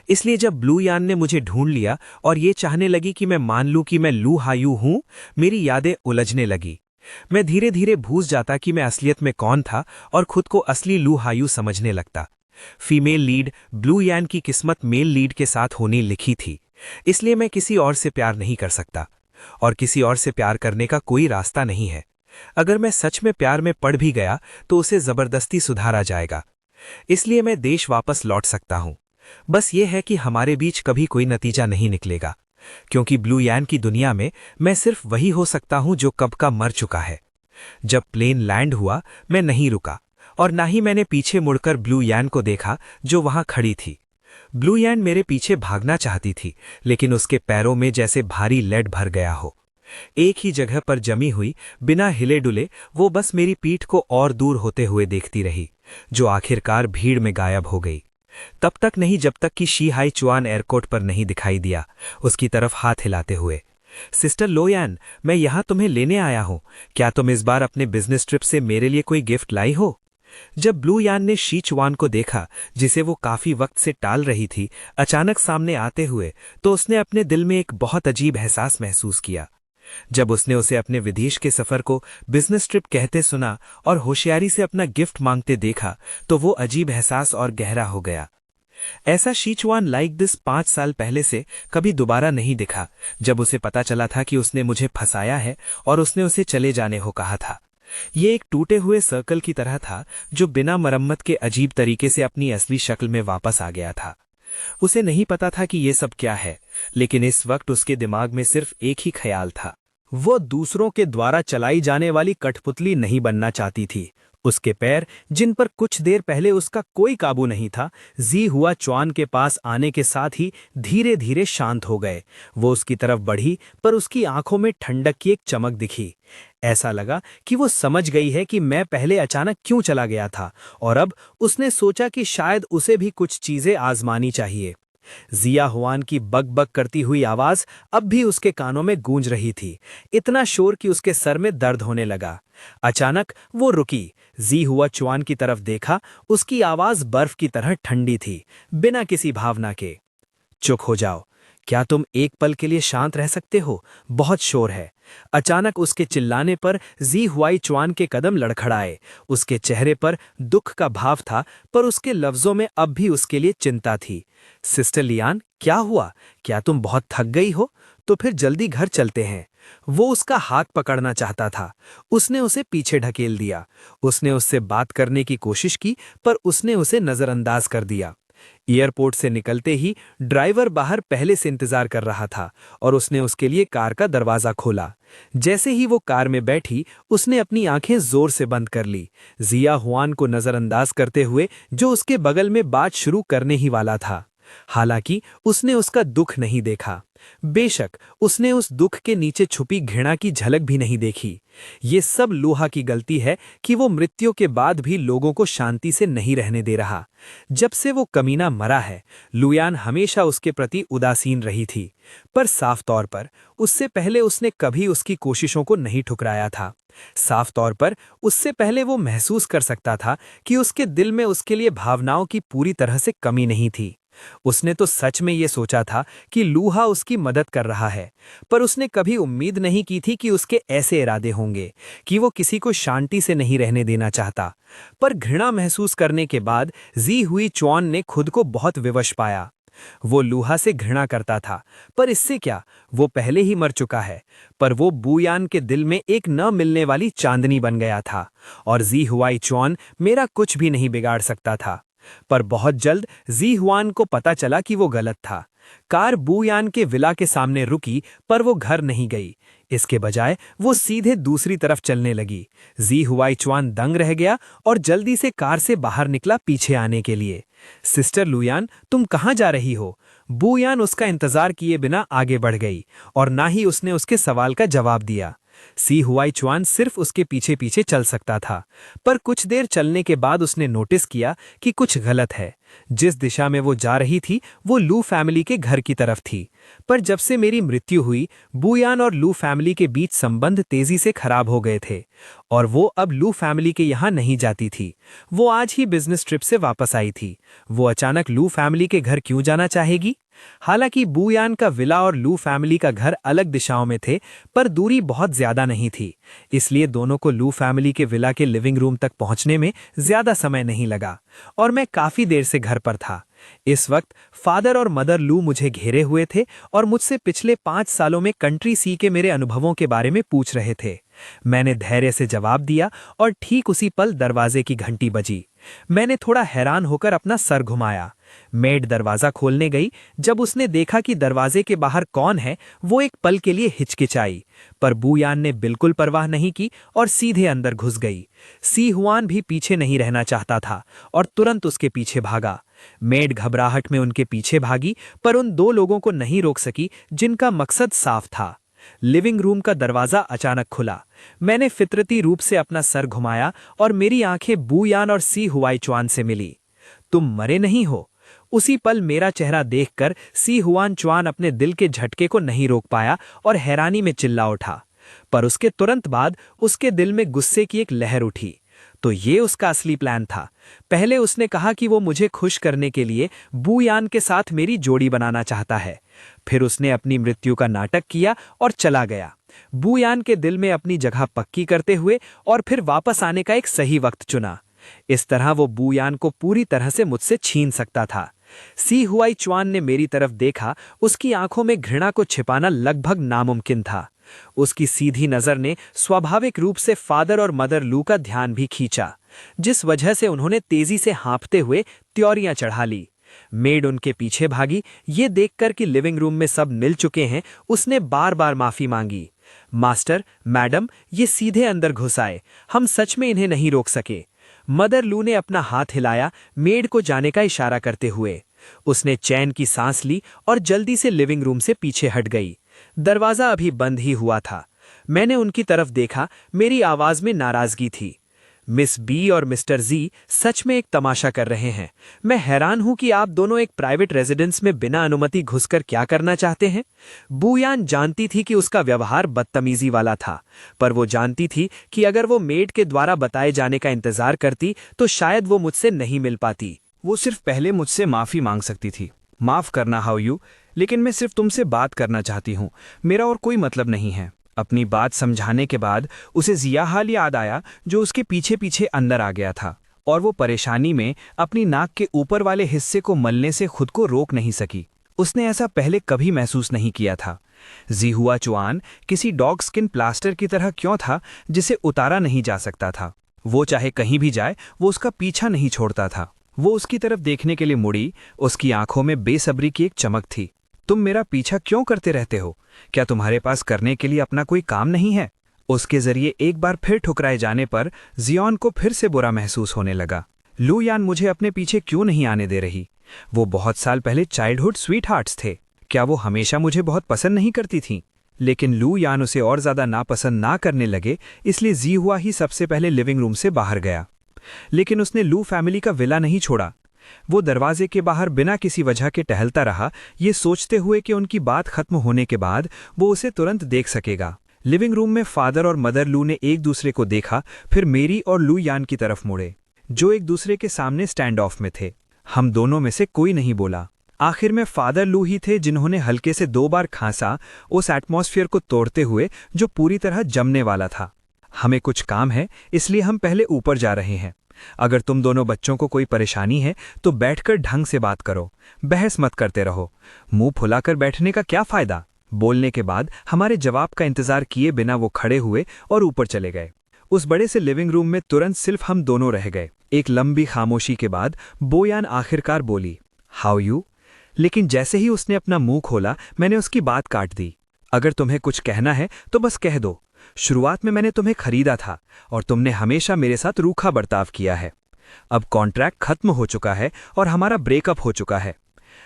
इसलिए जब ब्यूयैन ने मुझे ढूंढ लिया और ये चाहने लगी कि मैं मान लूं कि मैं लू हायू हूं, मेरी यादें उलझने लगी। मैं धीरे धीरे भूल जाता कि मैं असलियत में कौन था और खुद को असली लू हायू समझने लगता। फीमेल लीड ब्यूयैन की किस्मत मेल लीड के साथ होनी लिखी थी, इसलिए मैं किसी और से प्यार नहीं कर सकता, और किसी और से प्यार करने का कोई रास्ता नहीं है। अगर मैं सच में प्यार में पड़ भी गया तो उसे जबरदस्ती सुधारा जाएगा। इसलिए मैं देश वापस लौट सकता हूं। बस ये है कि हमारे बीच कभी कोई नतीजा नहीं निकलेगा, क्योंकि ब्यूयैन की दुनिया में मैं सिर्फ वही हो सकता हूं जो कब का मर चुका है। जब प्लेन लैंड हुआ, मैं नहीं रुका, और ना ही मैंने पीछे मुड़कर ब्यूयैन को देखा जो वहां खड़ी थी। ब्यूयैन मेरे पीछे भागना चाहती थी, लेकिन उसके पैरों में जैसे भारी लेड भर गया हो। एक ही जगह पर जमी हुई, बिना हिले डुले, वो बस मेरी पीठ को और दूर होते हुए देखती रही, जो आखिरकार भीड़ में गायब हो गई। तब तक नहीं जब तक कि शी हाई चुआन एयरपोर्ट पर नहीं दिखाई दिया, उसकी तरफ हाथ हिलाते हुए। सिस्टर लोयान, मैं यहां तुम्हें लेने आया हूं। क्या तुम इस बार अपने बिजनेस ट्रिप से मेरे लिए कोई गिफ्ट लाई हो? जब ब्यूयैन ने शी चुआन को देखा, जिसे वो काफी वक्त से टाल रही थी, अचानक सामने आते हुए, तो उसने अपने दिल में एक बहुत अजीब एहसास महसूस किया। जब उसने उसे अपने विदेश के सफर को बिजनेस ट्रिप कहते सुना और होशियारी से अपना गिफ्ट मांगते देखा, तो वो अजीब एहसास और गहरा हो गया। ऐसा शी चुआन लाइक दिस 5 साल पहले से कभी दोबारा नहीं दिखा, जब उसे पता चला था कि उसने मुझे फंसाया है और उसने उसे चले जाने को कहा था। ये एक टूटे हुए सर्कल की तरह था जो बिना मरम्मत के अजीब तरीके से अपनी असली शक्ल में वापस आ गया था। उसे नहीं पता था कि ये सब क्या है, लेकिन इस वक्त उसके दिमाग में सिर्फ एक ही ख्याल था। वो दूसरों के द्वारा चलाई जाने वाली कठपुतली नहीं बनना चाहती थी। उसके पैर, जिन पर कुछ देर पहले उसका कोई काबू नहीं था, जी हुआ चुआन के पास आने के साथ ही धीरे धीरे शांत हो गए। वो उसकी तरफ बढ़ी, पर उसकी आंखों में ठंडक की एक चमक दिखी। ऐसा लगा कि वो समझ गई है कि मैं पहले अचानक क्यों चला गया था, और अब उसने सोचा कि शायद उसे भी कुछ चीजें आजमानी चाहिए। जिया हुआन की बक बक करती हुई आवाज अब भी उसके कानों में गूंज रही थी, इतना शोर कि उसके सर में दर्द होने लगा। अचानक वो रुकी, जी हुआ चुआन की तरफ देखा। उसकी आवाज बर्फ की तरह ठंडी थी, बिना किसी भावना के। चुप हो जाओ, क्या तुम एक पल के लिए शांत रह सकते हो? बहुत शोर है। अचानक उसके चिल्लाने पर जी हुआई चुआन के कदम लड़खड़ाए। उसके चेहरे पर दुख का भाव था, पर उसके लफ्जों में अब भी उसके लिए चिंता थी। सिस्टर लियान, क्या हुआ? क्या तुम बहुत थक गई हो? तो फिर जल्दी घर चलते हैं। वो उसका हाथ पकड़ना चाहता था। उसने उसे पीछे ढकेल दिया। उसने उससे बात करने की कोशिश की, पर उसने उसे नजरअंदाज कर दिया। एयरपोर्ट से निकलते ही ड्राइवर बाहर पहले से इंतजार कर रहा था और उसने उसके लिए कार का दरवाजा खोला। जैसे ही वो कार में बैठी, उसने अपनी आंखें जोर से बंद कर ली, जिया हुआन को नजरअंदाज करते हुए, जो उसके बगल में बात शुरू करने ही वाला था। हालांकि उसने उसका दुख नहीं देखा। बेशक उसने उस दुख के नीचे छुपी घृणा की झलक भी नहीं देखी। ये सब लूहा की गलती है कि वो मृत्यु के बाद भी लोगों को शांति से नहीं रहने दे रहा। जब से वो कमीना मरा है, लुयान हमेशा उसके प्रति उदासीन रही थी, पर साफ तौर पर उससे पहले उसने कभी उसकी कोशिशों को नहीं ठुकराया था। साफ तौर पर उससे पहले वो महसूस कर सकता था कि उसके दिल में उसके लिए भावनाओं की पूरी तरह से कमी नहीं थी। उसने तो सच में ये सोचा था कि लूहा उसकी मदद कर रहा है, पर उसने कभी उम्मीद नहीं की थी कि उसके ऐसे इरादे होंगे कि वो किसी को शांति से नहीं रहने देना चाहता। पर घृणा महसूस करने के बाद जी हुई चुआन ने खुद को बहुत विवश पाया। वो लूहा से घृणा करता था, पर इससे क्या, वो पहले ही मर चुका है। पर वो बूयान के दिल में एक न मिलने वाली चांदनी बन गया था, और जी हुआई चुआन मेरा कुछ भी नहीं बिगाड़ सकता था। पर बहुत जल्द जी हुआन को पता चला कि वो गलत था। कार बूयान के विला के सामने रुकी, पर वो घर नहीं गई। इसके बजाय वो सीधे दूसरी तरफ चलने लगी। जी हुआई चुआन दंग रह गया और जल्दी से कार से बाहर निकला पीछे आने के लिए। सिस्टर लुयान, तुम कहाँ जा रही हो? बूयान उसका इंतजार किए बिना आगे बढ़ गई, और ना ही उसने उसके सवाल का जवाब दिया। सी हुआई चुआन सिर्फ उसके पीछे पीछे चल सकता था, पर कुछ देर चलने के बाद उसने नोटिस किया कि कुछ गलत है। जिस दिशा में वो जा रही थी वो लू फैमिली के घर की तरफ थी। पर जब से मेरी मृत्यु हुई, बूयान और लू फैमिली के बीच संबंध तेजी से खराब हो गए थे, और वो अब लू फैमिली के यहाँ नहीं जाती थी। वो आज ही बिजनेस ट्रिप से वापस आई थी। वो अचानक लू फैमिली के घर क्यों जाना चाहेगी? हालांकि बूयान का विला और लू फैमिली का घर अलग दिशाओं में थे, पर दूरी बहुत ज्यादा नहीं थी, इसलिए दोनों को लू फैमिली के विला के लिविंग रूम तक पहुंचने में ज्यादा समय नहीं लगा, और मैं काफी देर से घर पर था। इस वक्त फादर और मदर लू मुझे घेरे हुए थे और मुझसे पिछले 5 सालों में कंट्री सी के मेरे अनुभवों के बारे में पूछ रहे थे। मैंने धैर्य से जवाब दिया, और ठीक उसी पल दरवाजे की घंटी बजी। मैंने थोड़ा हैरान होकर अपना सर घुमाया। मेड दरवाजा खोलने गई। जब उसने देखा कि दरवाजे के बाहर कौन है, वो एक पल के लिए हिचकिचाई, पर बूयान ने बिल्कुल परवाह नहीं की और सीधे अंदर घुस गई। सी हुआन भी पीछे नहीं रहना चाहता था और तुरंत उसके पीछे भागा। मेड घबराहट में उनके पीछे भागी, पर उन 2 लोगों को नहीं रोक सकी जिनका मकसद साफ था। लिविंग रूम का दरवाजा अचानक खुला। मैंने फितरती रूप से अपना सर घुमाया और मेरी आंखें बूयान और सी हुआई चुआन से मिली। तुम मरे नहीं हो? उसी पल मेरा चेहरा देखकर सी हुआन चुआन अपने दिल के झटके को नहीं रोक पाया और हैरानी में चिल्ला उठा। पर उसके तुरंत बाद उसके दिल में गुस्से की एक लहर उठी। तो ये उसका असली प्लान था। पहले उसने कहा कि वो मुझे खुश करने के लिए बूयान के साथ मेरी जोड़ी बनाना चाहता है। फिर उसने अपनी मृत्यु का नाटक किया और चला गया, बूयान के दिल में अपनी जगह पक्की करते हुए, और फिर वापस आने का एक सही वक्त चुना। इस तरह वो बूयान को पूरी तरह से मुझसे छीन सकता था। सी हुआई चुआन ने मेरी तरफ देखा। उसकी आंखों में घृणा को छिपाना लगभग नामुमकिन था। उसकी सीधी नज़र ने स्वाभाविक रूप से फादर और मदर लू का ध्यान भी खींचा, जिस वजह से उन्होंने तेजी से हाँफते हुए त्योरियां चढ़ा ली। मेड उनके पीछे भागी। ये देखकर कि लिविंग रूम में सब मिल चुके हैं, उसने बार बार माफी मांगी। मास्टर, मैडम, ये सीधे अंदर घुस आए, हम सच में इन्हें नहीं रोक सके। मदर लू ने अपना हाथ हिलाया, मेड को जाने का इशारा करते हुए। उसने चैन की सांस ली और जल्दी से लिविंग रूम से पीछे हट गई। दरवाजा अभी बंद ही हुआ था। मैंने उनकी तरफ देखा, मेरी आवाज में नाराजगी थी। मिस बी और मिस्टर जी सच में एक तमाशा कर रहे हैं। मैं हैरान हूं कि आप दोनों एक प्राइवेट रेजिडेंस में बिना अनुमति घुसकर क्या करना चाहते हैं। बूयान जानती थी कि उसका व्यवहार बदतमीजी वाला था, पर वो जानती थी कि अगर वो मेड के द्वारा बताए जाने का इंतजार करती तो शायद वो मुझसे नहीं मिल पाती। वो सिर्फ पहले मुझसे माफ़ी मांग सकती थी। माफ़ करना हाउ यू, लेकिन मैं सिर्फ तुमसे बात करना चाहती हूँ, मेरा और कोई मतलब नहीं है। अपनी बात समझाने के बाद उसे जिया हाल याद आया जो उसके पीछे पीछे अंदर आ गया था, और वो परेशानी में अपनी नाक के ऊपर वाले हिस्से को मलने से खुद को रोक नहीं सकी। उसने ऐसा पहले कभी महसूस नहीं किया था। जिहुआ चुआन किसी डॉग स्किन प्लास्टर की तरह क्यों था जिसे उतारा नहीं जा सकता था। वो चाहे कहीं भी जाए, वो उसका पीछा नहीं छोड़ता था। वो उसकी तरफ देखने के लिए मुड़ी, उसकी आंखों में बेसब्री की एक चमक थी। तुम मेरा पीछा क्यों करते रहते हो? क्या तुम्हारे पास करने के लिए अपना कोई काम नहीं है? उसके जरिए एक बार फिर ठुकराए जाने पर जियोन को फिर से बुरा महसूस होने लगा। लू यान मुझे अपने पीछे क्यों नहीं आने दे रही? वो बहुत साल पहले चाइल्डहुड स्वीटहार्ट्स थे। क्या वो हमेशा मुझे बहुत पसंद नहीं करती थीं? लेकिन लू यान उसे और ज्यादा नापसंद ना करने लगे, इसलिए जिहुआ ही सबसे पहले लिविंग रूम से बाहर गया। लेकिन उसने लू फैमिली का विला नहीं छोड़ा। वो दरवाजे के बाहर बिना किसी वजह के टहलता रहा, ये सोचते हुए कि उनकी बात खत्म होने के बाद वो उसे तुरंत देख सकेगा। लिविंग रूम में फादर और मदर लू ने एक दूसरे को देखा, फिर मेरी और लू यान की तरफ मुड़े, जो एक दूसरे के सामने स्टैंड ऑफ में थे। हम दोनों में से कोई नहीं बोला। आखिर में फादर लू ही थे जिन्होंने हल्के से 2 बार खांसा, उस एटमॉस्फेयर को तोड़ते हुए जो पूरी तरह जमने वाला था। हमें कुछ काम है, इसलिए हम पहले ऊपर जा रहे हैं। अगर तुम दोनों बच्चों को कोई परेशानी है तो बैठकर ढंग से बात करो, बहस मत करते रहो। मुंह फुलाकर बैठने का क्या फायदा? बोलने के बाद हमारे जवाब का इंतजार किए बिना वो खड़े हुए और ऊपर चले गए। उस बड़े से लिविंग रूम में तुरंत सिर्फ हम दोनों रह गए। एक लंबी खामोशी के बाद बोयान आखिरकार बोली, हाउ यू? लेकिन जैसे ही उसने अपना मुंह खोला, मैंने उसकी बात काट दी। अगर तुम्हें कुछ कहना है तो बस कह दो। शुरुआत में मैंने तुम्हें खरीदा था और तुमने हमेशा मेरे साथ रूखा बर्ताव किया है। अब कॉन्ट्रैक्ट खत्म हो चुका है और हमारा ब्रेकअप हो चुका है।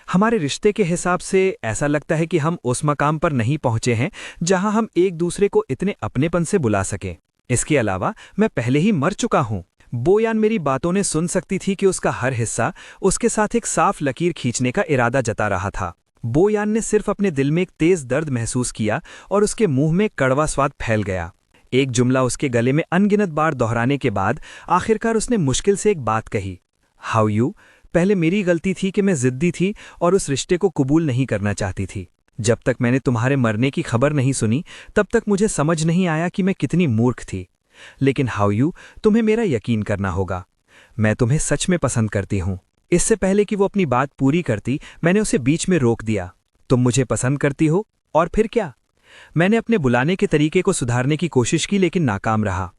हमारे रिश्ते के हिसाब से ऐसा लगता है कि हम उस मकाम पर नहीं पहुंचे हैं जहां हम एक दूसरे को इतने अपनेपन से बुला सकें। इसके अलावा मैं पहले ही मर चुका हूं। बोयान मेरी बातों ने सुन सकती थी कि उसका हर हिस्सा उसके साथ एक साफ लकीर खींचने का इरादा जता रहा था। बोयान ने सिर्फ अपने दिल में एक तेज दर्द महसूस किया और उसके मुंह में कड़वा स्वाद फैल गया। एक जुमला उसके गले में अनगिनत बार दोहराने के बाद आखिरकार उसने मुश्किल से एक बात कही, हाउ यू? पहले मेरी गलती थी कि मैं जिद्दी थी और उस रिश्ते को कबूल नहीं करना चाहती थी। जब तक मैंने तुम्हारे मरने की खबर नहीं सुनी, तब तक मुझे समझ नहीं आया कि मैं कितनी मूर्ख थी। लेकिन हाउ यू, तुम्हें मेरा यकीन करना होगा। मैं तुम्हें सच में पसंद करती हूँ। इससे पहले कि वो अपनी बात पूरी करती, मैंने उसे बीच में रोक दिया। तुम मुझे पसंद करती हो? और फिर क्या? मैंने अपने बुलाने के तरीके को सुधारने की कोशिश की, लेकिन नाकाम रहा।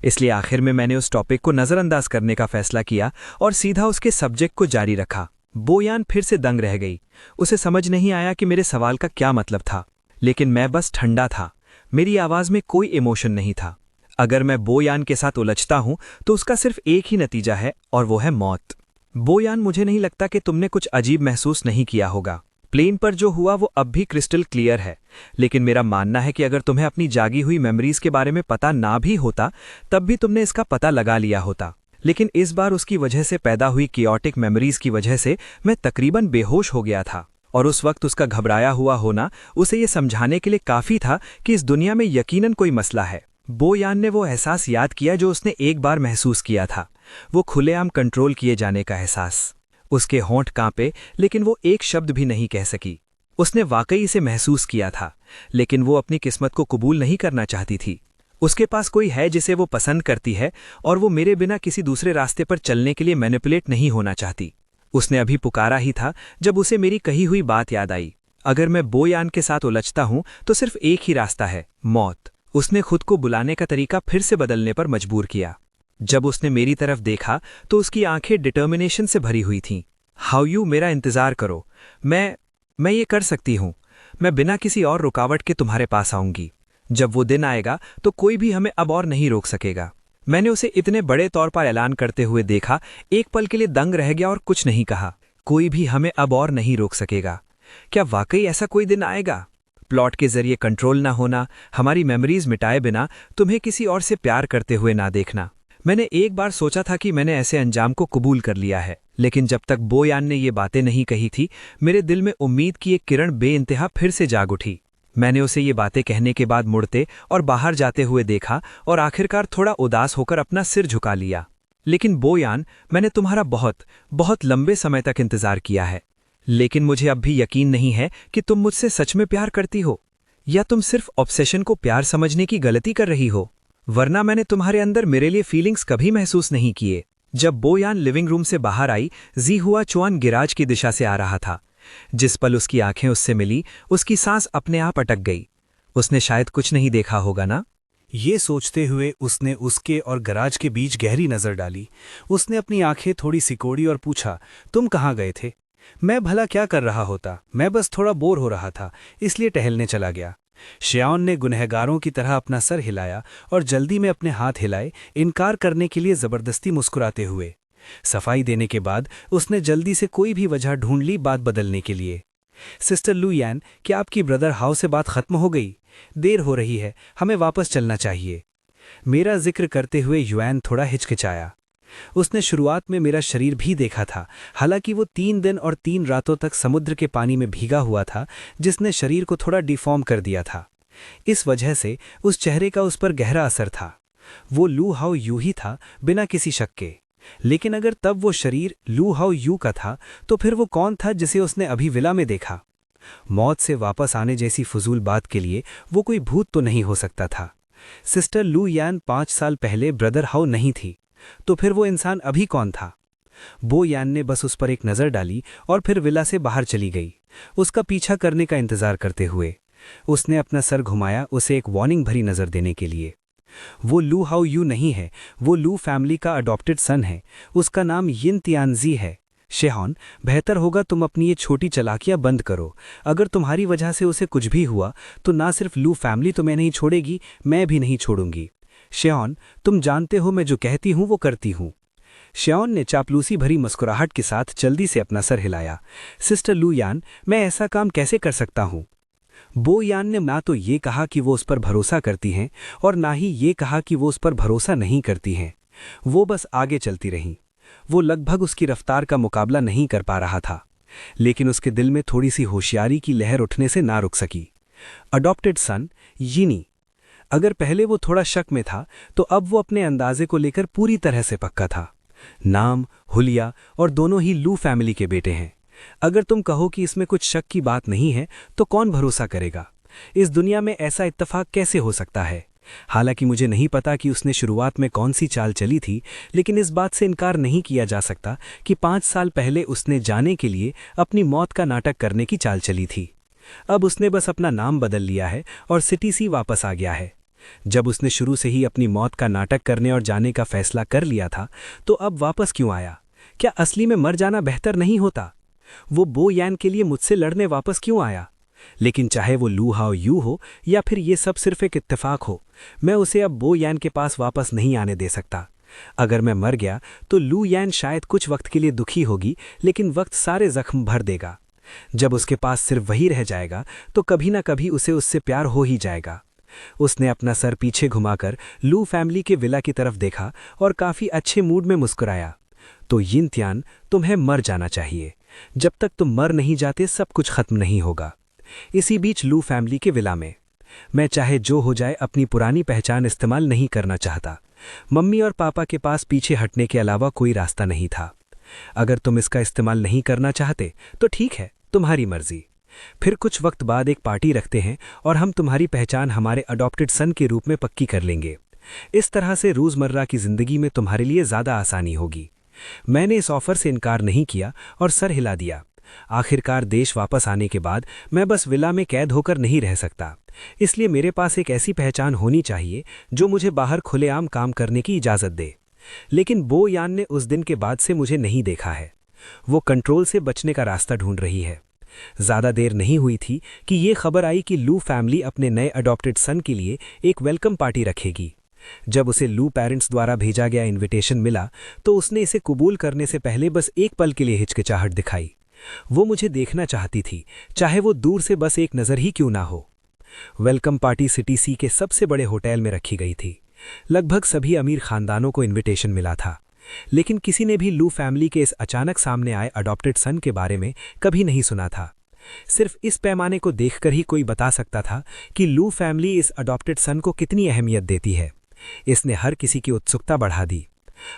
इसलिए आखिर में मैंने उस टॉपिक को नज़रअंदाज करने का फैसला किया और सीधा उसके सब्जेक्ट को जारी रखा। बोयान फिर से दंग रह गई। उसे समझ नहीं आया कि मेरे सवाल का क्या मतलब था, लेकिन मैं बस ठंडा था। मेरी आवाज़ में कोई इमोशन नहीं था। अगर मैं बोयान के साथ उलझता हूं तो उसका सिर्फ एक ही नतीजा है, और वो है मौत। बोयान, मुझे नहीं लगता कि तुमने कुछ अजीब महसूस नहीं किया होगा। प्लेन पर जो हुआ वो अब भी क्रिस्टल क्लियर है, लेकिन मेरा मानना है कि अगर तुम्हें अपनी जागी हुई मेमोरीज के बारे में पता ना भी होता, तब भी तुमने इसका पता लगा लिया होता। लेकिन इस बार उसकी वजह से पैदा हुई कियोटिक मेमोरीज की वजह से मैं तकरीबन बेहोश हो गया था, और उस वक्त उसका घबराया हुआ होना उसे ये समझाने के लिए काफ़ी था कि इस दुनिया में यकीनन कोई मसला है। बोयान ने वो एहसास याद किया जो उसने एक बार महसूस किया था, वो खुलेआम कंट्रोल किए जाने का एहसास। उसके होंठ कांपे, लेकिन वो एक शब्द भी नहीं कह सकी। उसने वाकई इसे महसूस किया था, लेकिन वो अपनी किस्मत को कबूल नहीं करना चाहती थी। उसके पास कोई है जिसे वो पसंद करती है, और वो मेरे बिना किसी दूसरे रास्ते पर चलने के लिए मैनिपुलेट नहीं होना चाहती। उसने अभी पुकारा ही था जब उसे मेरी कही हुई बात याद आई, अगर मैं बोयान के साथ उलझता हूं तो सिर्फ एक ही रास्ता है, मौत। उसने खुद को बुलाने का तरीका फिर से बदलने पर मजबूर किया। जब उसने मेरी तरफ देखा तो उसकी आंखें डिटर्मिनेशन से भरी हुई थीं। हाउ यू, मेरा इंतजार करो, मैं ये कर सकती हूं। मैं बिना किसी और रुकावट के तुम्हारे पास आऊंगी। जब वो दिन आएगा तो कोई भी हमें अब और नहीं रोक सकेगा। मैंने उसे इतने बड़े तौर पर ऐलान करते हुए देखा, एक पल के लिए दंग रह गया और कुछ नहीं कहा। कोई भी हमें अब और नहीं रोक सकेगा। क्या वाकई ऐसा कोई दिन आएगा? प्लॉट के जरिए कंट्रोल ना होना, हमारी मेमोरीज मिटाए बिना तुम्हें किसी और से प्यार करते हुए ना देखना। मैंने एक बार सोचा था कि मैंने ऐसे अंजाम को कबूल कर लिया है, लेकिन जब तक बोयान ने ये बातें नहीं कही थी, मेरे दिल में उम्मीद की एक किरण बेइंतहा फिर से जाग उठी। मैंने उसे ये बातें कहने के बाद मुड़ते और बाहर जाते हुए देखा और आखिरकार थोड़ा उदास होकर अपना सिर झुका लिया। लेकिन बोयान, मैंने तुम्हारा बहुत बहुत लंबे समय तक इंतजार किया है, लेकिन मुझे अब भी यकीन नहीं है कि तुम मुझसे सच में प्यार करती हो, या तुम सिर्फ ऑब्सेशन को प्यार समझने की गलती कर रही हो। वरना मैंने तुम्हारे अंदर मेरे लिए फीलिंग्स कभी महसूस नहीं किए। जब बोयान लिविंग रूम से बाहर आई, जी हुआ चुआन गिराज की दिशा से आ रहा था। जिस पल उसकी आंखें उससे मिली, उसकी सांस अपने आप अटक गई। उसने शायद कुछ नहीं देखा होगा ना? ये सोचते हुए उसने उसके और गराज के बीच गहरी नजर डाली। उसने अपनी आंखें थोड़ी सिकोड़ी और पूछा, तुम कहाँ गए थे? मैं भला क्या कर रहा होता? मैं बस थोड़ा बोर हो रहा था, इसलिए टहलने चला गया। श्याओन ने गुनहगारों की तरह अपना सर हिलाया और जल्दी में अपने हाथ हिलाए, इनकार करने के लिए जबरदस्ती मुस्कुराते हुए। सफाई देने के बाद उसने जल्दी से कोई भी वजह ढूंढ ली बात बदलने के लिए। सिस्टर लू यान, क्या आपकी ब्रदर हाउ से बात खत्म हो गई? देर हो रही है, हमें वापस चलना चाहिए। मेरा जिक्र करते हुए युआन थोड़ा हिचकिचाया। उसने शुरुआत में मेरा शरीर भी देखा था, हालांकि वो 3 दिन और 3 रातों तक समुद्र के पानी में भीगा हुआ था, जिसने शरीर को थोड़ा डिफॉर्म कर दिया था। इस वजह से उस चेहरे का उस पर गहरा असर था। वो लू हाउ यू ही था, बिना किसी शक के। लेकिन अगर तब वो शरीर लू हाउ यू का था, तो फिर वो कौन था जिसे उसने अभी विला में देखा? मौत से वापस आने जैसी फजूल बात के लिए वो कोई भूत तो नहीं हो सकता था। सिस्टर लू यान 5 साल पहले ब्रदर हाउ नहीं थी, तो फिर वो इंसान अभी कौन था? बो यान ने बस उस पर एक नज़र डाली और फिर विला से बाहर चली गई, उसका पीछा करने का इंतजार करते हुए। उसने अपना सर घुमाया उसे एक वार्निंग भरी नज़र देने के लिए। वो लू हाउ यू नहीं है, वो लू फैमिली का अडॉप्टेड सन है। उसका नाम यिन तियानजी है। शेहॉन, बेहतर होगा तुम अपनी ये छोटी चालाकियां बंद करो। अगर तुम्हारी वजह से उसे कुछ भी हुआ तो ना सिर्फ लू फैमिली तुम्हें नहीं छोड़ेगी, मैं भी नहीं छोड़ूंगी। शेहॉन, तुम जानते हो मैं जो कहती हूं वो करती हूं। शेहॉन ने चापलूसी भरी मुस्कुराहट के साथ जल्दी से अपना सर हिलाया। सिस्टर लू यान, मैं ऐसा काम कैसे कर सकता हूं? बो यान ने ना तो ये कहा कि वो उस पर भरोसा करती हैं और ना ही ये कहा कि वो उस पर भरोसा नहीं करती हैं। वो बस आगे चलती रहीं। वो लगभग उसकी रफ्तार का मुकाबला नहीं कर पा रहा था, लेकिन उसके दिल में थोड़ी सी होशियारी की लहर उठने से ना रुक सकी। अडॉप्टेड सन, यिनी। अगर पहले वो थोड़ा शक में था, तो अब वो अपने अंदाजे को लेकर पूरी तरह से पक्का था। नाम, हुलिया और दोनों ही लू फैमिली के बेटे हैं। अगर तुम कहो कि इसमें कुछ शक की बात नहीं है, तो कौन भरोसा करेगा? इस दुनिया में ऐसा इत्तेफाक कैसे हो सकता है? हालांकि मुझे नहीं पता कि उसने शुरुआत में कौन सी चाल चली थी, लेकिन इस बात से इनकार नहीं किया जा सकता कि 5 साल पहले उसने जाने के लिए अपनी मौत का नाटक करने की चाल चली थी। अब उसने बस अपना नाम बदल लिया है और सिटी सी वापस आ गया है। जब उसने शुरू से ही अपनी मौत का नाटक करने और जाने का फैसला कर लिया था, तो अब वापस क्यों आया? क्या असली में मर जाना बेहतर नहीं होता? वो बो यान के लिए मुझसे लड़ने वापस क्यों आया? लेकिन चाहे वो लू हाउ यू हो या फिर ये सब सिर्फ एक इत्तेफाक हो, मैं उसे अब बो यान के पास वापस नहीं आने दे सकता। अगर मैं मर गया तो लू यान शायद कुछ वक्त के लिए दुखी होगी, लेकिन वक्त सारे जख्म भर देगा। जब उसके पास सिर्फ वही रह जाएगा तो कभी ना कभी उसे उससे प्यार हो ही जाएगा। उसने अपना सर पीछे घुमाकर लू फैमिली के विला की तरफ देखा और काफी अच्छे मूड में मुस्कुराया। तो यिन त्यान, तुम्हें मर जाना चाहिए। जब तक तुम मर नहीं जाते सब कुछ खत्म नहीं होगा। इसी बीच लू फैमिली के विला में मैं चाहे जो हो जाए अपनी पुरानी पहचान इस्तेमाल नहीं करना चाहता। मम्मी और पापा के पास पीछे हटने के अलावा कोई रास्ता नहीं था। अगर तुम इसका इस्तेमाल नहीं करना चाहते तो ठीक है, तुम्हारी मर्जी। फिर कुछ वक्त बाद एक पार्टी रखते हैं और हम तुम्हारी पहचान हमारे अडॉप्टेड सन के रूप में पक्की कर लेंगे। इस तरह से रोज़मर्रा की ज़िंदगी में तुम्हारे लिए ज़्यादा आसानी होगी। मैंने इस ऑफ़र से इनकार नहीं किया और सर हिला दिया। आखिरकार देश वापस आने के बाद मैं बस विला में कैद होकर नहीं रह सकता, इसलिए मेरे पास एक ऐसी पहचान होनी चाहिए जो मुझे बाहर खुलेआम काम करने की इजाज़त दे। लेकिन बो यान ने उस दिन के बाद से मुझे नहीं देखा है। वो कंट्रोल से बचने का रास्ता ढूंढ रही है। ज़्यादा देर नहीं हुई थी कि ये खबर आई कि लू फैमिली अपने नए अडॉप्टेड सन के लिए एक वेलकम पार्टी रखेगी। जब उसे लू पेरेंट्स द्वारा भेजा गया इनविटेशन मिला तो उसने इसे कबूल करने से पहले बस एक पल के लिए हिचकिचाहट दिखाई। वो मुझे देखना चाहती थी, चाहे वो दूर से बस एक नज़र ही क्यों ना हो। वेलकम पार्टी सिटी सी के सबसे बड़े होटल में रखी गई थी। लगभग सभी अमीर खानदानों को इनविटेशन मिला था, लेकिन किसी ने भी लू फैमिली के इस अचानक सामने आए अडॉप्टेड सन के बारे में कभी नहीं सुना था। सिर्फ इस पैमाने को देखकर ही कोई बता सकता था कि लू फैमिली इस अडॉप्टेड सन को कितनी अहमियत देती है। इसने हर किसी की उत्सुकता बढ़ा दी।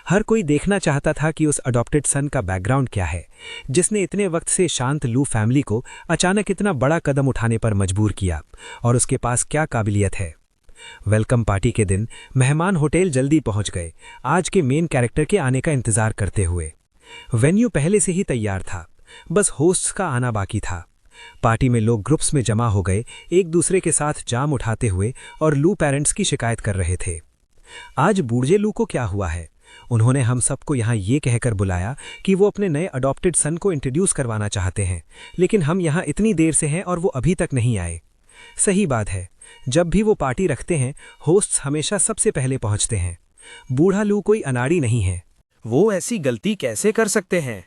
हर कोई देखना चाहता था कि उस अडॉप्टेड सन का बैकग्राउंड क्या है, जिसने इतने वक्त से शांत लू फैमिली को अचानक इतना बड़ा कदम उठाने पर मजबूर किया, और उसके पास क्या काबिलियत है। वेलकम पार्टी के दिन मेहमान होटल जल्दी पहुंच गए, आज के मेन कैरेक्टर के आने का इंतजार करते हुए। वेन्यू पहले से ही तैयार था, बस होस्ट्स का आना बाकी था। पार्टी में लोग ग्रुप्स में जमा हो गए, एक दूसरे के साथ जाम उठाते हुए और लू पेरेंट्स की शिकायत कर रहे थे। आज बूढ़े लू को क्या हुआ है? उन्होंने हम सबको यहाँ ये कहकर बुलाया कि वो अपने नए अडॉप्टेड सन को इंट्रोड्यूस करवाना चाहते हैं, लेकिन हम यहाँ इतनी देर से हैं और वो अभी तक नहीं आए। सही बात है, जब भी वो पार्टी रखते हैं होस्ट्स हमेशा सबसे पहले पहुँचते हैं। बूढ़ा लू कोई अनाड़ी नहीं है। वो ऐसी गलती कैसे कर सकते हैं?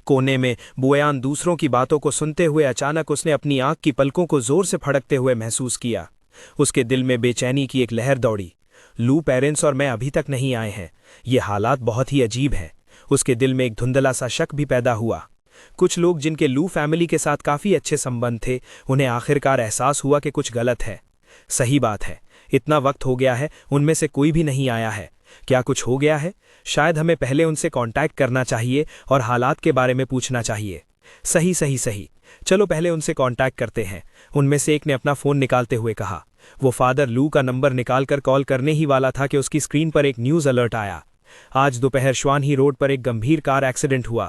कोने में बुयान दूसरों की बातों को सुनते हुए अचानक उसने अपनी आंख की पलकों को जोर से फड़कते हुए महसूस किया। उसके दिल में बेचैनी की एक लहर दौड़ी। लू पेरेंट्स और मैं अभी तक नहीं आए हैं, ये हालात बहुत ही अजीब हैं। उसके दिल में एक धुंधला सा शक भी पैदा हुआ। कुछ लोग जिनके लू फैमिली के साथ काफ़ी अच्छे संबंध थे, उन्हें आखिरकार एहसास हुआ कि कुछ गलत है। सही बात है, इतना वक्त हो गया है, उनमें से कोई भी नहीं आया है। क्या कुछ हो गया है? शायद हमें पहले उनसे कांटेक्ट करना चाहिए और हालात के बारे में पूछना चाहिए। सही, चलो पहले उनसे कांटेक्ट करते हैं, उनमें से एक ने अपना फ़ोन निकालते हुए कहा। वो फादर लू का नंबर निकालकर कॉल करने ही वाला था कि उसकी स्क्रीन पर एक न्यूज़ अलर्ट आया। आज दोपहर श्वानही रोड पर एक गंभीर कार एक्सीडेंट हुआ।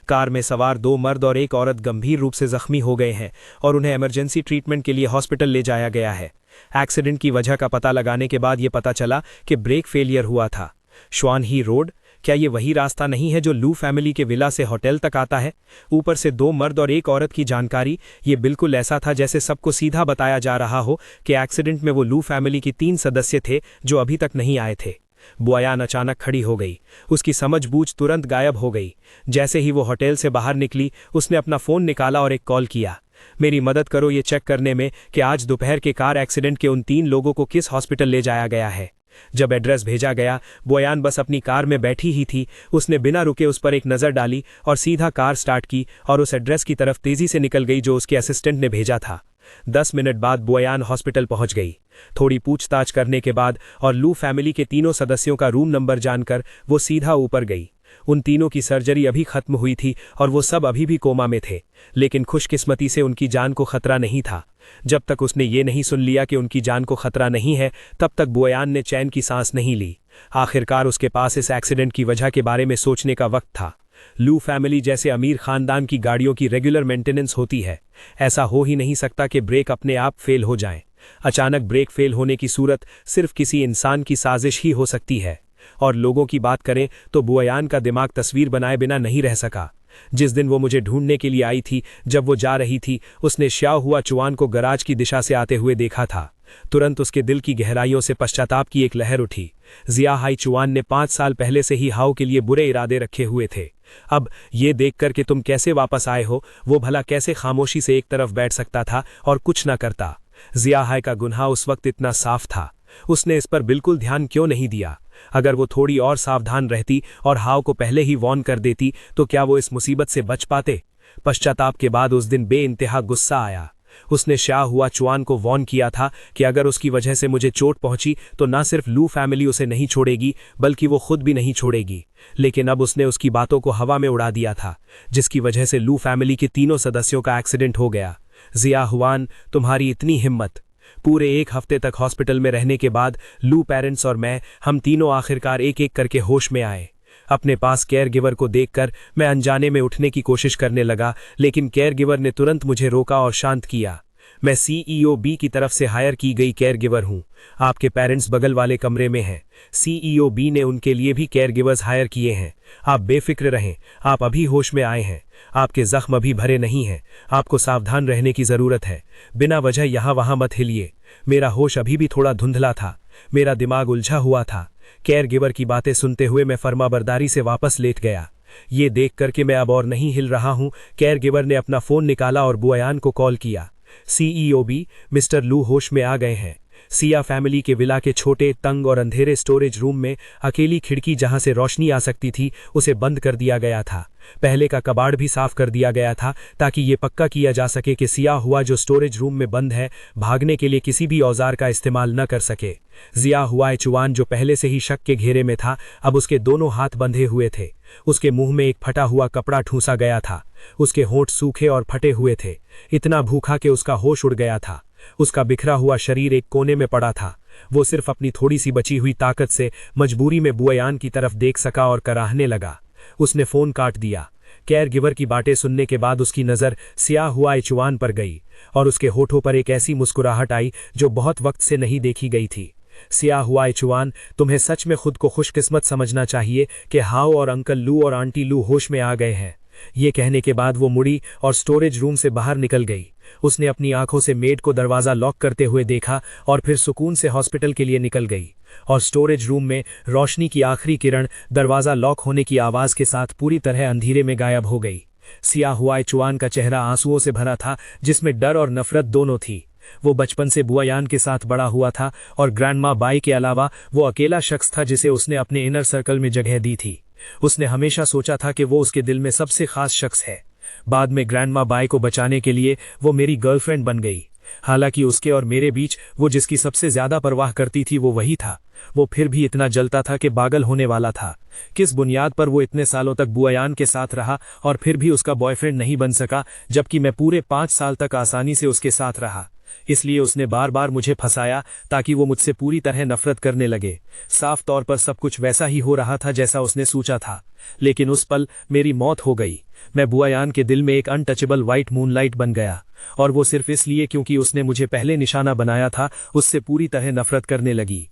कार में सवार 2 मर्द और एक औरत गंभीर रूप से जख्मी हो गए हैं और उन्हें इमरजेंसी ट्रीटमेंट के लिए हॉस्पिटल ले जाया गया है। एक्सीडेंट की वजह का पता लगाने के बाद ये पता चला कि ब्रेक फेलियर हुआ था। श्वानही रोड, क्या ये वही रास्ता नहीं है जो लू फैमिली के विला से होटल तक आता है? ऊपर से 2 मर्द और एक औरत की जानकारी, ये बिल्कुल ऐसा था जैसे सबको सीधा बताया जा रहा हो कि एक्सीडेंट में वो लू फैमिली की 3 सदस्य थे जो अभी तक नहीं आए थे। बुआयान अचानक खड़ी हो गई, उसकी समझबूझ तुरंत गायब हो गई। जैसे ही वो होटल से बाहर निकली, उसने अपना फ़ोन निकाला और एक कॉल किया। मेरी मदद करो ये चेक करने में कि आज दोपहर के कार एक्सीडेंट के उन 3 लोगों को किस हॉस्पिटल ले जाया गया है। जब एड्रेस भेजा गया, बुआयान बस अपनी कार में बैठी ही थी। उसने बिना रुके उस पर एक नज़र डाली और सीधा कार स्टार्ट की और उस एड्रेस की तरफ तेज़ी से निकल गई जो उसके असिस्टेंट ने भेजा था। 10 मिनट बाद बुआयान हॉस्पिटल पहुंच गई। थोड़ी पूछताछ करने के बाद और लू फैमिली के 3 सदस्यों का रूम नंबर जानकर वो सीधा ऊपर गई। उन तीनों की सर्जरी अभी खत्म हुई थी और वो सब अभी भी कोमा में थे, लेकिन खुशकिस्मती से उनकी जान को खतरा नहीं था। जब तक उसने ये नहीं सुन लिया कि उनकी जान को खतरा नहीं है, तब तक बुआयान ने चैन की सांस नहीं ली। आखिरकार उसके पास इस एक्सीडेंट की वजह के बारे में सोचने का वक्त था। लू फैमिली जैसे अमीर खानदान की गाड़ियों की रेगुलर मेंटेनेंस होती है। ऐसा हो ही नहीं सकता कि ब्रेक अपने आप फेल हो जाएं। अचानक ब्रेक फेल होने की सूरत सिर्फ किसी इंसान की साजिश ही हो सकती है। और लोगों की बात करें तो बुआयान का दिमाग तस्वीर बनाए बिना नहीं रह सका। जिस दिन वो मुझे ढूंढने के लिए आई थी, जब वो जा रही थी, उसने श्याव हुआ चुआन को गराज की दिशा से आते हुए देखा था। तुरंत उसके दिल की गहराइयों से पश्चाताप की एक लहर उठी। जिया हाई चुआन ने 5 साल पहले से ही हाउ के लिए बुरे इरादे रखे हुए थे। अब ये देखकर कि तुम कैसे वापस आए हो, वो भला कैसे खामोशी से एक तरफ बैठ सकता था और कुछ न करता। जिया हाई का गुनाह उस वक्त इतना साफ था, उसने इस पर बिल्कुल ध्यान क्यों नहीं दिया? अगर वो थोड़ी और सावधान रहती और हाव को पहले ही वॉर्न कर देती तो क्या वो इस मुसीबत से बच पाते? पश्चाताप के बाद उस दिन बेइंतहा गुस्सा आया। उसने शाह हुआ चुआन को वॉर्न किया था कि अगर उसकी वजह से मुझे चोट पहुंची तो न सिर्फ लू फैमिली उसे नहीं छोड़ेगी, बल्कि वो खुद भी नहीं छोड़ेगी। लेकिन अब उसने उसकी बातों को हवा में उड़ा दिया था, जिसकी वजह से लू फैमिली के 3 सदस्यों का एक्सीडेंट हो गया। जिया हुआन, तुम्हारी इतनी हिम्मत! पूरे 1 हफ्ते तक हॉस्पिटल में रहने के बाद लू पेरेंट्स और मैं, हम तीनों आखिरकार एक एक करके होश में आए। अपने पास केयर गिवर को देखकर मैं अनजाने में उठने की कोशिश करने लगा, लेकिन केयर गिवर ने तुरंत मुझे रोका और शांत किया। मैं सीईओ बी की तरफ से हायर की गई केयर गिवर हूँ। आपके पेरेंट्स बगल वाले कमरे में हैं। सीईओ बी ने उनके लिए भी केयर गिवर्स हायर किए हैं। आप बेफिक्र रहें, आप अभी होश में आए हैं। आपके जख्म अभी भरे नहीं हैं। आपको सावधान रहने की जरूरत है। बिना वजह यहाँ वहाँ मत हिलिए। मेरा होश अभी भी थोड़ा धुंधला था। मेरा दिमाग उलझा हुआ था। केयर गिवर की बातें सुनते हुए मैं फर्माबरदारी से वापस लेट गया। ये देख कर के मैं अब और नहीं हिल रहा हूँ, केयर गिवर ने अपना फोन निकाला और बुआयान को कॉल किया। सीईओ बी, मिस्टर लू होश में आ गए हैं। सिया फैमिली के विला के छोटे, तंग और अंधेरे स्टोरेज रूम में अकेली खिड़की जहां से रोशनी आ सकती थी उसे बंद कर दिया गया था। पहले का कबाड़ भी साफ कर दिया गया था ताकि ये पक्का किया जा सके कि सिया हुआ जो स्टोरेज रूम में बंद है भागने के लिए किसी भी औजार का इस्तेमाल न कर सके। जिया हुआ चुवान जो पहले से ही शक के घेरे में था, अब उसके दोनों हाथ बंधे हुए थे। उसके मुंह में एक फटा हुआ कपड़ा ठूंसा गया था। उसके होंठ सूखे और फटे हुए थे, इतना भूखा कि उसका होश उड़ गया था। उसका बिखरा हुआ शरीर एक कोने में पड़ा था। वो सिर्फ अपनी थोड़ी सी बची हुई ताकत से मजबूरी में बुआयान की तरफ देख सका और कराहने लगा। उसने फोन काट दिया। केयर गिवर की बातें सुनने के बाद उसकी नज़र स्याह हुआ चुवान पर गई और उसके होठों पर एक ऐसी मुस्कुराहट आई जो बहुत वक्त से नहीं देखी गई थी। स्याह हुआ चुवान, तुम्हें सच में खुद को खुशकिस्मत समझना चाहिए कि हाओ और अंकल लू और आंटी लू होश में आ गए हैं। ये कहने के बाद वो मुड़ी और स्टोरेज रूम से बाहर निकल गई। उसने अपनी आंखों से मेड को दरवाज़ा लॉक करते हुए देखा और फिर सुकून से हॉस्पिटल के लिए निकल गई। और स्टोरेज रूम में रोशनी की आखिरी किरण दरवाज़ा लॉक होने की आवाज़ के साथ पूरी तरह अंधेरे में गायब हो गई। स्याह हुआ चुवान का चेहरा आंसुओं से भरा था, जिसमें डर और नफरत दोनों थी। वो बचपन से बुआयान के साथ बड़ा हुआ था और ग्रैंडमा बाई के अलावा वो अकेला शख्स था जिसे उसने अपने इनर सर्कल में जगह दी थी। उसने हमेशा सोचा था कि वो उसके दिल में सबसे खास शख्स है। बाद में ग्रैंडमा बाई को बचाने के लिए वो मेरी गर्लफ्रेंड बन गई। हालांकि उसके और मेरे बीच वो जिसकी सबसे ज्यादा परवाह करती थी वो वही था। वो फिर भी इतना जलता था कि पागल होने वाला था। किस बुनियाद पर वो इतने सालों तक बुआयान के साथ रहा और फिर भी उसका बॉयफ्रेंड नहीं बन सका, जबकि मैं पूरे 5 साल तक आसानी से उसके साथ रहा। इसलिए उसने बार बार मुझे फंसाया ताकि वो मुझसे पूरी तरह नफरत करने लगे। साफ तौर पर सब कुछ वैसा ही हो रहा था जैसा उसने सोचा था, लेकिन उस पल मेरी मौत हो गई। मैं बुआयान के दिल में एक अनटचेबल व्हाइट मूनलाइट बन गया, और वो सिर्फ इसलिए क्योंकि उसने मुझे पहले निशाना बनाया था। उससे पूरी तरह नफरत करने लगी।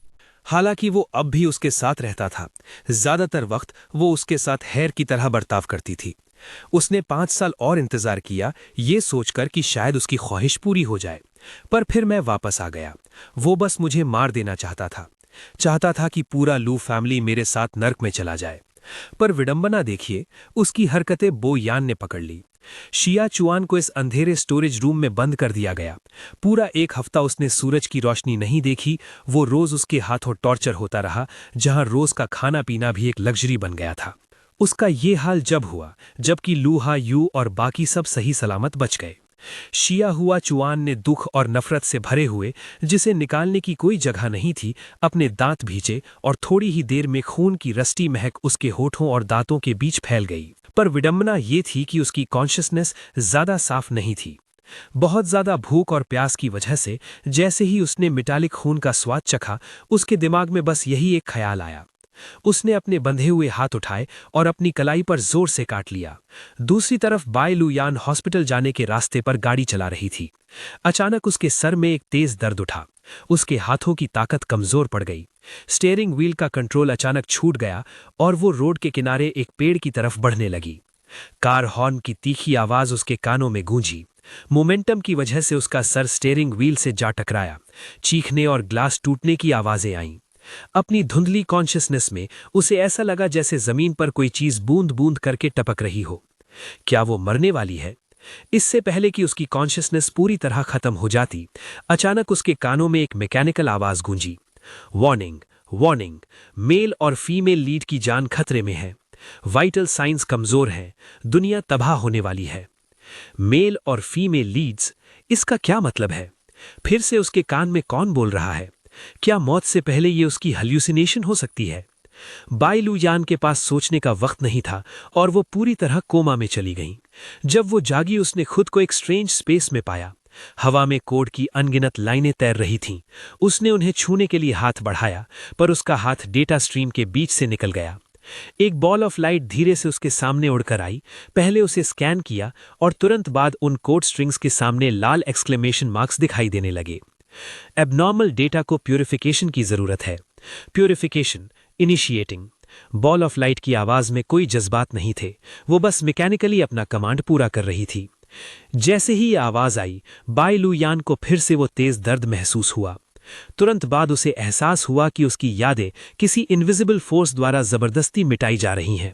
हालांकि वो अब भी उसके साथ रहता था। ज्यादातर वक्त वो उसके साथ हैर की तरह बर्ताव करती थी। उसने 5 साल और इंतजार किया, ये सोचकर कि शायद उसकी ख्वाहिश पूरी हो जाए, पर फिर मैं वापस आ गया। वो बस मुझे मार देना चाहता था कि पूरा लू फैमिली मेरे साथ नर्क में चला जाए। पर विडंबना देखिए, उसकी हरकतें बोयान ने पकड़ ली। शिया चुआन को इस अंधेरे स्टोरेज रूम में बंद कर दिया गया। पूरा 1 हफ्ता उसने सूरज की रोशनी नहीं देखी। वो रोज उसके हाथों टॉर्चर होता रहा, जहां रोज का खाना पीना भी एक लग्जरी बन गया था। उसका ये हाल जब हुआ जबकि लूहा यू और बाकी सब सही सलामत बच गए। शिया हुआ चुआन ने दुख और नफरत से भरे हुए, जिसे निकालने की कोई जगह नहीं थी, अपने दांत भींचे और थोड़ी ही देर में खून की रस्टी महक उसके होठों और दांतों के बीच फैल गई। पर विडंबना ये थी कि उसकी कॉन्शियसनेस ज्यादा साफ नहीं थी। बहुत ज्यादा भूख और प्यास की वजह से जैसे ही उसने मेटालिक खून का स्वाद चखा, उसके दिमाग में बस यही एक ख्याल आया। उसने अपने बंधे हुए हाथ उठाए और अपनी कलाई पर जोर से काट लिया। दूसरी तरफ बाई लुयान हॉस्पिटल जाने के रास्ते पर गाड़ी चला रही थी। अचानक उसके सर में एक तेज दर्द उठा। उसके हाथों की ताकत कमजोर पड़ गई। स्टीयरिंग व्हील का कंट्रोल अचानक छूट गया और वो रोड के किनारे एक पेड़ की तरफ बढ़ने लगी। कार हॉर्न की तीखी आवाज उसके कानों में गूंजी। मोमेंटम की वजह से उसका सर स्टीयरिंग व्हील से जा टकराया। चीखने और ग्लास टूटने की आवाजें आईं। अपनी धुंधली कॉन्शियसनेस में उसे ऐसा लगा जैसे जमीन पर कोई चीज बूंद बूंद करके टपक रही हो। क्या वो मरने वाली है? इससे पहले कि उसकी कॉन्शियसनेस पूरी तरह खत्म हो जाती, अचानक उसके कानों में एक मैकेनिकल आवाज गूंजी। वार्निंग, वार्निंग, मेल और फीमेल लीड की जान खतरे में है। वाइटल साइंस कमजोर हैं, दुनिया तबाह होने वाली है। मेल और फीमेल लीड्स, इसका क्या मतलब है? फिर से उसके कान में कौन बोल रहा है? क्या मौत से पहले ये उसकी हल्यूसिनेशन हो सकती है? बाई लुयान के पास सोचने का वक्त नहीं था और वो पूरी तरह कोमा में चली गईं। जब वो जागी, उसने खुद को एक स्ट्रेंज स्पेस में पाया। हवा में कोड की अनगिनत लाइनें तैर रही थीं। उसने उन्हें छूने के लिए हाथ बढ़ाया, पर उसका हाथ डेटा स्ट्रीम के बीच से निकल गया। एक बॉल ऑफ लाइट धीरे से उसके सामने उड़कर आई, पहले उसे स्कैन किया और तुरंत बाद उन कोड स्ट्रिंग्स के सामने लाल एक्सक्लेमेशन मार्क्स दिखाई देने लगे। एबनॉर्मल डेटा को प्यूरिफिकेशन की जरूरत है। Purification, initiating. Ball of light की आवाज में कोई जज्बात नहीं थे, वो बस मैकेनिकली अपना कमांड पूरा कर रही थी। जैसे ही ये आवाज आई, बाई लू यान को फिर से वो तेज दर्द महसूस हुआ। तुरंत बाद उसे एहसास हुआ कि उसकी यादें किसी इनविजिबल फोर्स द्वारा जबरदस्ती मिटाई जा रही हैं।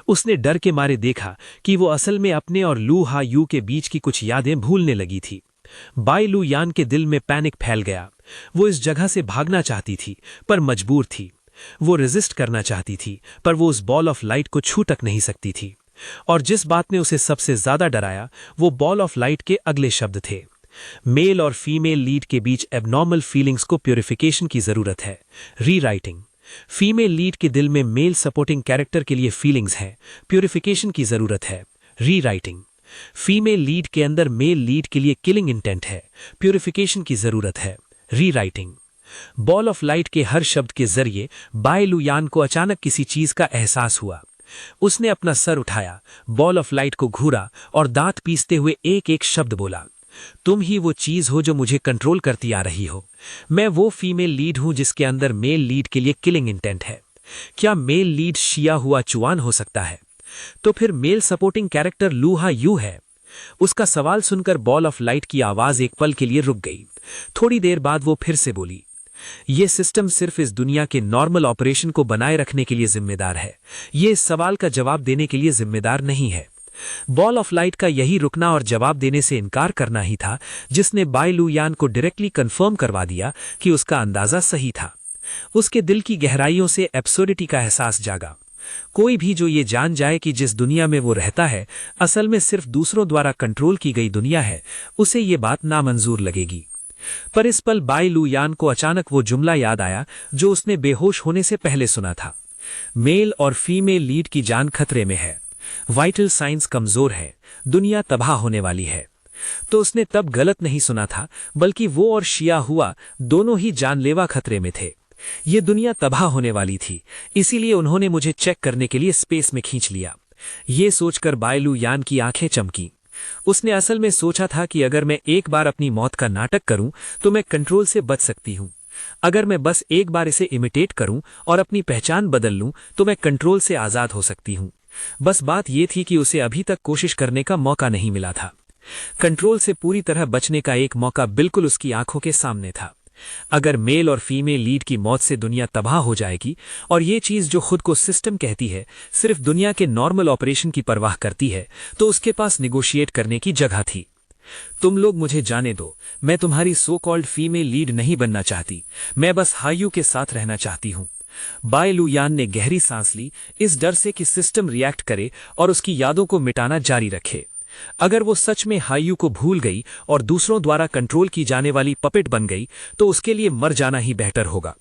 उसने डर के मारे देखा कि वो असल में अपने और लू हा यू के बीच की कुछ यादें भूलने लगी थी। बाई लू यान के दिल में पैनिक फैल गया। वो इस जगह से भागना चाहती थी, पर मजबूर थी। वो रेजिस्ट करना चाहती थी, पर वो उस बॉल ऑफ लाइट को छू तक नहीं सकती थी। और जिस बात ने उसे सबसे ज्यादा डराया, वो बॉल ऑफ लाइट के अगले शब्द थे। मेल और फीमेल लीड के बीच एबनॉर्मल फीलिंग्स को प्यूरिफिकेशन की जरूरत है। रीराइटिंग। फीमेल लीड के दिल में मेल सपोर्टिंग कैरेक्टर के लिए फीलिंग्स हैं, प्यूरिफिकेशन की जरूरत है। रीराइटिंग। फीमेल लीड के अंदर मेल लीड के लिए किलिंग इंटेंट है, प्यूरिफिकेशन की जरूरत है। रीराइटिंग। बॉल ऑफ लाइट के हर शब्द के जरिए बाई लू यान को अचानक किसी चीज का एहसास हुआ। उसने अपना सर उठाया, बॉल ऑफ लाइट को घूरा और दांत पीसते हुए एक एक शब्द बोला, तुम ही वो चीज हो जो मुझे कंट्रोल करती आ रही हो। मैं वो फीमेल लीड हूं जिसके अंदर मेल लीड के लिए किलिंग इंटेंट है। क्या मेल लीड शिया हुआ चुआन हो सकता है? तो फिर मेल सपोर्टिंग कैरेक्टर लू हा यू है। उसका सवाल सुनकर बॉल ऑफ लाइट की आवाज एक पल के लिए रुक गई। थोड़ी देर बाद वो फिर से बोली, ये सिस्टम सिर्फ इस दुनिया के नॉर्मल ऑपरेशन को बनाए रखने के लिए जिम्मेदार है, ये इस सवाल का जवाब देने के लिए जिम्मेदार नहीं है। बॉल ऑफ लाइट का यही रुकना और जवाब देने से इनकार करना ही था जिसने बाई लू यान को डायरेक्टली कंफर्म करवा दिया कि उसका अंदाजा सही था। उसके दिल की गहराइयों से एब्सर्डिटी का एहसास जागा। कोई भी जो ये जान जाए कि जिस दुनिया में वो रहता है असल में सिर्फ दूसरों द्वारा कंट्रोल की गई दुनिया है, उसे ये बात नामंजूर लगेगी। पर इस पल बाई लू यान को अचानक वो जुमला याद आया जो उसने बेहोश होने से पहले सुना था, मेल और फीमेल लीड की जान खतरे में है, वाइटल साइंस कमजोर है, दुनिया तबाह होने वाली है। तो उसने तब गलत नहीं सुना था, बल्कि वो और शिया हुआ दोनों ही जानलेवा खतरे में थे। ये दुनिया तबाह होने वाली थी, इसीलिए उन्होंने मुझे चेक करने के लिए स्पेस में खींच लिया। ये सोचकर बाई लू यान की आंखें चमकी। उसने असल में सोचा था कि अगर मैं एक बार अपनी मौत का नाटक करूं तो मैं कंट्रोल से बच सकती हूं। अगर मैं बस एक बार इसे इमिटेट करूं और अपनी पहचान बदल लूं तो मैं कंट्रोल से आजाद हो सकती हूं। बस बात यह थी कि उसे अभी तक कोशिश करने का मौका नहीं मिला था। कंट्रोल से पूरी तरह बचने का एक मौका बिल्कुल उसकी आंखों के सामने था। अगर मेल और फीमेल लीड की मौत से दुनिया तबाह हो जाएगी और ये चीज जो खुद को सिस्टम कहती है सिर्फ दुनिया के नॉर्मल ऑपरेशन की परवाह करती है, तो उसके पास निगोशिएट करने की जगह थी। तुम लोग मुझे जाने दो, मैं तुम्हारी सो कॉल्ड फीमेल लीड नहीं बनना चाहती, मैं बस हायू के साथ रहना चाहती हूं। बाई लू यान ने गहरी सांस ली, इस डर से कि सिस्टम रिएक्ट करे और उसकी यादों को मिटाना जारी रखे। अगर वो सच में हायू को भूल गई और दूसरों द्वारा कंट्रोल की जाने वाली पपेट बन गई तो उसके लिए मर जाना ही बेहतर होगा।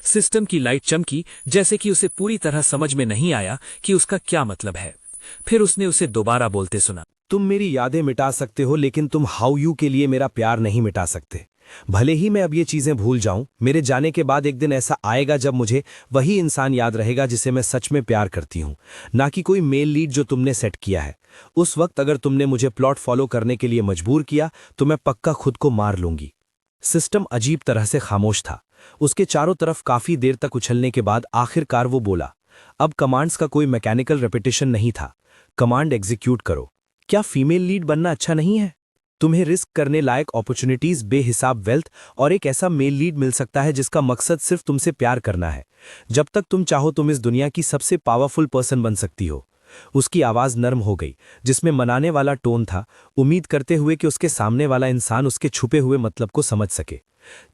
सिस्टम की लाइट चमकी, जैसे कि उसे पूरी तरह समझ में नहीं आया कि उसका क्या मतलब है। फिर उसने उसे दोबारा बोलते सुना, तुम मेरी यादें मिटा सकते हो, लेकिन तुम हायू के लिए मेरा प्यार नहीं मिटा सकते। भले ही मैं अब ये चीजें भूल जाऊं, मेरे जाने के बाद एक दिन ऐसा आएगा जब मुझे वही इंसान याद रहेगा जिसे मैं सच में प्यार करती हूं, ना कि कोई मेल लीड जो तुमने सेट किया है। उस वक्त अगर तुमने मुझे प्लॉट फॉलो करने के लिए मजबूर किया तो मैं पक्का खुद को मार लूंगी। सिस्टम अजीब तरह से खामोश था। उसके चारों तरफ काफी देर तक उछलने के बाद आखिरकार वो बोला, अब कमांड्स का कोई मैकेनिकल रेपिटेशन नहीं था, कमांड एग्जीक्यूट करो। क्या फीमेल लीड बनना अच्छा नहीं है? तुम्हें रिस्क करने लायक अपॉर्चुनिटीज, बेहिसाब वेल्थ और एक ऐसा मेल लीड मिल सकता है जिसका मकसद सिर्फ तुमसे प्यार करना है। जब तक तुम चाहो तुम इस दुनिया की सबसे पावरफुल पर्सन बन सकती हो। उसकी आवाज नर्म हो गई, जिसमें मनाने वाला टोन था, उम्मीद करते हुए कि उसके सामने वाला इंसान उसके छुपे हुए मतलब को समझ सके।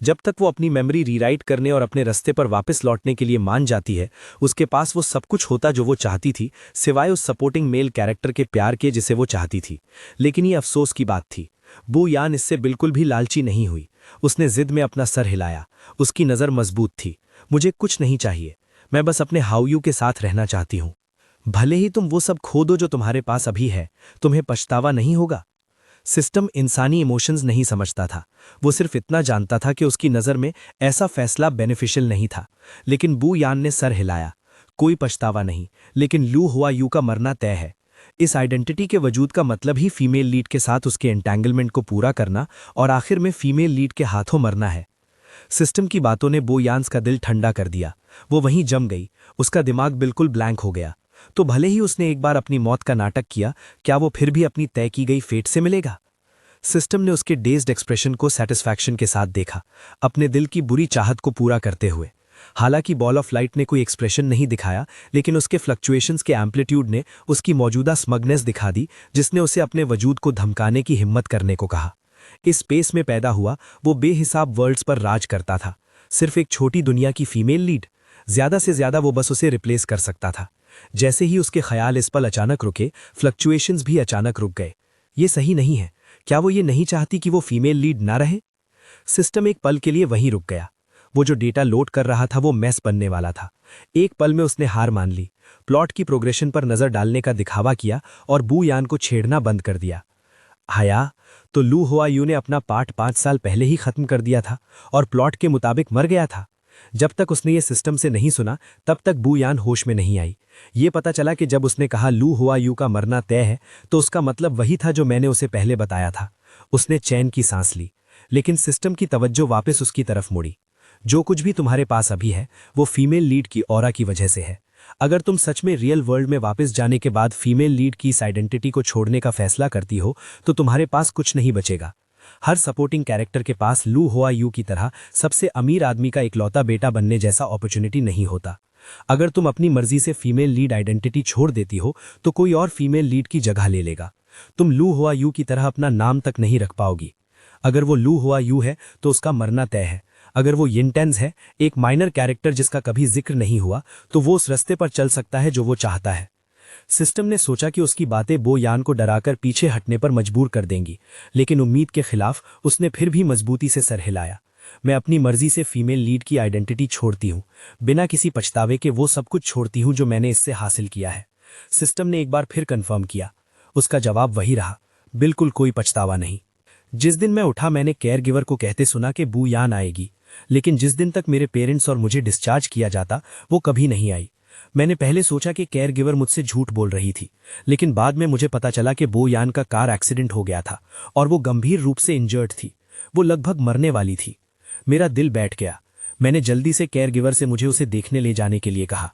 जब तक वो अपनी मेमोरी रीराइट करने और अपने रास्ते पर वापस लौटने के लिए मान जाती है, उसके पास वो सब कुछ होता जो वो चाहती थी, सिवाय उस सपोर्टिंग मेल कैरेक्टर के प्यार के जिसे वो चाहती थी। लेकिन ये अफसोस की बात थी, बू यान इससे बिल्कुल भी लालची नहीं हुई। उसने जिद में अपना सर हिलाया। उसकी नज़र मजबूत थी। मुझे कुछ नहीं चाहिए, मैं बस अपने हाउयू के साथ रहना चाहती हूँ। भले ही तुम वो सब खो दो जो तुम्हारे पास अभी है, तुम्हें पछतावा नहीं होगा। सिस्टम इंसानी इमोशंस नहीं समझता था। वो सिर्फ इतना जानता था कि उसकी नज़र में ऐसा फैसला बेनिफिशियल नहीं था। लेकिन बू यान ने सर हिलाया। कोई पछतावा नहीं, लेकिन लू हुआ यू का मरना तय है। इस आइडेंटिटी के वजूद का मतलब ही फीमेल लीड के साथ उसके एंटेंगलमेंट को पूरा करना और आखिर में फीमेल लीड के हाथों मरना है। सिस्टम की बातों ने बो यान्स का दिल ठंडा कर दिया। वो वहीं जम गई, उसका दिमाग बिल्कुल ब्लैंक हो गया। तो भले ही उसने एक बार अपनी मौत का नाटक किया, क्या वो फिर भी अपनी तय की गई फेट से मिलेगा? सिस्टम ने उसके डेज्ड एक्सप्रेशन को सेटिस्फैक्शन के साथ देखा, अपने दिल की बुरी चाहत को पूरा करते हुए। हालांकि बॉल ऑफ लाइट ने कोई एक्सप्रेशन नहीं दिखाया, लेकिन उसके फ्लक्चुएशंस के एम्पलीट्यूड ने उसकी मौजूदा स्मगनेस दिखा दी, जिसने उसे अपने वजूद को धमकाने की हिम्मत करने को कहा। इस स्पेस में पैदा हुआ वो बेहिसाब वर्ल्ड्स पर राज करता था। सिर्फ एक छोटी दुनिया की फीमेल लीड, ज्यादा से ज्यादा वो बस उसे रिप्लेस कर सकता था। जैसे ही उसके ख्याल इस पल अचानक रुके, फ्लक्चुएशंस भी अचानक रुक गए। ये सही नहीं है। क्या वो ये नहीं चाहती कि वो फीमेल लीड ना रहे? सिस्टम एक पल के लिए वहीं रुक गया। वो जो डेटा लोड कर रहा था वो मैस बनने वाला था। एक पल में उसने हार मान ली, प्लॉट की प्रोग्रेशन पर नजर डालने का दिखावा किया और बू यान को छेड़ना बंद कर दिया। हाया, तो लू हुआ यू ने अपना पार्ट 5 साल पहले ही खत्म कर दिया था और प्लॉट के मुताबिक मर गया था। जब तक उसने ये सिस्टम से नहीं सुना, तब तक बू यान होश में नहीं आई। ये पता चला कि जब उसने कहा लू हुआ यू का मरना तय है, तो उसका मतलब वही था जो मैंने उसे पहले बताया था। उसने चैन की सांस ली, लेकिन सिस्टम की तवज्जो वापस उसकी तरफ मुड़ी। जो कुछ भी तुम्हारे पास अभी है, वो फीमेल लीड की ऑरा की वजह से है। अगर तुम सच में रियल वर्ल्ड में वापस जाने के बाद फीमेल लीड की इस आइडेंटिटी को छोड़ने का फैसला करती हो, तो तुम्हारे पास कुछ नहीं बचेगा। हर सपोर्टिंग कैरेक्टर के पास लू हुआ यू की तरह सबसे अमीर आदमी का इकलौता बेटा बनने जैसा अपॉर्चुनिटी नहीं होता। अगर तुम अपनी मर्जी से फीमेल लीड आइडेंटिटी छोड़ देती हो, तो कोई और फीमेल लीड की जगह ले लेगा। तुम लू हुआ यू की तरह अपना नाम तक नहीं रख पाओगी। अगर वो लू हुआ यू है, तो उसका मरना तय है। अगर वो यिनटेंस है, एक माइनर कैरेक्टर जिसका कभी जिक्र नहीं हुआ, तो वो उस रास्ते पर चल सकता है जो वो चाहता है। सिस्टम ने सोचा कि उसकी बातें बो यान को डराकर पीछे हटने पर मजबूर कर देंगी, लेकिन उम्मीद के खिलाफ उसने फिर भी मजबूती से सर हिलाया। मैं अपनी मर्जी से फीमेल लीड की आइडेंटिटी छोड़ती हूँ, बिना किसी पछतावे के वो सब कुछ छोड़ती हूँ जो मैंने इससे हासिल किया है। सिस्टम ने एक बार फिर कन्फर्म किया। उसका जवाब वही रहा, बिल्कुल कोई पछतावा नहीं। जिस दिन मैं उठा, मैंने केयर गिवर को कहते सुना कि बू यान आएगी, लेकिन जिस दिन तक मेरे पेरेंट्स और मुझे डिस्चार्ज किया जाता, वो कभी नहीं आई। मैंने पहले सोचा कि केयर गिवर मुझसे झूठ बोल रही थी, लेकिन बाद में मुझे पता चला कि बो यान का कार एक्सीडेंट हो गया था और वो गंभीर रूप से इंजर्ड थी। वो लगभग मरने वाली थी। मेरा दिल बैठ गया। मैंने जल्दी से केयर गिवर से मुझे उसे देखने ले जाने के लिए कहा।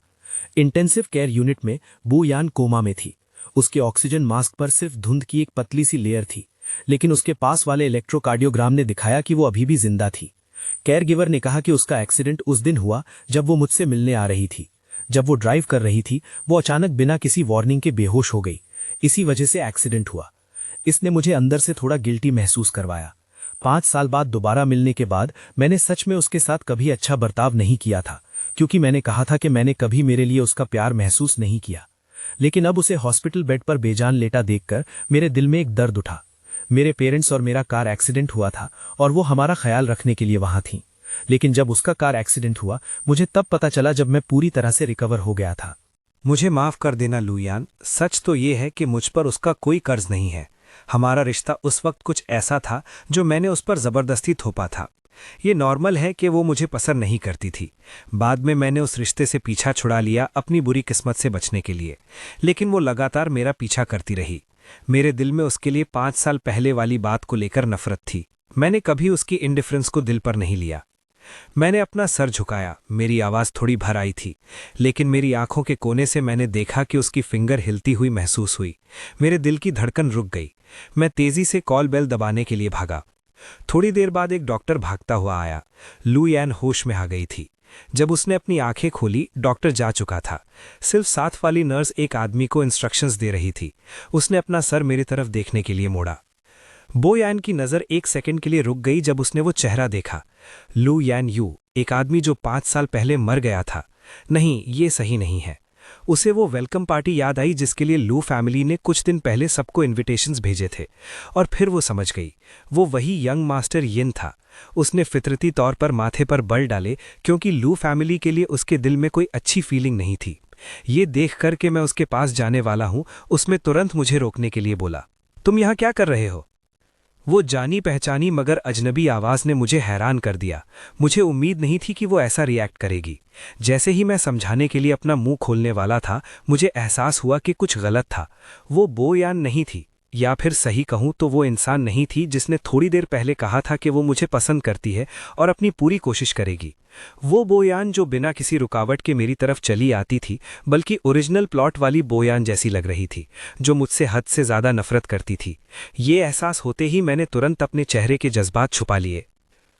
इंटेंसिव केयर यूनिट में बो यान कोमा में थी। उसके ऑक्सीजन मास्क पर सिर्फ धुंध की एक पतली सी लेयर थी, लेकिन उसके पास वाले इलेक्ट्रोकार्डियोग्राम ने दिखाया कि वो अभी भी जिंदा थी। केयर गिवर ने कहा कि उसका एक्सीडेंट उस दिन हुआ जब वो मुझसे मिलने आ रही थी। जब वो ड्राइव कर रही थी, वो अचानक बिना किसी वार्निंग के बेहोश हो गई। इसी वजह से एक्सीडेंट हुआ। इसने मुझे अंदर से थोड़ा गिल्टी महसूस करवाया। 5 साल बाद दोबारा मिलने के बाद मैंने सच में उसके साथ कभी अच्छा बर्ताव नहीं किया था, क्योंकि मैंने कहा था कि मैंने कभी मेरे लिए उसका प्यार महसूस नहीं किया। लेकिन अब उसे हॉस्पिटल बेड पर बेजान लेटा देखकर मेरे दिल में एक दर्द उठा। मेरे पेरेंट्स और मेरा कार एक्सीडेंट हुआ था और वो हमारा ख्याल रखने के लिए वहां थीं। लेकिन जब उसका कार एक्सीडेंट हुआ, मुझे तब पता चला जब मैं पूरी तरह से रिकवर हो गया था। मुझे माफ कर देना लू यान, सच तो ये है कि मुझ पर उसका कोई कर्ज नहीं है। हमारा रिश्ता उस वक्त कुछ ऐसा था जो मैंने उस पर जबरदस्ती थोपा था। ये नॉर्मल है कि वो मुझे पसंद नहीं करती थी। बाद में मैंने उस रिश्ते से पीछा छुड़ा लिया अपनी बुरी किस्मत से बचने के लिए, लेकिन वो लगातार मेरा पीछा करती रही। मेरे दिल में उसके लिए 5 साल पहले वाली बात को लेकर नफरत थी। मैंने कभी उसकी इंडिफरेंस को दिल पर नहीं लिया। मैंने अपना सर झुकाया। मेरी आवाज थोड़ी भर आई थी, लेकिन मेरी आंखों के कोने से मैंने देखा कि उसकी फिंगर हिलती हुई महसूस हुई। मेरे दिल की धड़कन रुक गई। मैं तेजी से कॉल बेल दबाने के लिए भागा। थोड़ी देर बाद एक डॉक्टर भागता हुआ आया। लू यान होश में आ गई थी। जब उसने अपनी आंखें खोली, डॉक्टर जा चुका था। सिर्फ साथ वाली नर्स एक आदमी को इंस्ट्रक्शंस दे रही थी। उसने अपना सर मेरी तरफ देखने के लिए मोड़ा। बो यान की नज़र 1 सेकंड के लिए रुक गई जब उसने वो चेहरा देखा। लू यान यू, एक आदमी जो 5 साल पहले मर गया था। नहीं, ये सही नहीं है। उसे वो वेलकम पार्टी याद आई जिसके लिए लू फैमिली ने कुछ दिन पहले सबको इन्विटेशंस भेजे थे, और फिर वो समझ गई, वो वही यंग मास्टर यिन था। उसने फितरती तौर पर माथे पर बल डाले क्योंकि लू फैमिली के लिए उसके दिल में कोई अच्छी फीलिंग नहीं थी। ये देख कर के मैं उसके पास जाने वाला हूं, उसमें तुरंत मुझे रोकने के लिए बोला, तुम यहाँ क्या कर रहे हो? वो जानी पहचानी मगर अजनबी आवाज ने मुझे हैरान कर दिया। मुझे उम्मीद नहीं थी कि वो ऐसा रिएक्ट करेगी। जैसे ही मैं समझाने के लिए अपना मुंह खोलने वाला था, मुझे एहसास हुआ कि कुछ गलत था। वो बोयान नहीं थी, या फिर सही कहूं तो वो इंसान नहीं थी जिसने थोड़ी देर पहले कहा था कि वो मुझे पसंद करती है और अपनी पूरी कोशिश करेगी। वो बोयान जो बिना किसी रुकावट के मेरी तरफ चली आती थी, बल्कि ओरिजिनल प्लॉट वाली बोयान जैसी लग रही थी, जो मुझसे हद से ज्यादा नफरत करती थी। ये एहसास होते ही मैंने तुरंत अपने चेहरे के जज्बात छुपा लिए।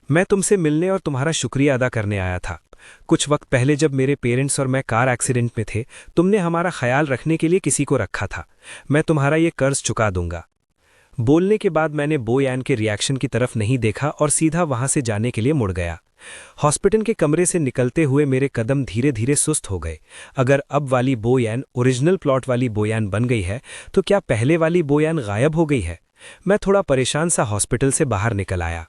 मैं तुमसे मिलने और तुम्हारा शुक्रिया अदा करने आया था। कुछ वक्त पहले जब मेरे पेरेंट्स और मैं कार एक्सीडेंट में थे, तुमने हमारा ख्याल रखने के लिए किसी को रखा था। मैं तुम्हारा ये कर्ज चुका दूंगा। बोलने के बाद मैंने बोयान के रिएक्शन की तरफ नहीं देखा और सीधा वहां से जाने के लिए मुड़ गया। हॉस्पिटल के कमरे से निकलते हुए मेरे कदम धीरे धीरे सुस्त हो गए। अगर अब वाली बोयान ओरिजिनल प्लॉट वाली बोयान बन गई है, तो क्या पहले वाली बोयान गायब हो गई है? मैं थोड़ा परेशान सा हॉस्पिटल से बाहर निकल आया।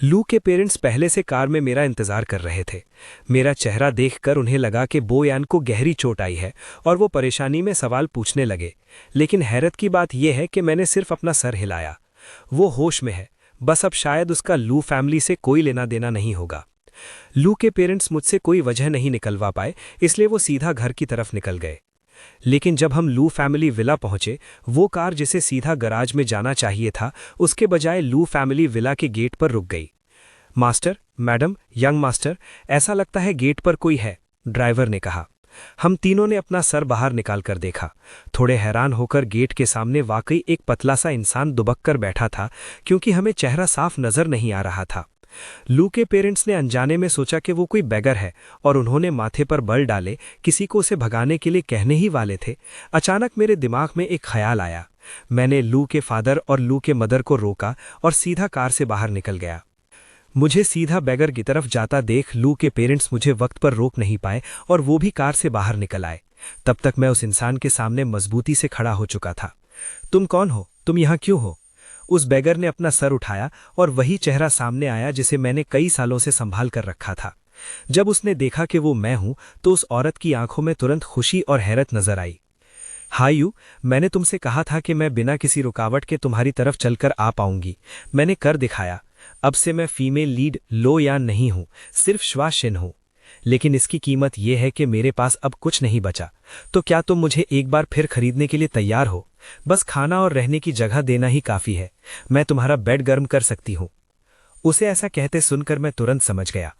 लू के पेरेंट्स पहले से कार में मेरा इंतजार कर रहे थे। मेरा चेहरा देखकर उन्हें लगा कि बोयान को गहरी चोट आई है और वो परेशानी में सवाल पूछने लगे। लेकिन हैरत की बात यह है कि मैंने सिर्फ अपना सर हिलाया। वो होश में है, बस अब शायद उसका लू फैमिली से कोई लेना देना नहीं होगा। लू के पेरेंट्स मुझसे कोई वजह नहीं निकलवा पाए, इसलिए वो सीधा घर की तरफ निकल गए। लेकिन जब हम लू फैमिली विला पहुंचे, वो कार जिसे सीधा गराज में जाना चाहिए था, उसके बजाय लू फैमिली विला के गेट पर रुक गई। मास्टर, मैडम, यंग मास्टर, ऐसा लगता है गेट पर कोई है, ड्राइवर ने कहा। हम तीनों ने अपना सर बाहर निकालकर देखा। थोड़े हैरान होकर गेट के सामने वाकई एक पतला सा इंसान दुबक कर बैठा था, क्योंकि हमें चेहरा साफ नजर नहीं आ रहा था। लू के पेरेंट्स ने अनजाने में सोचा कि वो कोई बेगर है और उन्होंने माथे पर बल डाले, किसी को उसे भगाने के लिए कहने ही वाले थे। अचानक मेरे दिमाग में एक ख्याल आया। मैंने लू के फादर और लू के मदर को रोका और सीधा कार से बाहर निकल गया। मुझे सीधा बेगर की तरफ जाता देख लू के पेरेंट्स मुझे वक्त पर रोक नहीं पाए और वो भी कार से बाहर निकल आए। तब तक मैं उस इंसान के सामने मजबूती से खड़ा हो चुका था। तुम कौन हो? तुम यहाँ क्यों हो? उस बेगर ने अपना सर उठाया और वही चेहरा सामने आया जिसे मैंने कई सालों से संभाल कर रखा था। जब उसने देखा कि वो मैं हूं, तो उस औरत की आंखों में तुरंत खुशी और हैरत नजर आई। हाय यू, मैंने तुमसे कहा था कि मैं बिना किसी रुकावट के तुम्हारी तरफ चलकर आ पाऊंगी। मैंने कर दिखाया। अब से मैं फीमेल लीड लो यान नहीं हूं, सिर्फ श्वासिन हूं। लेकिन इसकी कीमत यह है कि मेरे पास अब कुछ नहीं बचा। तो क्या तुम मुझे एक बार फिर खरीदने के लिए तैयार हो? बस खाना और रहने की जगह देना ही काफी है। मैं तुम्हारा बेड गर्म कर सकती हूँ। उसे ऐसा कहते सुनकर मैं तुरंत समझ गया,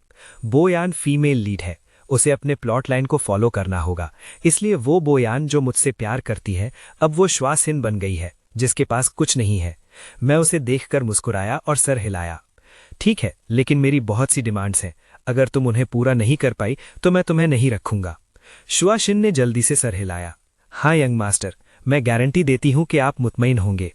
बोयान फीमेल लीड है, उसे अपने प्लॉट लाइन को फॉलो करना होगा। इसलिए वो बोयान जो मुझसे प्यार करती है, अब वो श्वासिन बन गई है, जिसके पास कुछ नहीं है। मैं उसे देखकर मुस्कुराया और सर हिलाया। ठीक है, लेकिन मेरी बहुत सी डिमांड्स हैं। अगर तुम उन्हें पूरा नहीं कर पाई तो मैं तुम्हें नहीं रखूंगा। श्वासिन ने जल्दी से सर हिलाया। हाँ यंग मास्टर, मैं गारंटी देती हूं कि आप मुतमईन होंगे।